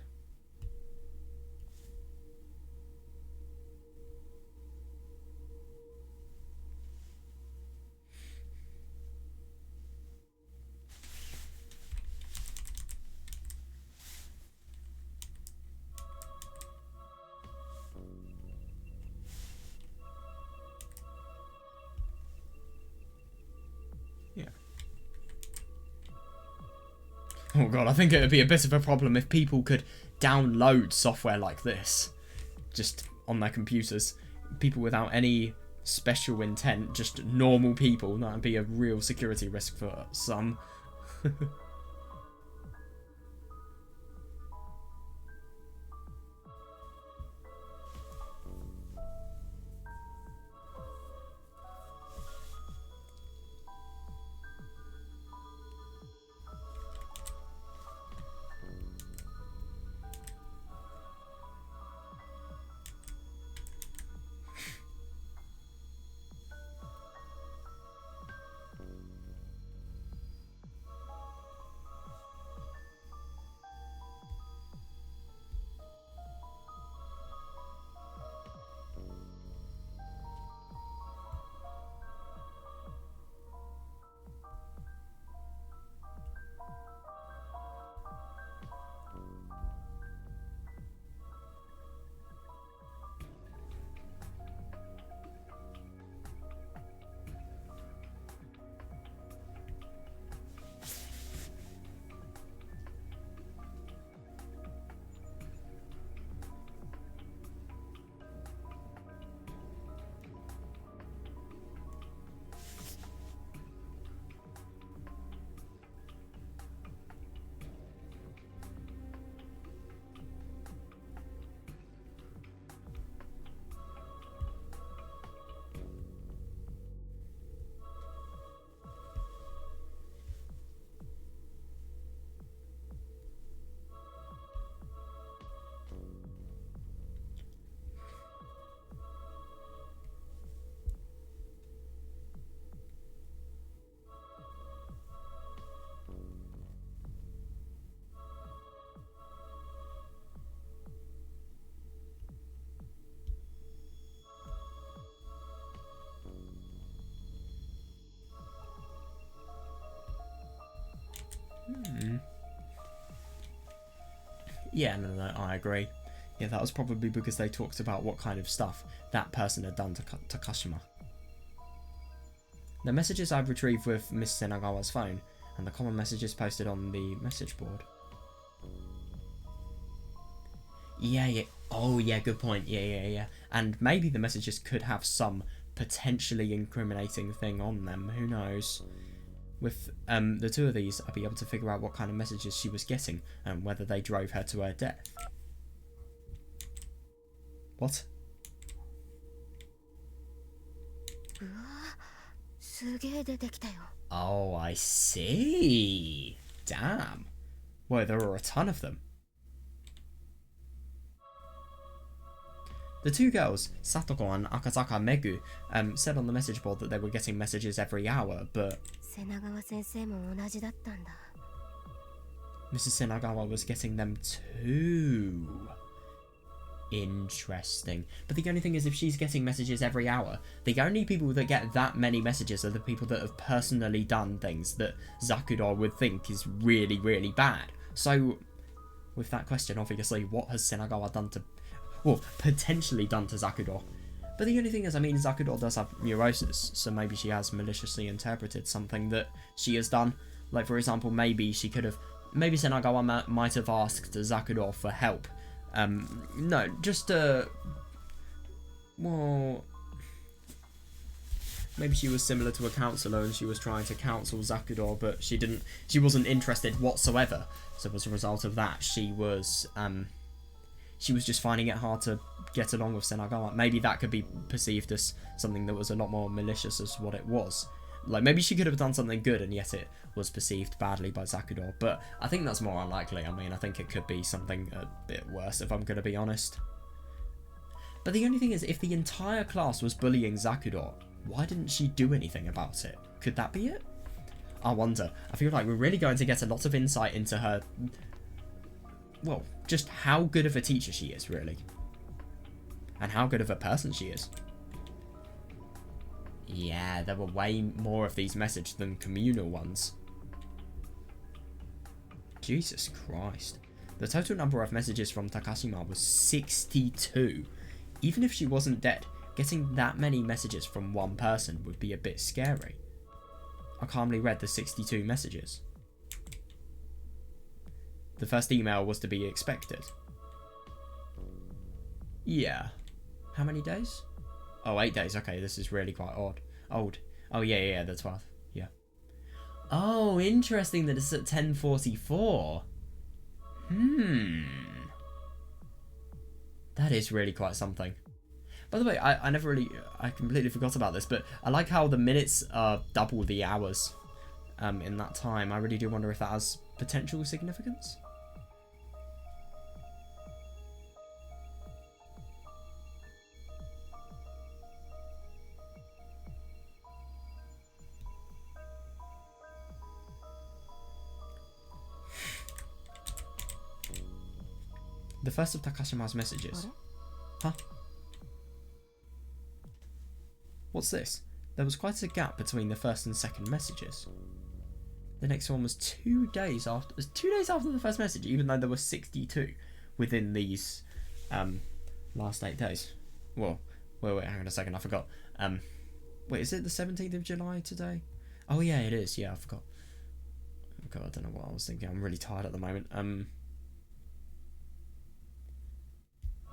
Oh god, I think it would be a bit of a problem if people could download software like this just on their computers. People without any special intent, just normal people. That would be a real security risk for some. Yeah, no, I agree. Yeah, that was probably because they talked about what kind of stuff that person had done to Takashima. The messages I've retrieved with Miss Senagawa's phone, and the common messages posted on the message board. Yeah. Oh, yeah, good point. Yeah. And maybe the messages could have some potentially incriminating thing on them. Who knows? With the two of these, I'd be able to figure out what kind of messages she was getting and whether they drove her to her death. What? Oh, I see. Damn. Well, there are a ton of them. The two girls, Satoko and Akazaka Megu, said on the message board that they were getting messages every hour, but Mrs. Senagawa was getting them too. Interesting. But the only thing is, if she's getting messages every hour, the only people that get that many messages are the people that have personally done things that Zakuro would think is really, really bad. So, with that question, obviously, what has Senagawa done to... well, potentially done to Zakuro? But the only thing is, I mean, Zakuro does have neurosis, so maybe she has maliciously interpreted something that she has done. Like, for example, maybe she could have... maybe Senagawa might have asked Zakuro for help. No, just well, maybe she was similar to a counsellor and she was trying to counsel Zakuro, but she wasn't interested whatsoever. So as a result of that, she was just finding it hard to get along with Senagawa. Maybe that could be perceived as something that was a lot more malicious as what it was. Like, maybe she could have done something good and yet it was perceived badly by Zakuro, but I think that's more unlikely. I mean, I think it could be something a bit worse, if I'm going to be honest. But the only thing is, if the entire class was bullying Zakuro, why didn't she do anything about it? Could that be it? I wonder. I feel like we're really going to get a lot of insight into her... well, just how good of a teacher she is, really. And how good of a person she is. Yeah, there were way more of these messages than communal ones. Jesus Christ. The total number of messages from Takashima was 62. Even if she wasn't dead, getting that many messages from one person would be a bit scary. I calmly read the 62 messages. The first email was to be expected. Yeah. How many days? Oh, 8 days. Okay, this is really quite old. Oh, yeah, the 12th. Yeah. Oh, interesting that it's at 10:44. That is really quite something. By the way, I completely forgot about this, but I like how the minutes are double the hours in that time. I really do wonder if that has potential significance. The first of Takashima's messages. Huh? What's this? There was quite a gap between the first and second messages. The next one was 2 days after. It was 2 days after the first message, even though there were 62 within these last 8 days. Whoa. Wait, hang on a second, I forgot. Wait, is it the 17th of July today? Oh yeah, it is. Yeah, I forgot. I don't know what I was thinking. I'm really tired at the moment.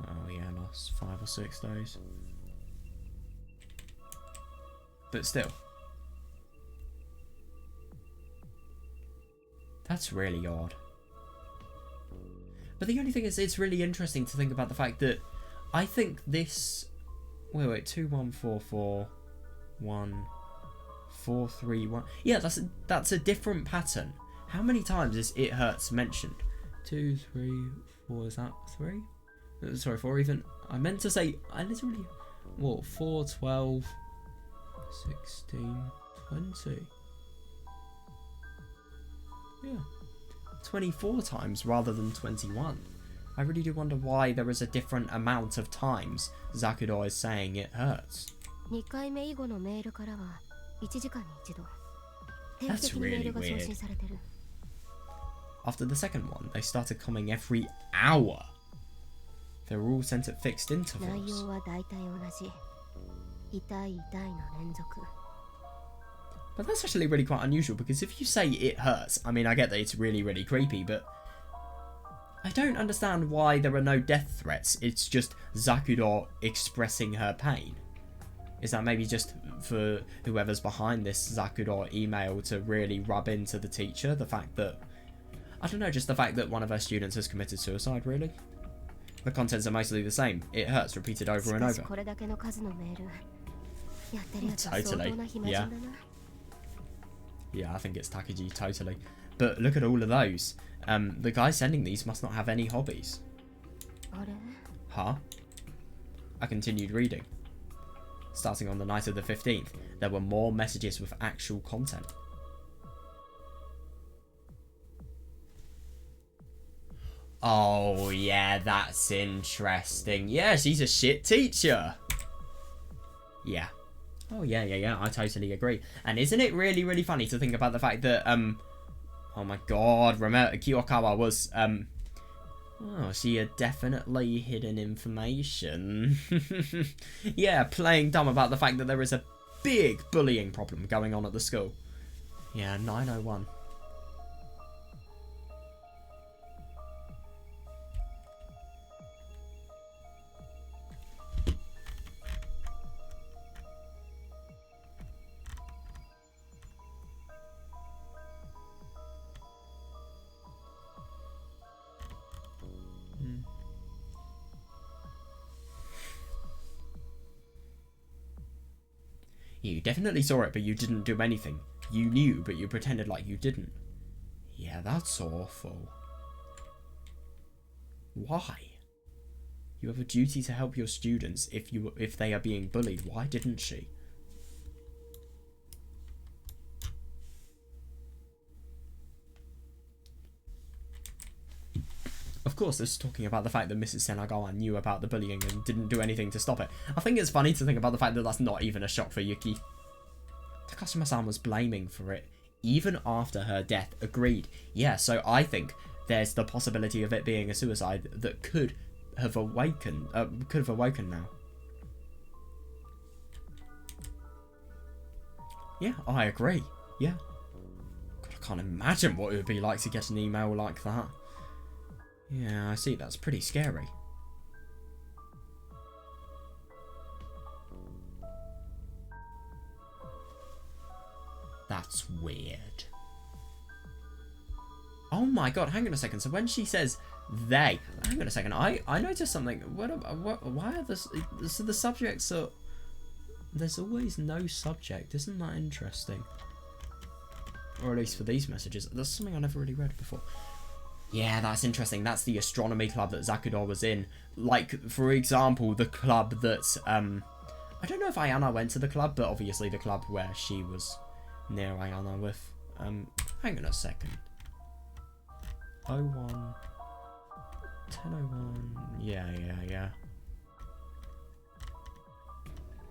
Oh yeah, lost 5 or 6 days. But still. That's really odd. But the only thing is, it's really interesting to think about the fact that I think this... Wait, 21441 Yeah, that's a different pattern. How many times is it hurts mentioned? 2, 3, 4, is that 3? Sorry, 4 even. I meant to say, I literally... What, 4, 12, 16, 20. Yeah. 24 times rather than 21. I really do wonder why there is a different amount of times Zakuro is saying it hurts. That's really weird. After the second one, they started coming every hour. They were all sent at fixed intervals. But that's actually really quite unusual, because if you say it hurts, I mean, I get that it's really, really creepy, but I don't understand why there are no death threats. It's just Zakuro expressing her pain. Is that maybe just for whoever's behind this Zakuro email to really rub into the teacher? The fact that, I don't know, just the fact that one of her students has committed suicide, really? The contents are mostly the same. It hurts, repeated over and over. Totally. Yeah. Yeah, I think it's Takagi, totally. But look at all of those. The guy sending these must not have any hobbies. Huh? I continued reading. Starting on the night of the 15th, there were more messages with actual content. Oh, yeah, that's interesting. Yeah, she's a shit teacher. Yeah. Oh, yeah, I totally agree. And isn't it really, really funny to think about the fact that, oh my god, Kiyokawa was, oh, she had definitely hidden information. Yeah, playing dumb about the fact that there is a big bullying problem going on at the school. Yeah, 901. You definitely saw it, but you didn't do anything. You knew, but you pretended like you didn't. Yeah, that's awful. Why? You have a duty to help your students if they are being bullied. Why didn't she? Of course, this is talking about the fact that Mrs. Senagawa knew about the bullying and didn't do anything to stop it. I think it's funny to think about the fact that that's not even a shock for Yuki. Takashima-san was blaming for it, even after her death. Agreed. Yeah, so I think there's the possibility of it being a suicide that could have awakened now. Yeah, I agree. Yeah. God, I can't imagine what it would be like to get an email like that. Yeah, I see. That's pretty scary. That's weird. Oh my god, hang on a second. So when she says they, hang on a second. I noticed something. Why are so the subjects are... There's always no subject. Isn't that interesting? Or at least for these messages. That's something I never really read before. Yeah, that's interesting. That's the astronomy club that Zakuro was in. Like, for example, the club that, I don't know if Ayana went to the club, but obviously the club where she was near Ayana with, hang on a second. 01. 1001. Yeah.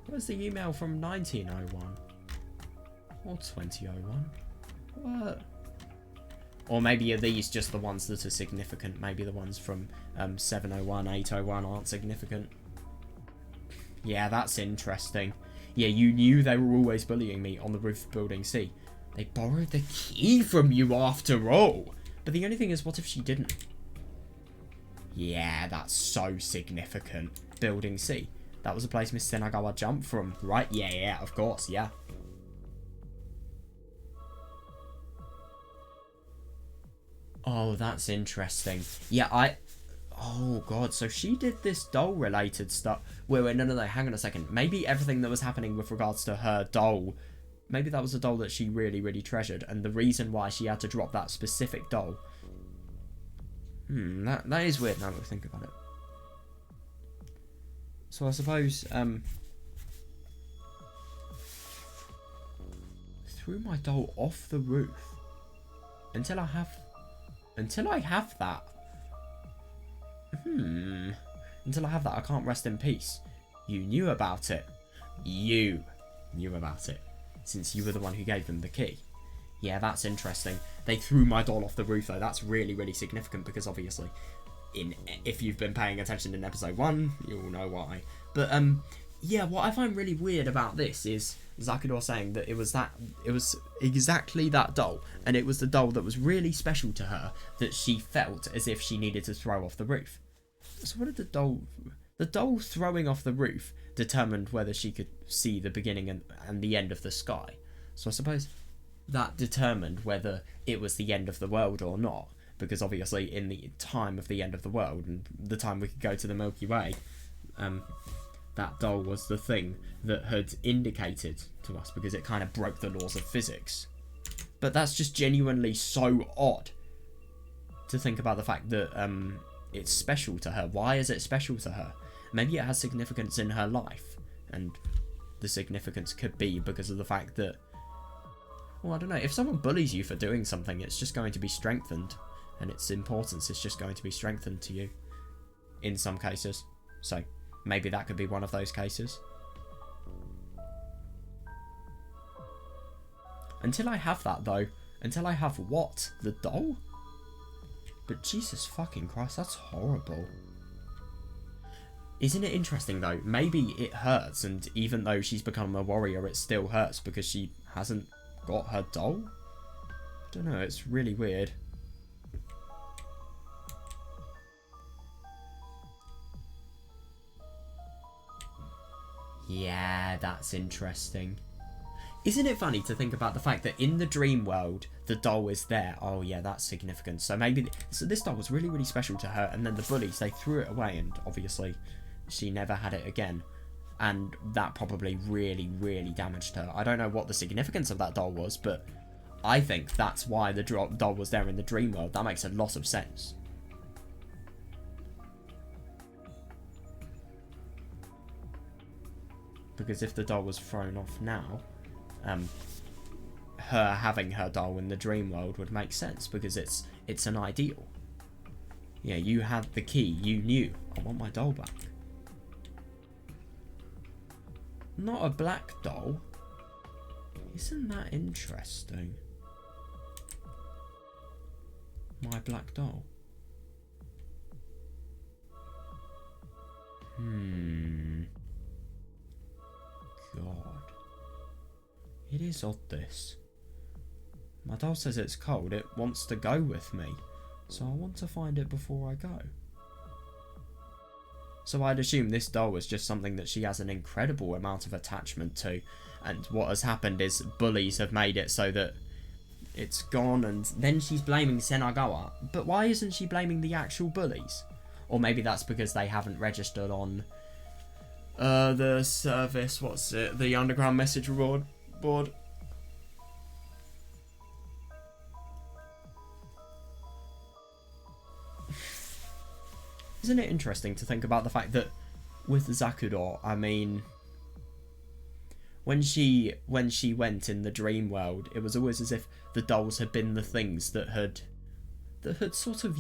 Where's the email from 1901? Or 2001? What? Or maybe are these just the ones that are significant? Maybe the ones from 701, 801 aren't significant. Yeah, that's interesting. Yeah, you knew they were always bullying me on the roof of Building C. They borrowed the key from you after all. But the only thing is, what if she didn't? Yeah, that's so significant. Building C. That was a place Miss Senagawa jumped from, right? Yeah, of course, yeah. Oh, that's interesting. Yeah, oh god, so she did this doll related stuff. Wait, no, hang on a second. Maybe everything that was happening with regards to her doll, maybe that was a doll that she really, really treasured, and the reason why she had to drop that specific doll. That is weird now that I think about it. So I suppose, threw my doll off the roof until I have that. Until I have that, I can't rest in peace. You knew about it. You knew about it. Since you were the one who gave them the key. Yeah, that's interesting. They threw my doll off the roof, though. That's really, really significant because obviously, if you've been paying attention in episode 1, you'll know why. But yeah, what I find really weird about this is Zakudor saying that it was exactly that doll, and it was the doll that was really special to her that she felt as if she needed to throw off the roof. So what did the doll throwing off the roof determined whether she could see the beginning and the end of the sky. So I suppose that determined whether it was the end of the world or not, because obviously in the time of the end of the world and the time we could go to the Milky Way, that doll was the thing that had indicated to us, because it kind of broke the laws of physics. But that's just genuinely so odd to think about the fact that it's special to her. Why is it special to her? Maybe it has significance in her life, and the significance could be because of the fact that, well, I don't know, if someone bullies you for doing something, it's just going to be strengthened, and its importance is just going to be strengthened to you in some cases. So maybe that could be one of those cases. Until I have that, though. Until I have what? The doll? But Jesus fucking Christ, that's horrible. Isn't it interesting, though? Maybe it hurts, and even though she's become a warrior, it still hurts because she hasn't got her doll? I don't know, it's really weird. Yeah, that's interesting. Isn't it funny to think about the fact that in the dream world, the doll is there? Oh yeah, that's significant. So maybe this doll was really, really special to her, and then the bullies, they threw it away, and obviously she never had it again. And that probably really, really damaged her. I don't know what the significance of that doll was, but I think that's why the doll was there in the dream world. That makes a lot of sense. Because if the doll was thrown off now, her having her doll in the dream world would make sense, because it's an ideal. Yeah, you had the key, you knew, I want my doll back. Not a black doll. Isn't that interesting? My black doll. God. It is odd, this. My doll says it's cold. It wants to go with me. So I want to find it before I go. So I'd assume this doll is just something that she has an incredible amount of attachment to. And what has happened is bullies have made it so that it's gone, and then she's blaming Senagawa. But why isn't she blaming the actual bullies? Or maybe that's because they haven't registered on the service, what's it? The underground message board. Isn't it interesting to think about the fact that with Zakudor, I mean, when she went in the dream world, it was always as if the dolls had been the things that had sort of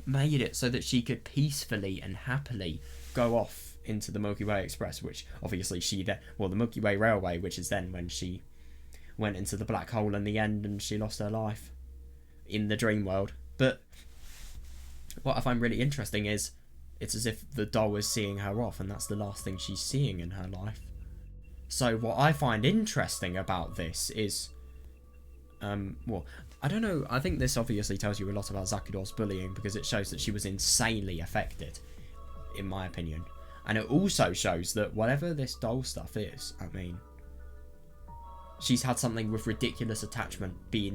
made it so that she could peacefully and happily go off into the Milky Way Express, which obviously the Milky Way Railway, which is then when she went into the black hole in the end and she lost her life in the dream world. But what I find really interesting is it's as if the doll is seeing her off, and that's the last thing she's seeing in her life. So what I find interesting about this is, well, I don't know, I think this obviously tells you a lot about Zakudor's bullying, because it shows that she was insanely affected, in my opinion. And it also shows that whatever this doll stuff is, I mean, she's had something with ridiculous attachment be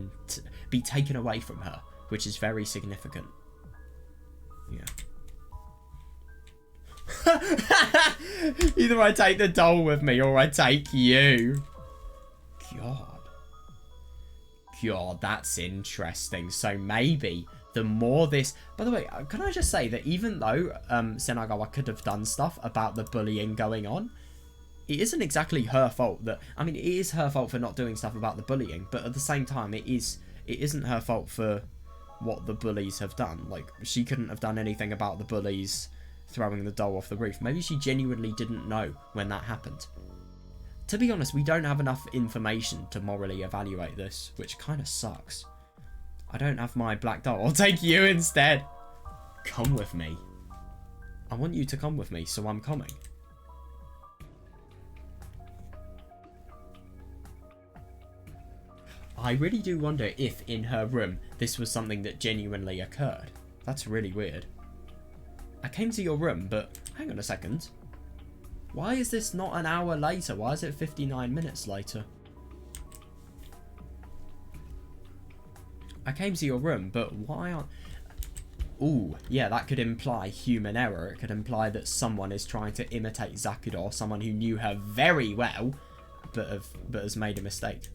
taken away from her, which is very significant. Yeah. Either I take the doll with me or I take you. God, that's interesting. So maybe the more this... By the way, can I just say that even though Senagawa could have done stuff about the bullying going on, it isn't exactly her fault that... I mean, it is her fault for not doing stuff about the bullying, but at the same time, it isn't her fault for what the bullies have done. Like, she couldn't have done anything about the bullies throwing the doll off the roof. Maybe she genuinely didn't know when that happened. To be honest, we don't have enough information to morally evaluate this, which kind of sucks. I don't have my black doll. I'll take you instead. Come with me. I want you to come with me, so I'm coming. I really do wonder if in her room this was something that genuinely occurred. That's really weird. I came to your room, but hang on a second. Why is this not an hour later? Why is it 59 minutes later? I came to your room, but why aren't... Ooh, yeah, that could imply human error. It could imply that someone is trying to imitate Zakudou, someone who knew her very well, but has made a mistake.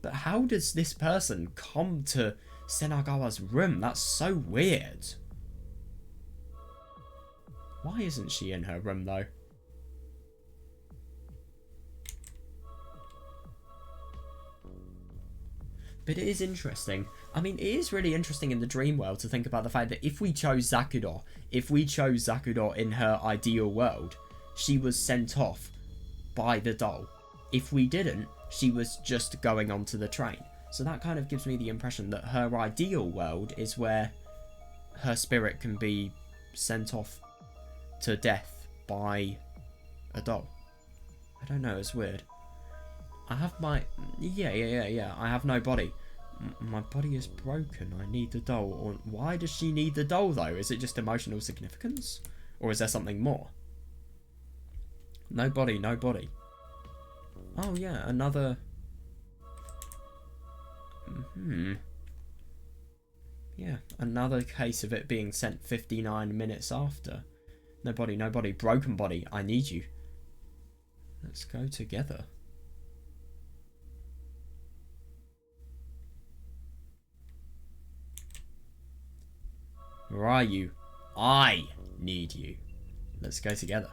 But how does this person come to Senagawa's room? That's so weird. Why isn't she in her room, though? But it is interesting. I mean, it is really interesting in the dream world to think about the fact that if we chose Zakudou in her ideal world, she was sent off by the doll. If we didn't, she was just going onto the train. So that kind of gives me the impression that her ideal world is where her spirit can be sent off to death by a doll. I don't know, it's weird. I have my... Yeah. I have no body. My body is broken. I need the doll. Or why does she need the doll, though? Is it just emotional significance? Or is there something more? No body, no body. Oh, yeah, another... Yeah, another case of it being sent 59 minutes after. No body, no body. Broken body. I need you. Let's go together. Where are you? I need you. Let's go together.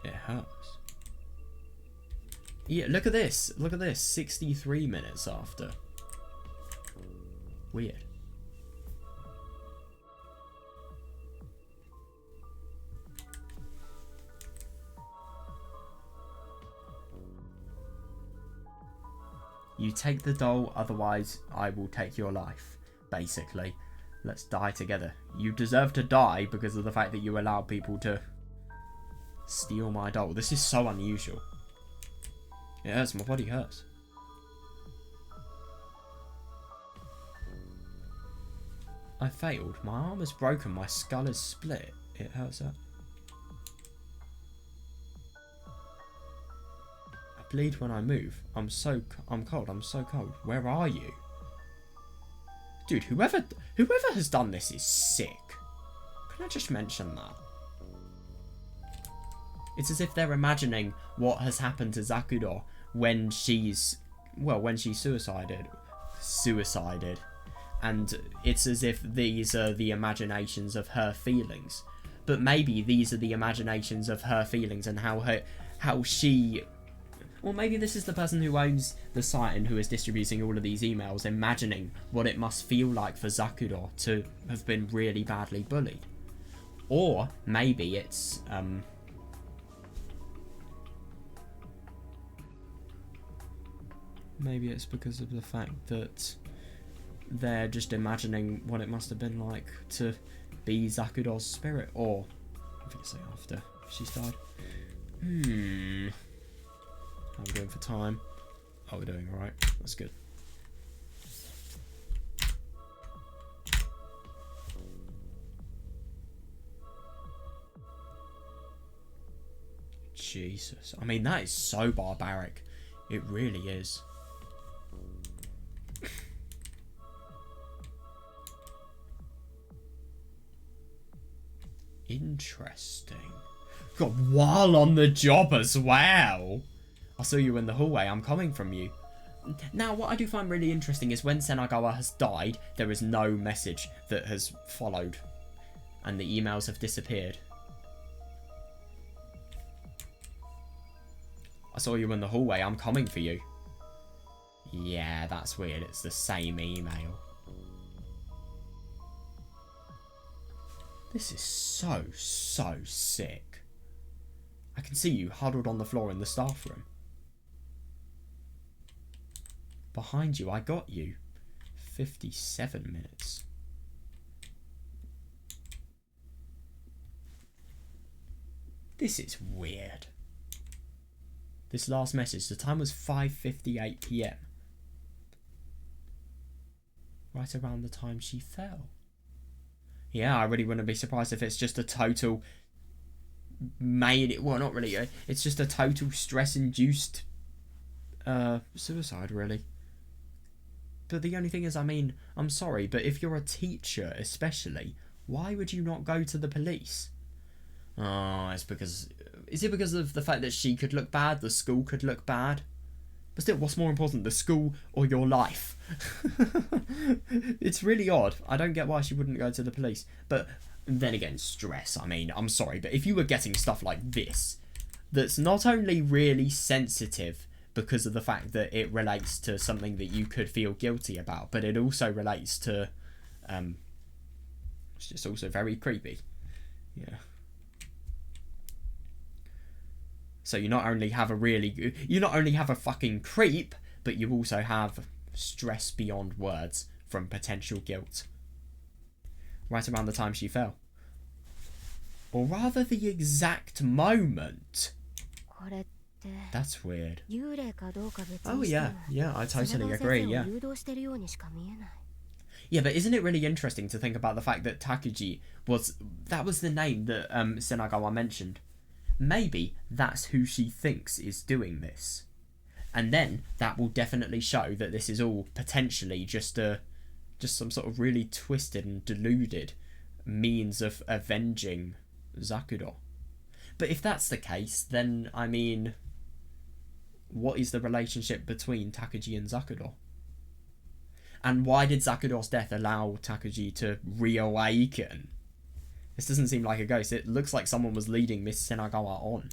It hurts. Yeah, look at this. Look at this. 63 minutes after. Weird. You take the doll, otherwise I will take your life. Basically. Let's die together. You deserve to die because of the fact that you allow people to steal my doll. This is so unusual. It hurts. My body hurts. I failed. My arm is broken. My skull is split. It hurts. I bleed when I move. I'm cold. I'm so cold. Where are you? Dude, whoever has done this is sick. Can I just mention that? It's as if they're imagining what has happened to Zakudou when she's suicided. And it's as if these are the imaginations of her feelings. But maybe these are the imaginations of her feelings and how she... Or maybe this is the person who owns the site and who is distributing all of these emails, imagining what it must feel like for Zakudou to have been really badly bullied. Or maybe it's... maybe it's because of the fact that they're just imagining what it must have been like to be Zakudou's spirit. Or, obviously after she's died. I'm going for time. Oh, we're doing alright. That's good. Jesus. I mean, that is so barbaric. It really is. Interesting. God, while on the job as well. I saw you in the hallway. I'm coming from you. Now, what I do find really interesting is when Senagawa has died, there is no message that has followed. And the emails have disappeared. I saw you in the hallway. I'm coming for you. Yeah, that's weird. It's the same email. This is so sick. I can see you huddled on the floor in the staff room. Behind you, I got you. 57 minutes. This is weird. This last message, the time was 5:58 PM. Right around the time she fell. Yeah, I really wouldn't be surprised if it's just a total well, not really. It's just a total stress-induced suicide, really. But the only thing is, I mean, I'm sorry, but if you're a teacher, especially, why would you not go to the police? Oh, it's because... Is it because of the fact that she could look bad, the school could look bad? But still, what's more important, the school or your life? It's really odd. I don't get why she wouldn't go to the police. But then again, stress. I mean, I'm sorry, but if you were getting stuff like this, that's not only really sensitive because of the fact that it relates to something that you could feel guilty about, but it also relates to... it's just also very creepy. Yeah. So you not only have a fucking creep, but you also have stress beyond words from potential guilt. Right around the time she fell. Or rather the exact moment. That's weird. Oh yeah, I totally agree, yeah. Yeah, but isn't it really interesting to think about the fact that Takuji was the name that Senagawa mentioned? Maybe that's who she thinks is doing this. And then that will definitely show that this is all potentially just some sort of really twisted and deluded means of avenging Zakuro. But if that's the case, then, I mean, what is the relationship between Takuji and Zakuro? And why did Zakuro's death allow Takuji to reawaken? This doesn't seem like a ghost. It looks like someone was leading Miss Senagawa on.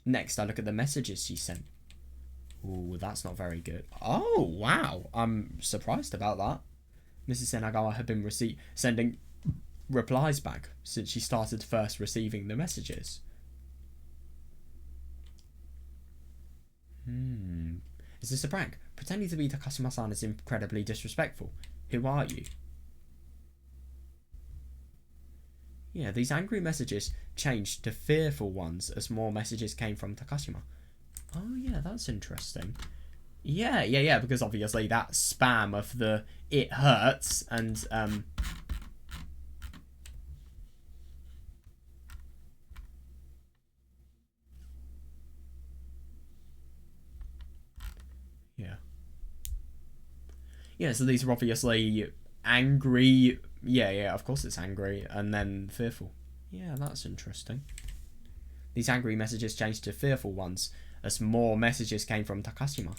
Next, I look at the messages she sent. Ooh, that's not very good. Oh, wow. I'm surprised about that. Mrs. Senagawa had been sending replies back since she started first receiving the messages. Is this a prank? Pretending to be Takashima-san is incredibly disrespectful. Who are you? Yeah, these angry messages changed to fearful ones as more messages came from Takashima. Oh yeah, that's interesting. Yeah, because obviously that spam of the it hurts and yeah, so these are obviously angry. Yeah, of course it's angry, and then fearful. Yeah, that's interesting. These angry messages changed to fearful ones as more messages came from Takashima.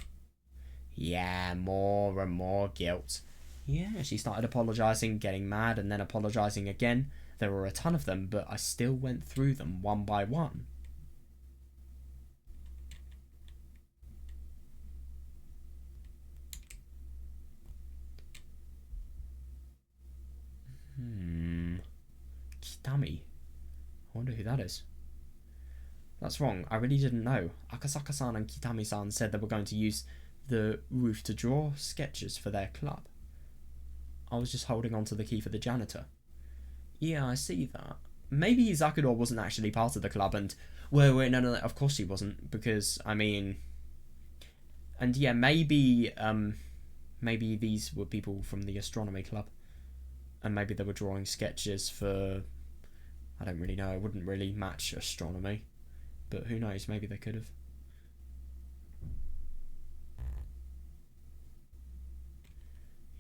Yeah, more and more guilt. Yeah, she started apologising, getting mad, and then apologising again. There were a ton of them, but I still went through them one by one. Kitami. I wonder who that is. That's wrong. I really didn't know. Akasaka-san and Kitami-san said they were going to use the roof to draw sketches for their club. I was just holding on to the key for the janitor. Yeah, I see that. Maybe Zakuro wasn't actually part of the club and... Wait, no, of course he wasn't, because, I mean... And yeah, maybe these were people from the astronomy club. And maybe they were drawing sketches for... I don't really know, it wouldn't really match astronomy. But who knows, maybe they could have.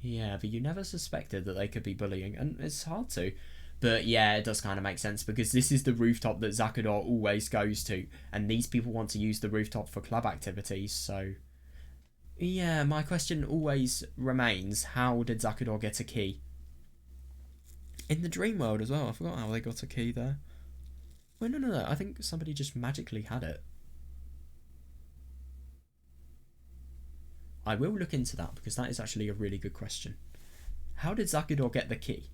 Yeah, but you never suspected that they could be bullying, and it's hard to. But yeah, it does kind of make sense, because this is the rooftop that Zakuro always goes to, and these people want to use the rooftop for club activities, so... Yeah, my question always remains, how did Zakuro get a key? In the dream world as well, I forgot how they got a key there. Well, no, I think somebody just magically had it. I will look into that, because that is actually a really good question. How did Zakuro get the key?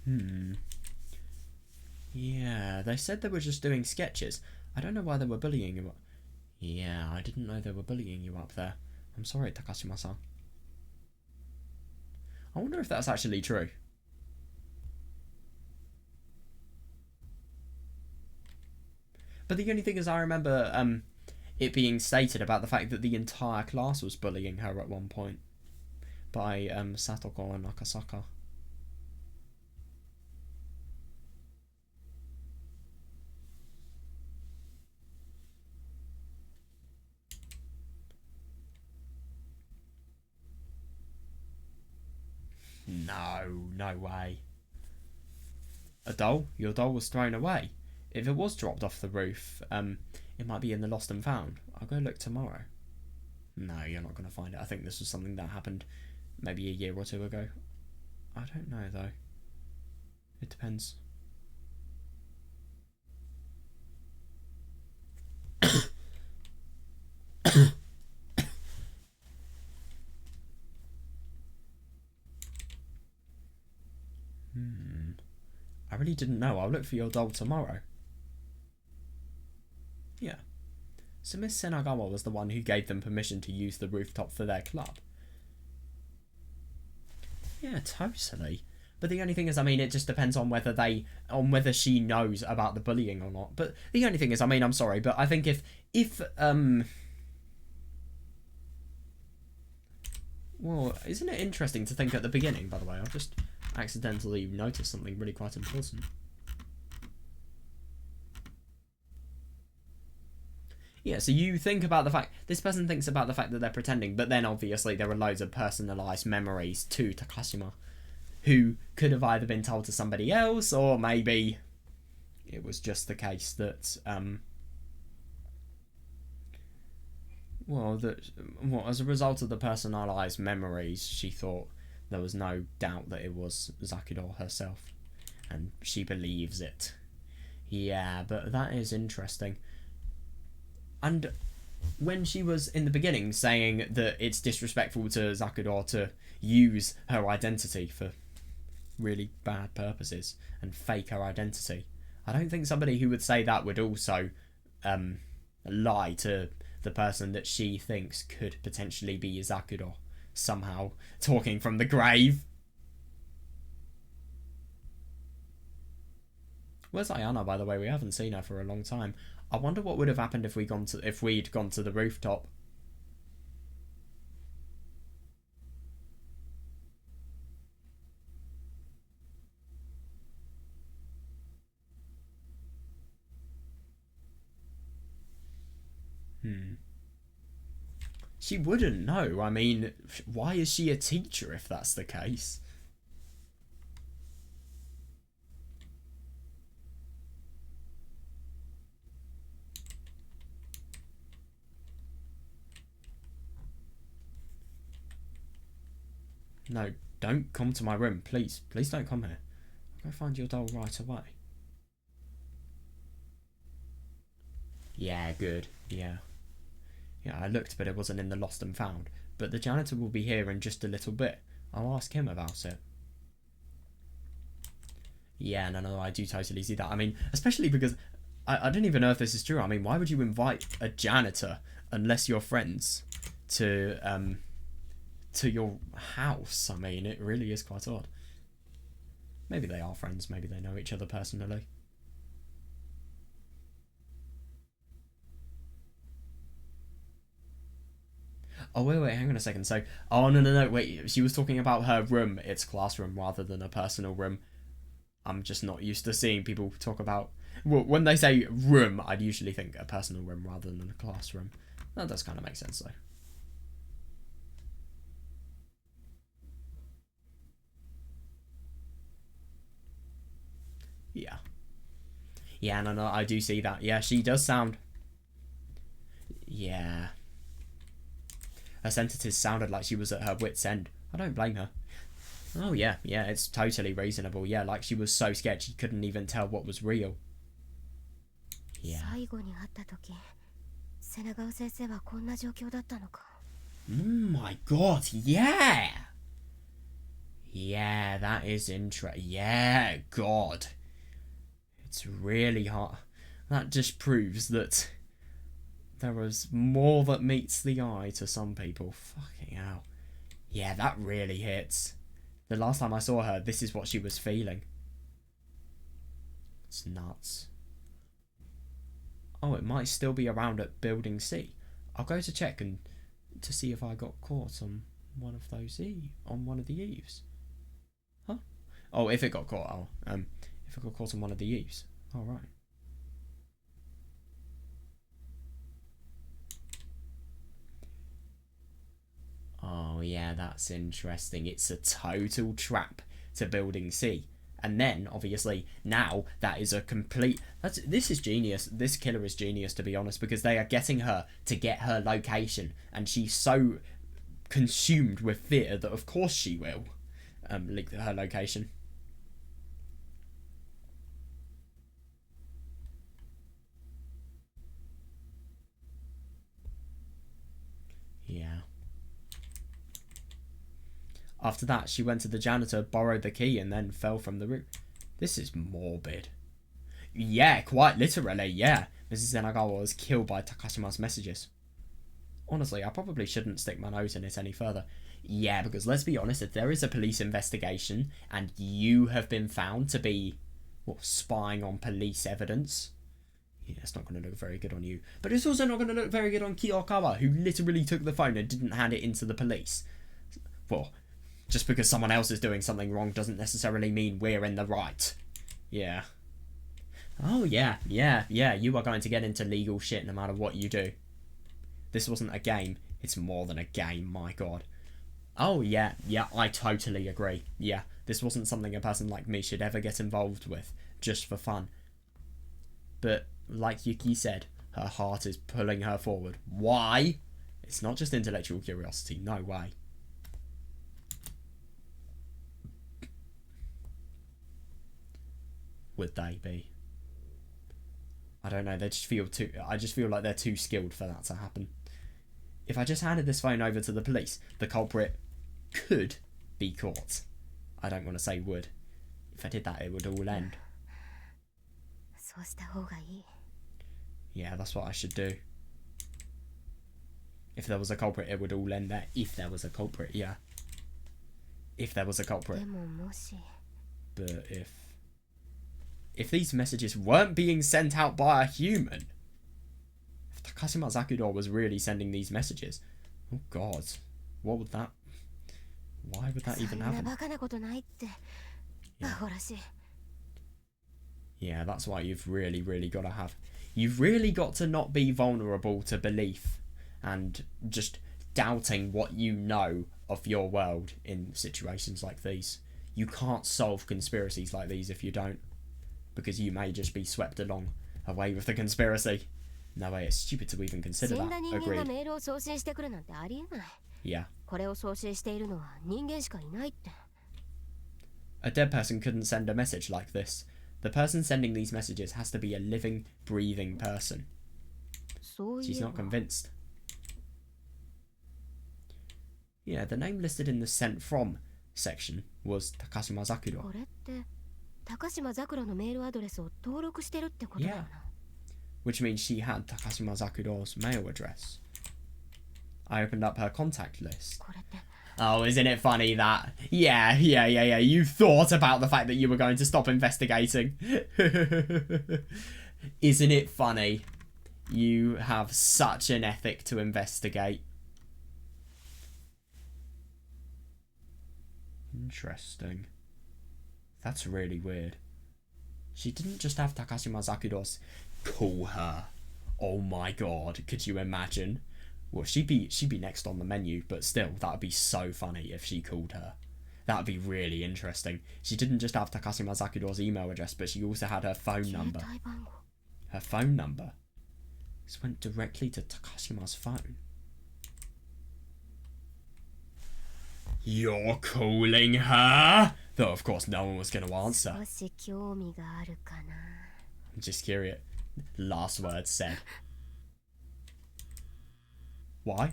Hmm. Yeah, they said they were just doing sketches. I don't know why they were bullying you. Yeah, I didn't know they were bullying you up there. I'm sorry, Takashima-san. I wonder if that's actually true. But the only thing is, I remember it being stated about the fact that the entire class was bullying her at one point by Satoko and Akasaka. No way. A doll? Your doll was thrown away. If it was dropped off the roof, it might be in the lost and found. I'll go look tomorrow. No, you're not going to find it. I think this was something that happened maybe a year or two ago. I don't know, though. It depends. I really didn't know. I'll look for your doll tomorrow. Yeah. So Miss Senagawa was the one who gave them permission to use the rooftop for their club. Yeah, totally. But the only thing is, I mean, it just depends on whether she knows about the bullying or not. But the only thing is, I mean, I'm sorry, but I think well, isn't it interesting to think at the beginning, by the way? I've just accidentally noticed something really quite important. Yeah, so you think about the fact, this person thinks about the fact that they're pretending, but then obviously there are loads of personalised memories to Takashima, who could have either been told to somebody else, or maybe it was just the case that, as a result of the personalised memories, she thought there was no doubt that it was Zakuro herself, and she believes it. Yeah, but that is interesting. And when she was in the beginning saying that it's disrespectful to Zakuro to use her identity for really bad purposes and fake her identity, I don't think somebody who would say that would also lie to the person that she thinks could potentially be Zakuro, somehow talking from the grave. Where's Ayana, by the way? We haven't seen her for a long time. I wonder what would have happened if we'd gone to the rooftop. She wouldn't know. I mean, why is she a teacher if that's the case? No, don't come to my room, please. Please don't come here. I'll go find your doll right away. Yeah, good. Yeah. Yeah, I looked, but it wasn't in the lost and found. But the janitor will be here in just a little bit. I'll ask him about it. Yeah, no, I do totally see that. I mean, especially because I don't even know if this is true. I mean, why would you invite a janitor unless you're friends to your house? I mean, it really is quite odd. Maybe they are friends. Maybe they know each other personally. Oh, wait, hang on a second. So, oh, no, wait. She was talking about her room. It's classroom rather than a personal room. I'm just not used to seeing people talk about... Well, when they say room, I'd usually think a personal room rather than a classroom. That does kind of make sense, though. Yeah. Yeah, no, I do see that. Yeah, she does sound... Yeah. Her sentences sounded like she was at her wit's end. I don't blame her. Oh, yeah, it's totally reasonable. Yeah, like she was so scared she couldn't even tell what was real. Yeah. Oh my god, yeah! Yeah, that is interesting. Yeah, God. It's really hard. That just proves that there is more that meets the eye to some people. Fucking hell. Yeah, that really hits. The last time I saw her, this is what she was feeling. It's nuts. Oh, it might still be around at Building C. I'll go to check and to see if I got caught on one of those on one of the eaves. Huh? Oh, if it got caught, if it got caught on one of the eaves. All right. Oh yeah, that's interesting. It's a total trap to Building C. And then, obviously, now that is a complete... This is genius. This killer is genius, to be honest, because they are getting her to get her location. And she's so consumed with fear that, of course, she will leak her location. Yeah. After that, she went to the janitor, borrowed the key, and then fell from the roof. This is morbid. Yeah, quite literally, yeah. Mrs. Senagawa was killed by Takashima's messages. Honestly, I probably shouldn't stick my nose in it any further. Yeah, because let's be honest, if there is a police investigation and you have been found to be, spying on police evidence, yeah, it's not going to look very good on you. But it's also not going to look very good on Kiyokawa, who literally took the phone and didn't hand it in to the police. Well, just because someone else is doing something wrong doesn't necessarily mean we're in the right. Yeah. Oh, yeah, you are going to get into legal shit no matter what you do. This wasn't a game. It's more than a game, my God. Oh, yeah, I totally agree. Yeah, this wasn't something a person like me should ever get involved with, just for fun. But, like Yuki said, her heart is pulling her forward. Why? It's not just intellectual curiosity, no way. Would they be? I don't know, I just feel like they're too skilled for that to happen. If I just handed this phone over to the police, the culprit could be caught. I don't want to say would. If I did that, it would all end. Yeah, that's what I should do. If there was a culprit, it would all end there. If there was a culprit, yeah. If there was a culprit. But if these messages weren't being sent out by a human, if Takashima Zakuro was really sending these messages, oh God, why would that even happen? Yeah, that's why you've really got to not be vulnerable to belief and just doubting what you know of your world in situations like these. You can't solve conspiracies like these if you don't. Because you may just be swept along away with the conspiracy. No way, it's stupid to even consider that. Agreed. Yeah. A dead person couldn't send a message like this. The person sending these messages has to be a living, breathing person. She's not convinced. Yeah, the name listed in the sent from section was Takashima Zakuro. Yeah. Which means she had Takashima Zakuro's mail address. I opened up her contact list. Oh, isn't it funny that... Yeah. You thought about the fact that you were going to stop investigating. Isn't it funny? You have such an ethic to investigate. Interesting. That's really weird. She didn't just have Takashima Zakuros call her. Oh my God, could you imagine? Well, she'd be next on the menu, but still, that would be so funny if she called her. That would be really interesting. She didn't just have Takashima Zakuro's email address, but she also had her phone number. Her phone number. This went directly to Takashima's phone. You're calling her? Though, of course, no one was going to answer. I'm just curious. Last word said. Why?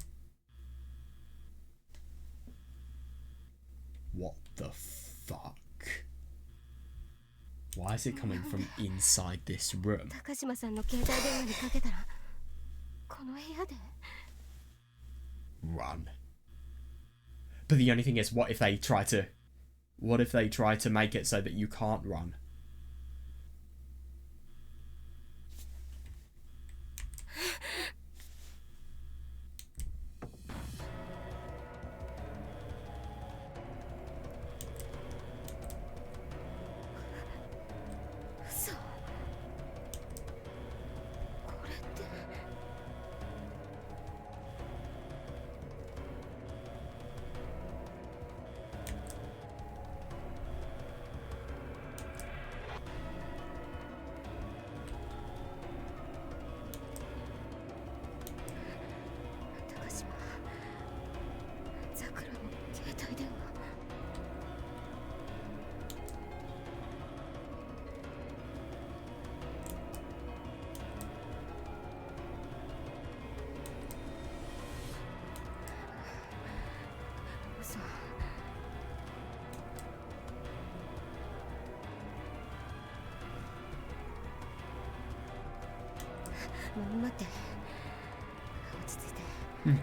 What? the fuck? Why is it coming from inside this room? 高島さんの携帯電話にかけたらこの部屋で Run. But the only thing is, what if they try to make it so that you can't run?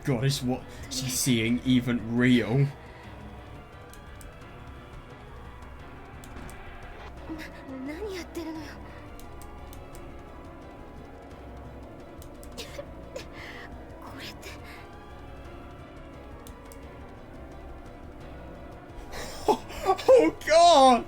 God, is what she's seeing even real? Oh God!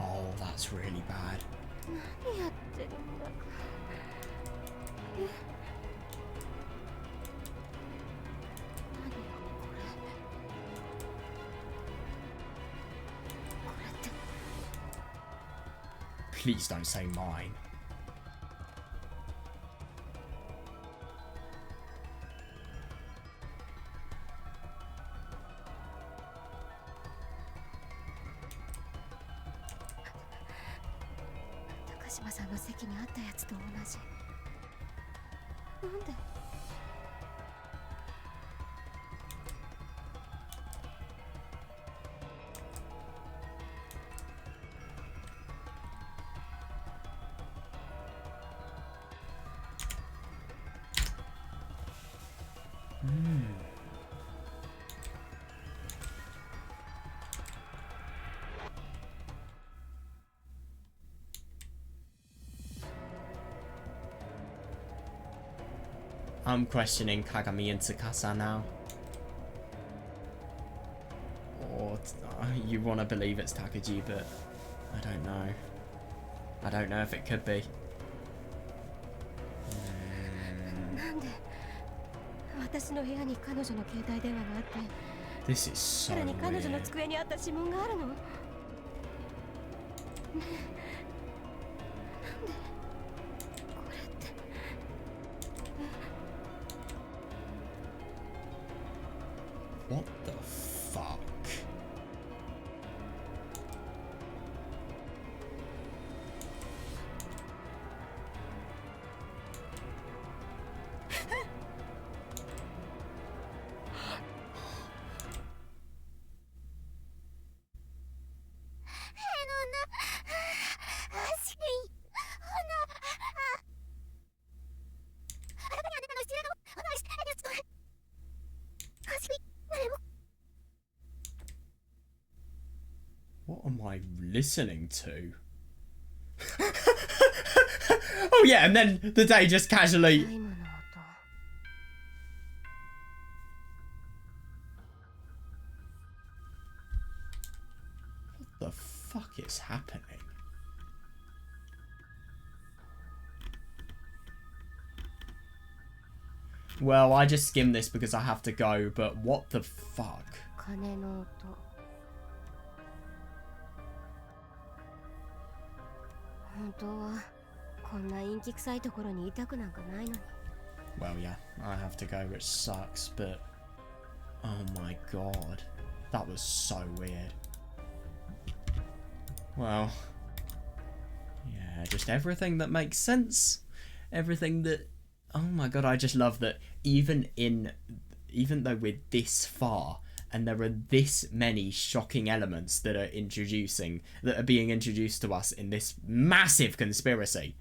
Oh, that's really bad. Please don't say mine. I'm questioning Kagami and Tsukasa now. Or you want to believe it's Takagi, but I don't know. I don't know if it could be. This is so weird. What the fuck? What am I listening to? Oh yeah, and then the day just casually... What the fuck is happening? Well, I just skimmed this because I have to go, but what the fuck? Well, yeah, I have to go, which sucks, but... Oh my god. That was so weird. Well, yeah, just everything that makes sense. Everything that... Oh my god, I just love that even though we're this far and there are this many shocking elements that are being introduced to us in this massive conspiracy,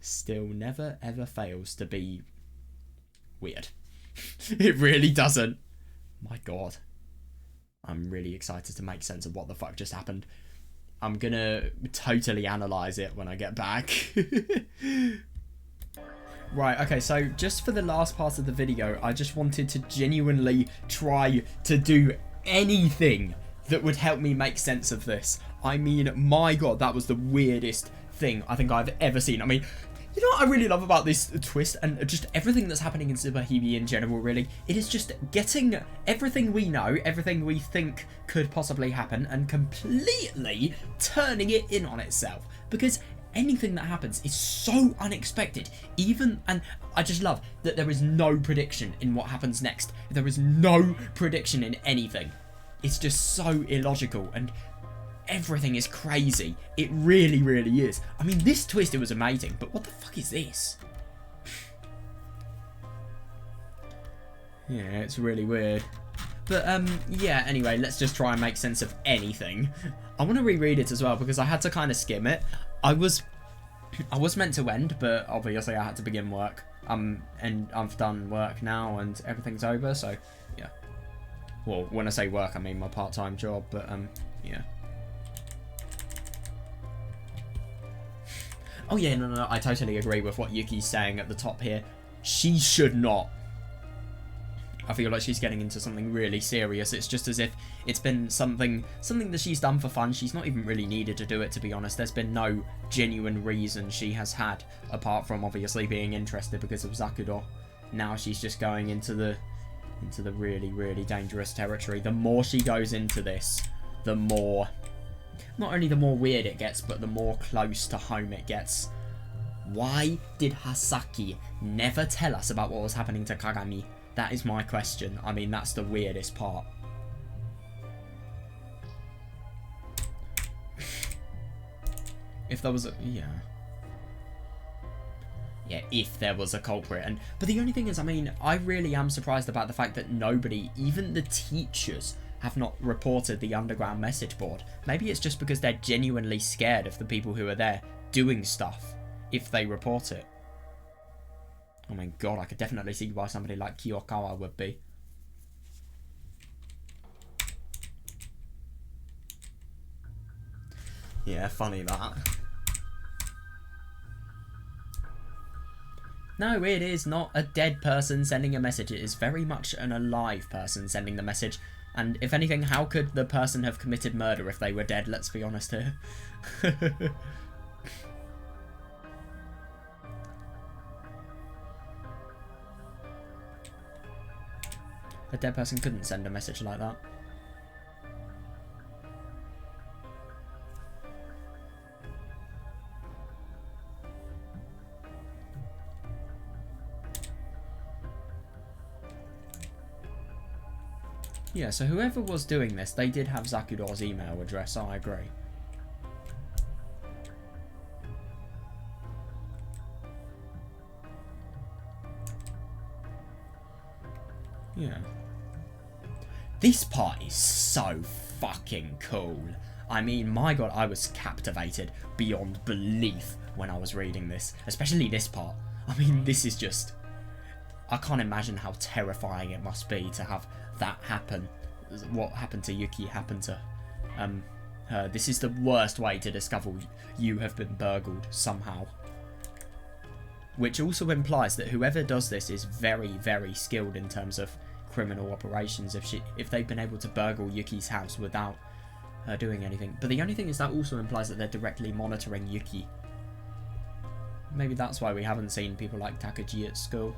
still never ever fails to be weird. It really doesn't. My god. I'm really excited to make sense of what the fuck just happened. I'm gonna totally analyse it when I get back. Right, okay, so just for the last part of the video, I just wanted to genuinely try to do anything that would help me make sense of this. I mean, my god, that was the weirdest thing I think I've ever seen. I mean, you know what I really love about this twist and just everything that's happening in Subarashiki Hibi in general, really? It is just getting everything we know, everything we think could possibly happen, and completely turning it in on itself. Because anything that happens is so unexpected. And I just love that there is no prediction in what happens next. There is no prediction in anything. It's just so illogical, and everything is crazy. It really, really is. I mean, this twist, it was amazing, but what the fuck is this? Yeah, it's really weird. But, yeah, anyway, let's just try and make sense of anything. I want to reread it as well, because I had to kind of skim it. I was meant to end, but obviously I had to begin work. And I've done work now, and everything's over, so, yeah. Well, when I say work, I mean my part-time job, but, yeah. Oh yeah, no, I totally agree with what Yuki's saying at the top here. She should not. I feel like she's getting into something really serious. It's just as if it's been something that she's done for fun. She's not even really needed to do it, to be honest. There's been no genuine reason she has had, apart from obviously being interested because of Zakudo. Now she's just going into the really, really dangerous territory. The more she goes into this, the more... Not only the more weird it gets, but the more close to home it gets. Why did Hasaki never tell us about what was happening to Kagami? That is my question. I mean, that's the weirdest part. If there was a... Yeah, if there was a culprit. But the only thing is, I mean, I really am surprised about the fact that nobody, even the teachers, have not reported the underground message board. Maybe it's just because they're genuinely scared of the people who are there doing stuff if they report it. Oh my god, I could definitely see why somebody like Kiyokawa would be. Yeah, funny that. No, it is not a dead person sending a message. It is very much an alive person sending the message. And if anything, how could the person have committed murder if they were dead? Let's be honest here. A dead person couldn't send a message like that. Yeah, so whoever was doing this, they did have Zakudo's email address, I agree. Yeah. This part is so fucking cool. I mean, my god, I was captivated beyond belief when I was reading this. Especially this part. I mean, this is just... I can't imagine how terrifying it must be to have that happen. What happened to Yuki happened to her. This is the worst way to discover you have been burgled somehow. Which also implies that whoever does this is very, very skilled in terms of criminal operations. If they've been able to burgle Yuki's house without her doing anything. But the only thing is that also implies that they're directly monitoring Yuki. Maybe that's why we haven't seen people like Takaji at school.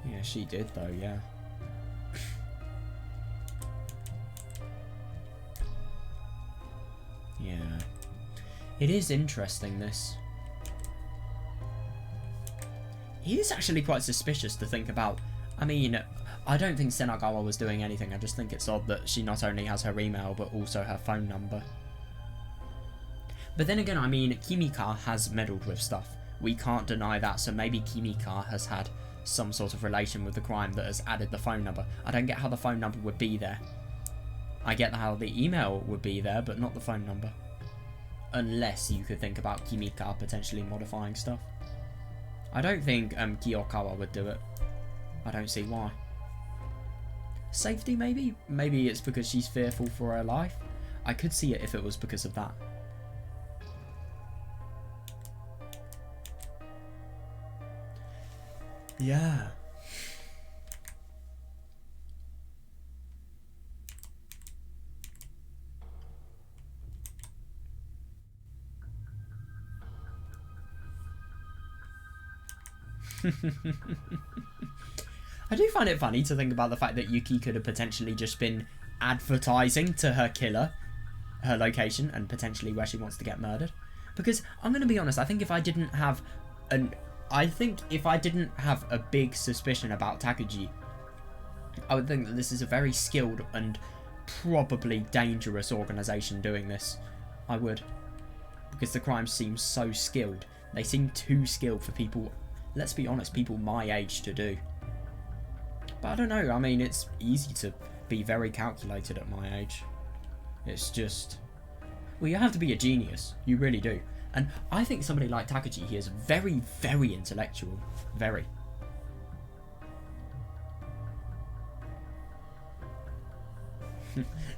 Yeah, she did though, yeah. Yeah. It is interesting, this. He is actually quite suspicious to think about. I mean, I don't think Senagawa was doing anything. I just think it's odd that she not only has her email, but also her phone number. But then again, I mean, Kimika has meddled with stuff. We can't deny that, so maybe Kimika has had some sort of relation with the crime that has added the phone number. I don't get how the phone number would be there. I get how the email would be there, but not the phone number. Unless you could think about Kimika potentially modifying stuff. I don't think Kiyokawa would do it. I don't see why. Safety, maybe? Maybe it's because she's fearful for her life. I could see it if it was because of that. Yeah. I do find it funny to think about the fact that Yuki could have potentially just been advertising to her killer her location and potentially where she wants to get murdered. Because I'm going to be honest, I think if I didn't have a big suspicion about Takuji, I would think that this is a very skilled and probably dangerous organisation doing this. I would. Because the crime seems so skilled. They seem too skilled for people, let's be honest, people my age to do. But I don't know, I mean, it's easy to be very calculated at my age. It's just... well, you have to be a genius. You really do. And I think somebody like Takuji, he is very, very intellectual. Very.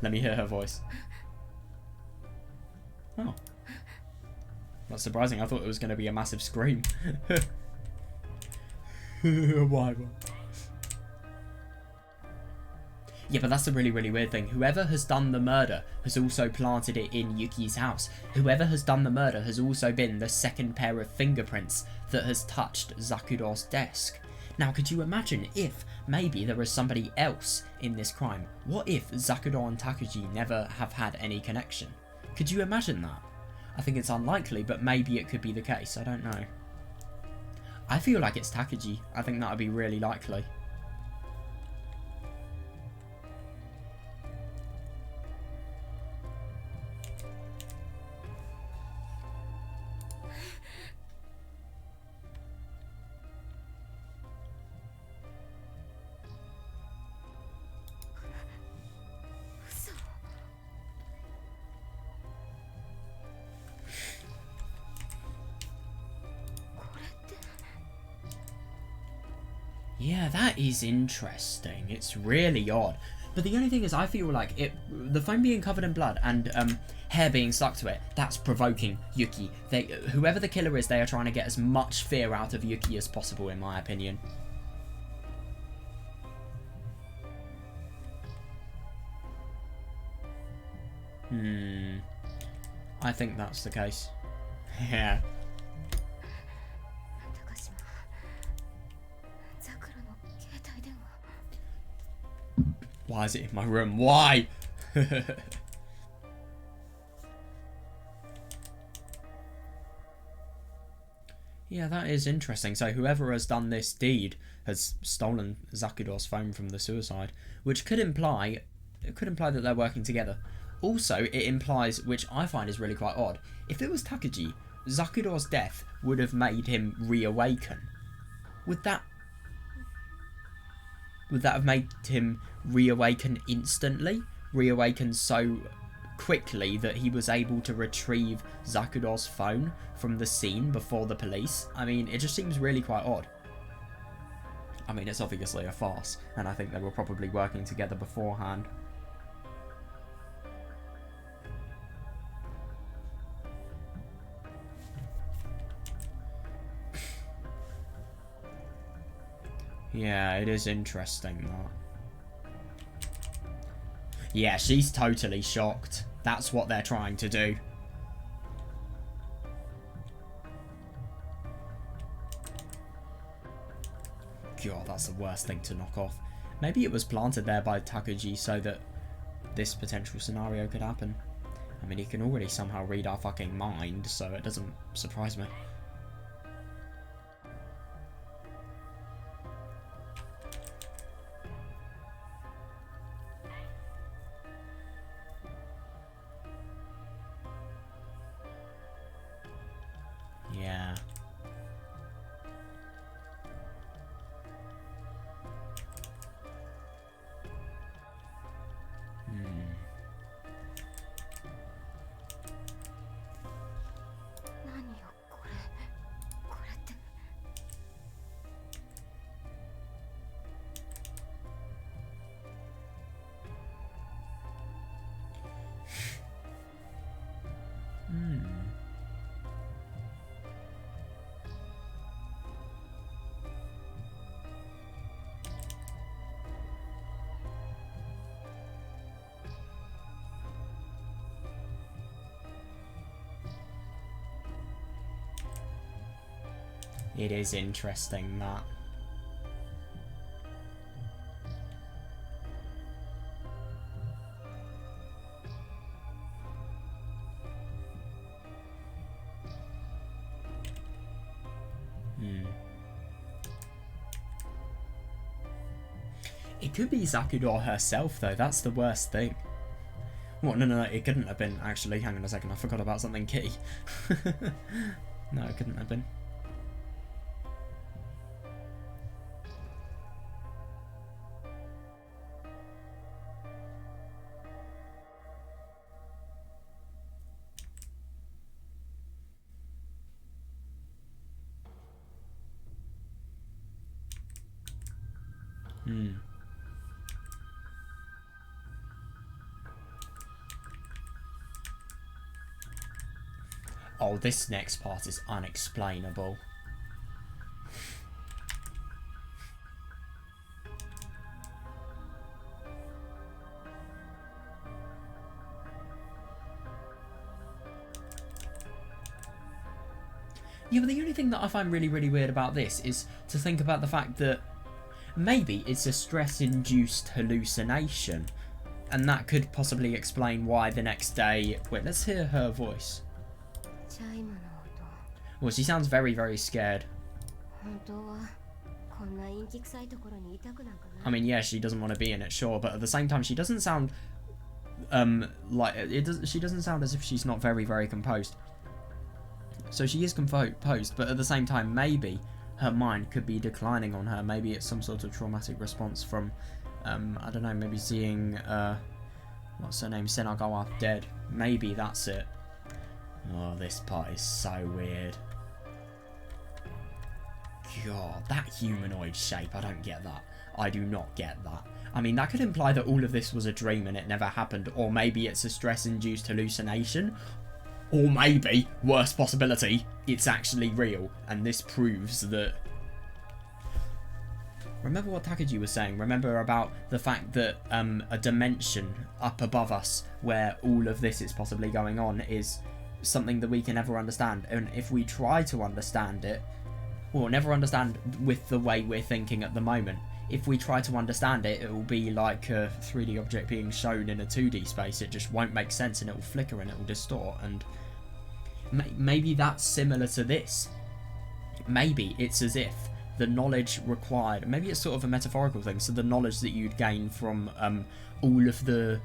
Let me hear her voice. Oh. That's surprising. I thought it was going to be a massive scream. Why? Yeah, but that's a really, really weird thing. Whoever has done the murder has also planted it in Yuki's house. Whoever has done the murder has also been the second pair of fingerprints that has touched Zakudo's desk. Now, could you imagine if maybe there was somebody else in this crime? What if Zakudo and Takuji never have had any connection? Could you imagine that? I think it's unlikely, but maybe it could be the case. I don't know. I feel like it's Takuji. I think that would be really likely. Yeah, that is interesting. It's really odd. But the only thing is, I feel like the phone being covered in blood and hair being stuck to it, that's provoking Yuki. Whoever the killer is, they are trying to get as much fear out of Yuki as possible, in my opinion. I think that's the case. Yeah. Why is it in my room? Why? Yeah, that is interesting. So whoever has done this deed has stolen Zakudo's phone from the suicide, which could imply that they're working together. Also, it implies, which I find is really quite odd, if it was Takuji, Zakudo's death would have made him reawaken. Would that have made him reawaken instantly? Reawaken so quickly that he was able to retrieve Zakudo's phone from the scene before the police? I mean, it just seems really quite odd. I mean, it's obviously a farce, and I think they were probably working together beforehand. Yeah, it is interesting, that. Yeah, she's totally shocked. That's what they're trying to do. God, that's the worst thing to knock off. Maybe it was planted there by Takuji so that this potential scenario could happen. I mean, he can already somehow read our fucking mind, so it doesn't surprise me. It is interesting, that. It could be Zakudou herself, though. That's the worst thing. What? No, it couldn't have been. Actually, hang on a second. I forgot about something key. No, it couldn't have been. Oh, this next part is unexplainable. Yeah, but the only thing that I find really, really weird about this is to think about the fact that maybe it's a stress-induced hallucination, and that could possibly explain why the next day... Wait, let's hear her voice. Well, she sounds very, very scared. I mean, yeah, she doesn't want to be in it, sure, but at the same time, she doesn't sound like it does. She doesn't sound as if she's not very, very composed. So she is composed, but at the same time, maybe her mind could be declining on her. Maybe it's some sort of traumatic response from, I don't know, maybe seeing what's her name, Senagawa dead. Maybe that's it. Oh, this part is so weird. God, that humanoid shape, I don't get that. I do not get that. I mean, that could imply that all of this was a dream and it never happened, or maybe it's a stress-induced hallucination, or maybe, worst possibility, it's actually real, and this proves that... Remember what Takagi was saying? Remember about the fact that a dimension up above us where all of this is possibly going on is something that we can never understand, and if we try to understand it, we'll never understand with the way we're thinking at the moment. If we try to understand it, it will be like a 3D object being shown in a 2D space. It just won't make sense, and it will flicker and it will distort, and maybe that's similar to this. Maybe it's as if the knowledge required, maybe it's sort of a metaphorical thing, so the knowledge that you'd gain from all of the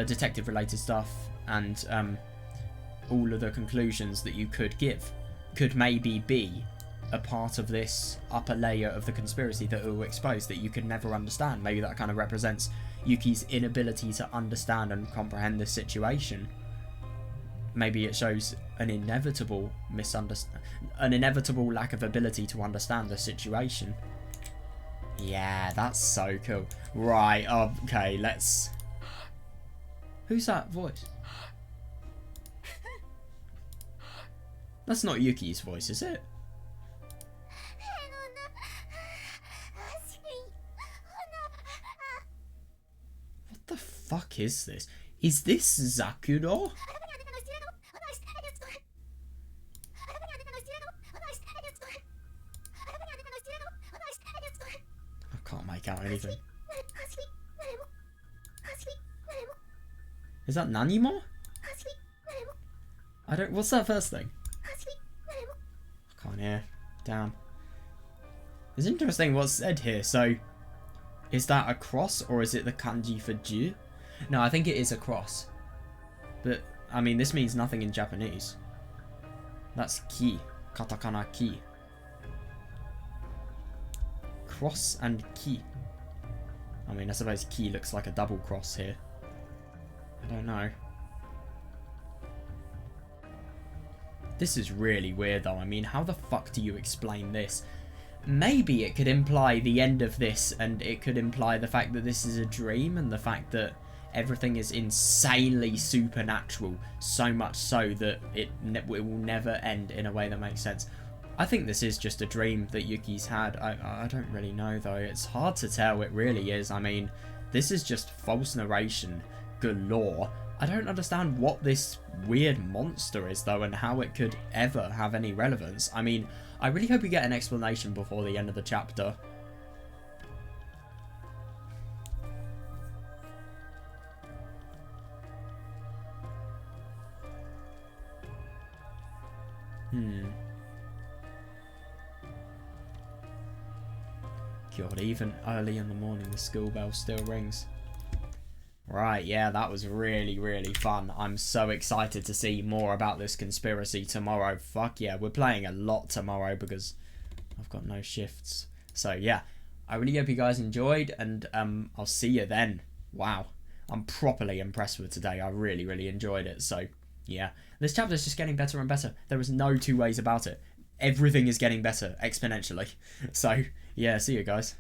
detective related stuff and all of the conclusions that you could give could maybe be a part of this upper layer of the conspiracy that will expose that you could never understand. Maybe that kind of represents Yuki's inability to understand and comprehend this situation. Maybe it shows an inevitable lack of ability to understand the situation. Yeah, that's so cool. Right, okay, let's... Who's that voice? That's not Yuki's voice, is it? What the fuck is this? Is this Zakudou? I can't make out anything. Is that Nanimo? I don't... What's that first thing? I can't hear. Damn. It's interesting what's said here. So, is that a cross or is it the kanji for Ju? No, I think it is a cross. But, I mean, this means nothing in Japanese. That's ki. Katakana ki. Cross and ki. I mean, I suppose ki looks like a double cross here. I don't know. This is really weird though. I mean, how the fuck do you explain this? Maybe it could imply the end of this, and it could imply the fact that this is a dream, and the fact that everything is insanely supernatural, so much so that it will never end in a way that makes sense. I think this is just a dream that Yuki's had. I don't really know though. It's hard to tell. It really is. I mean, this is just false narration galore. I don't understand what this weird monster is though, and how it could ever have any relevance. I mean, I really hope we get an explanation before the end of the chapter. God, even early in the morning the school bell still rings. Right, yeah, that was really, really fun. I'm so excited to see more about this conspiracy tomorrow. Fuck yeah, we're playing a lot tomorrow because I've got no shifts. So yeah, I really hope you guys enjoyed, and I'll see you then. Wow, I'm properly impressed with today. I really, really enjoyed it. So yeah, this chapter's just getting better and better. There is no two ways about it. Everything is getting better exponentially. So yeah, see you guys.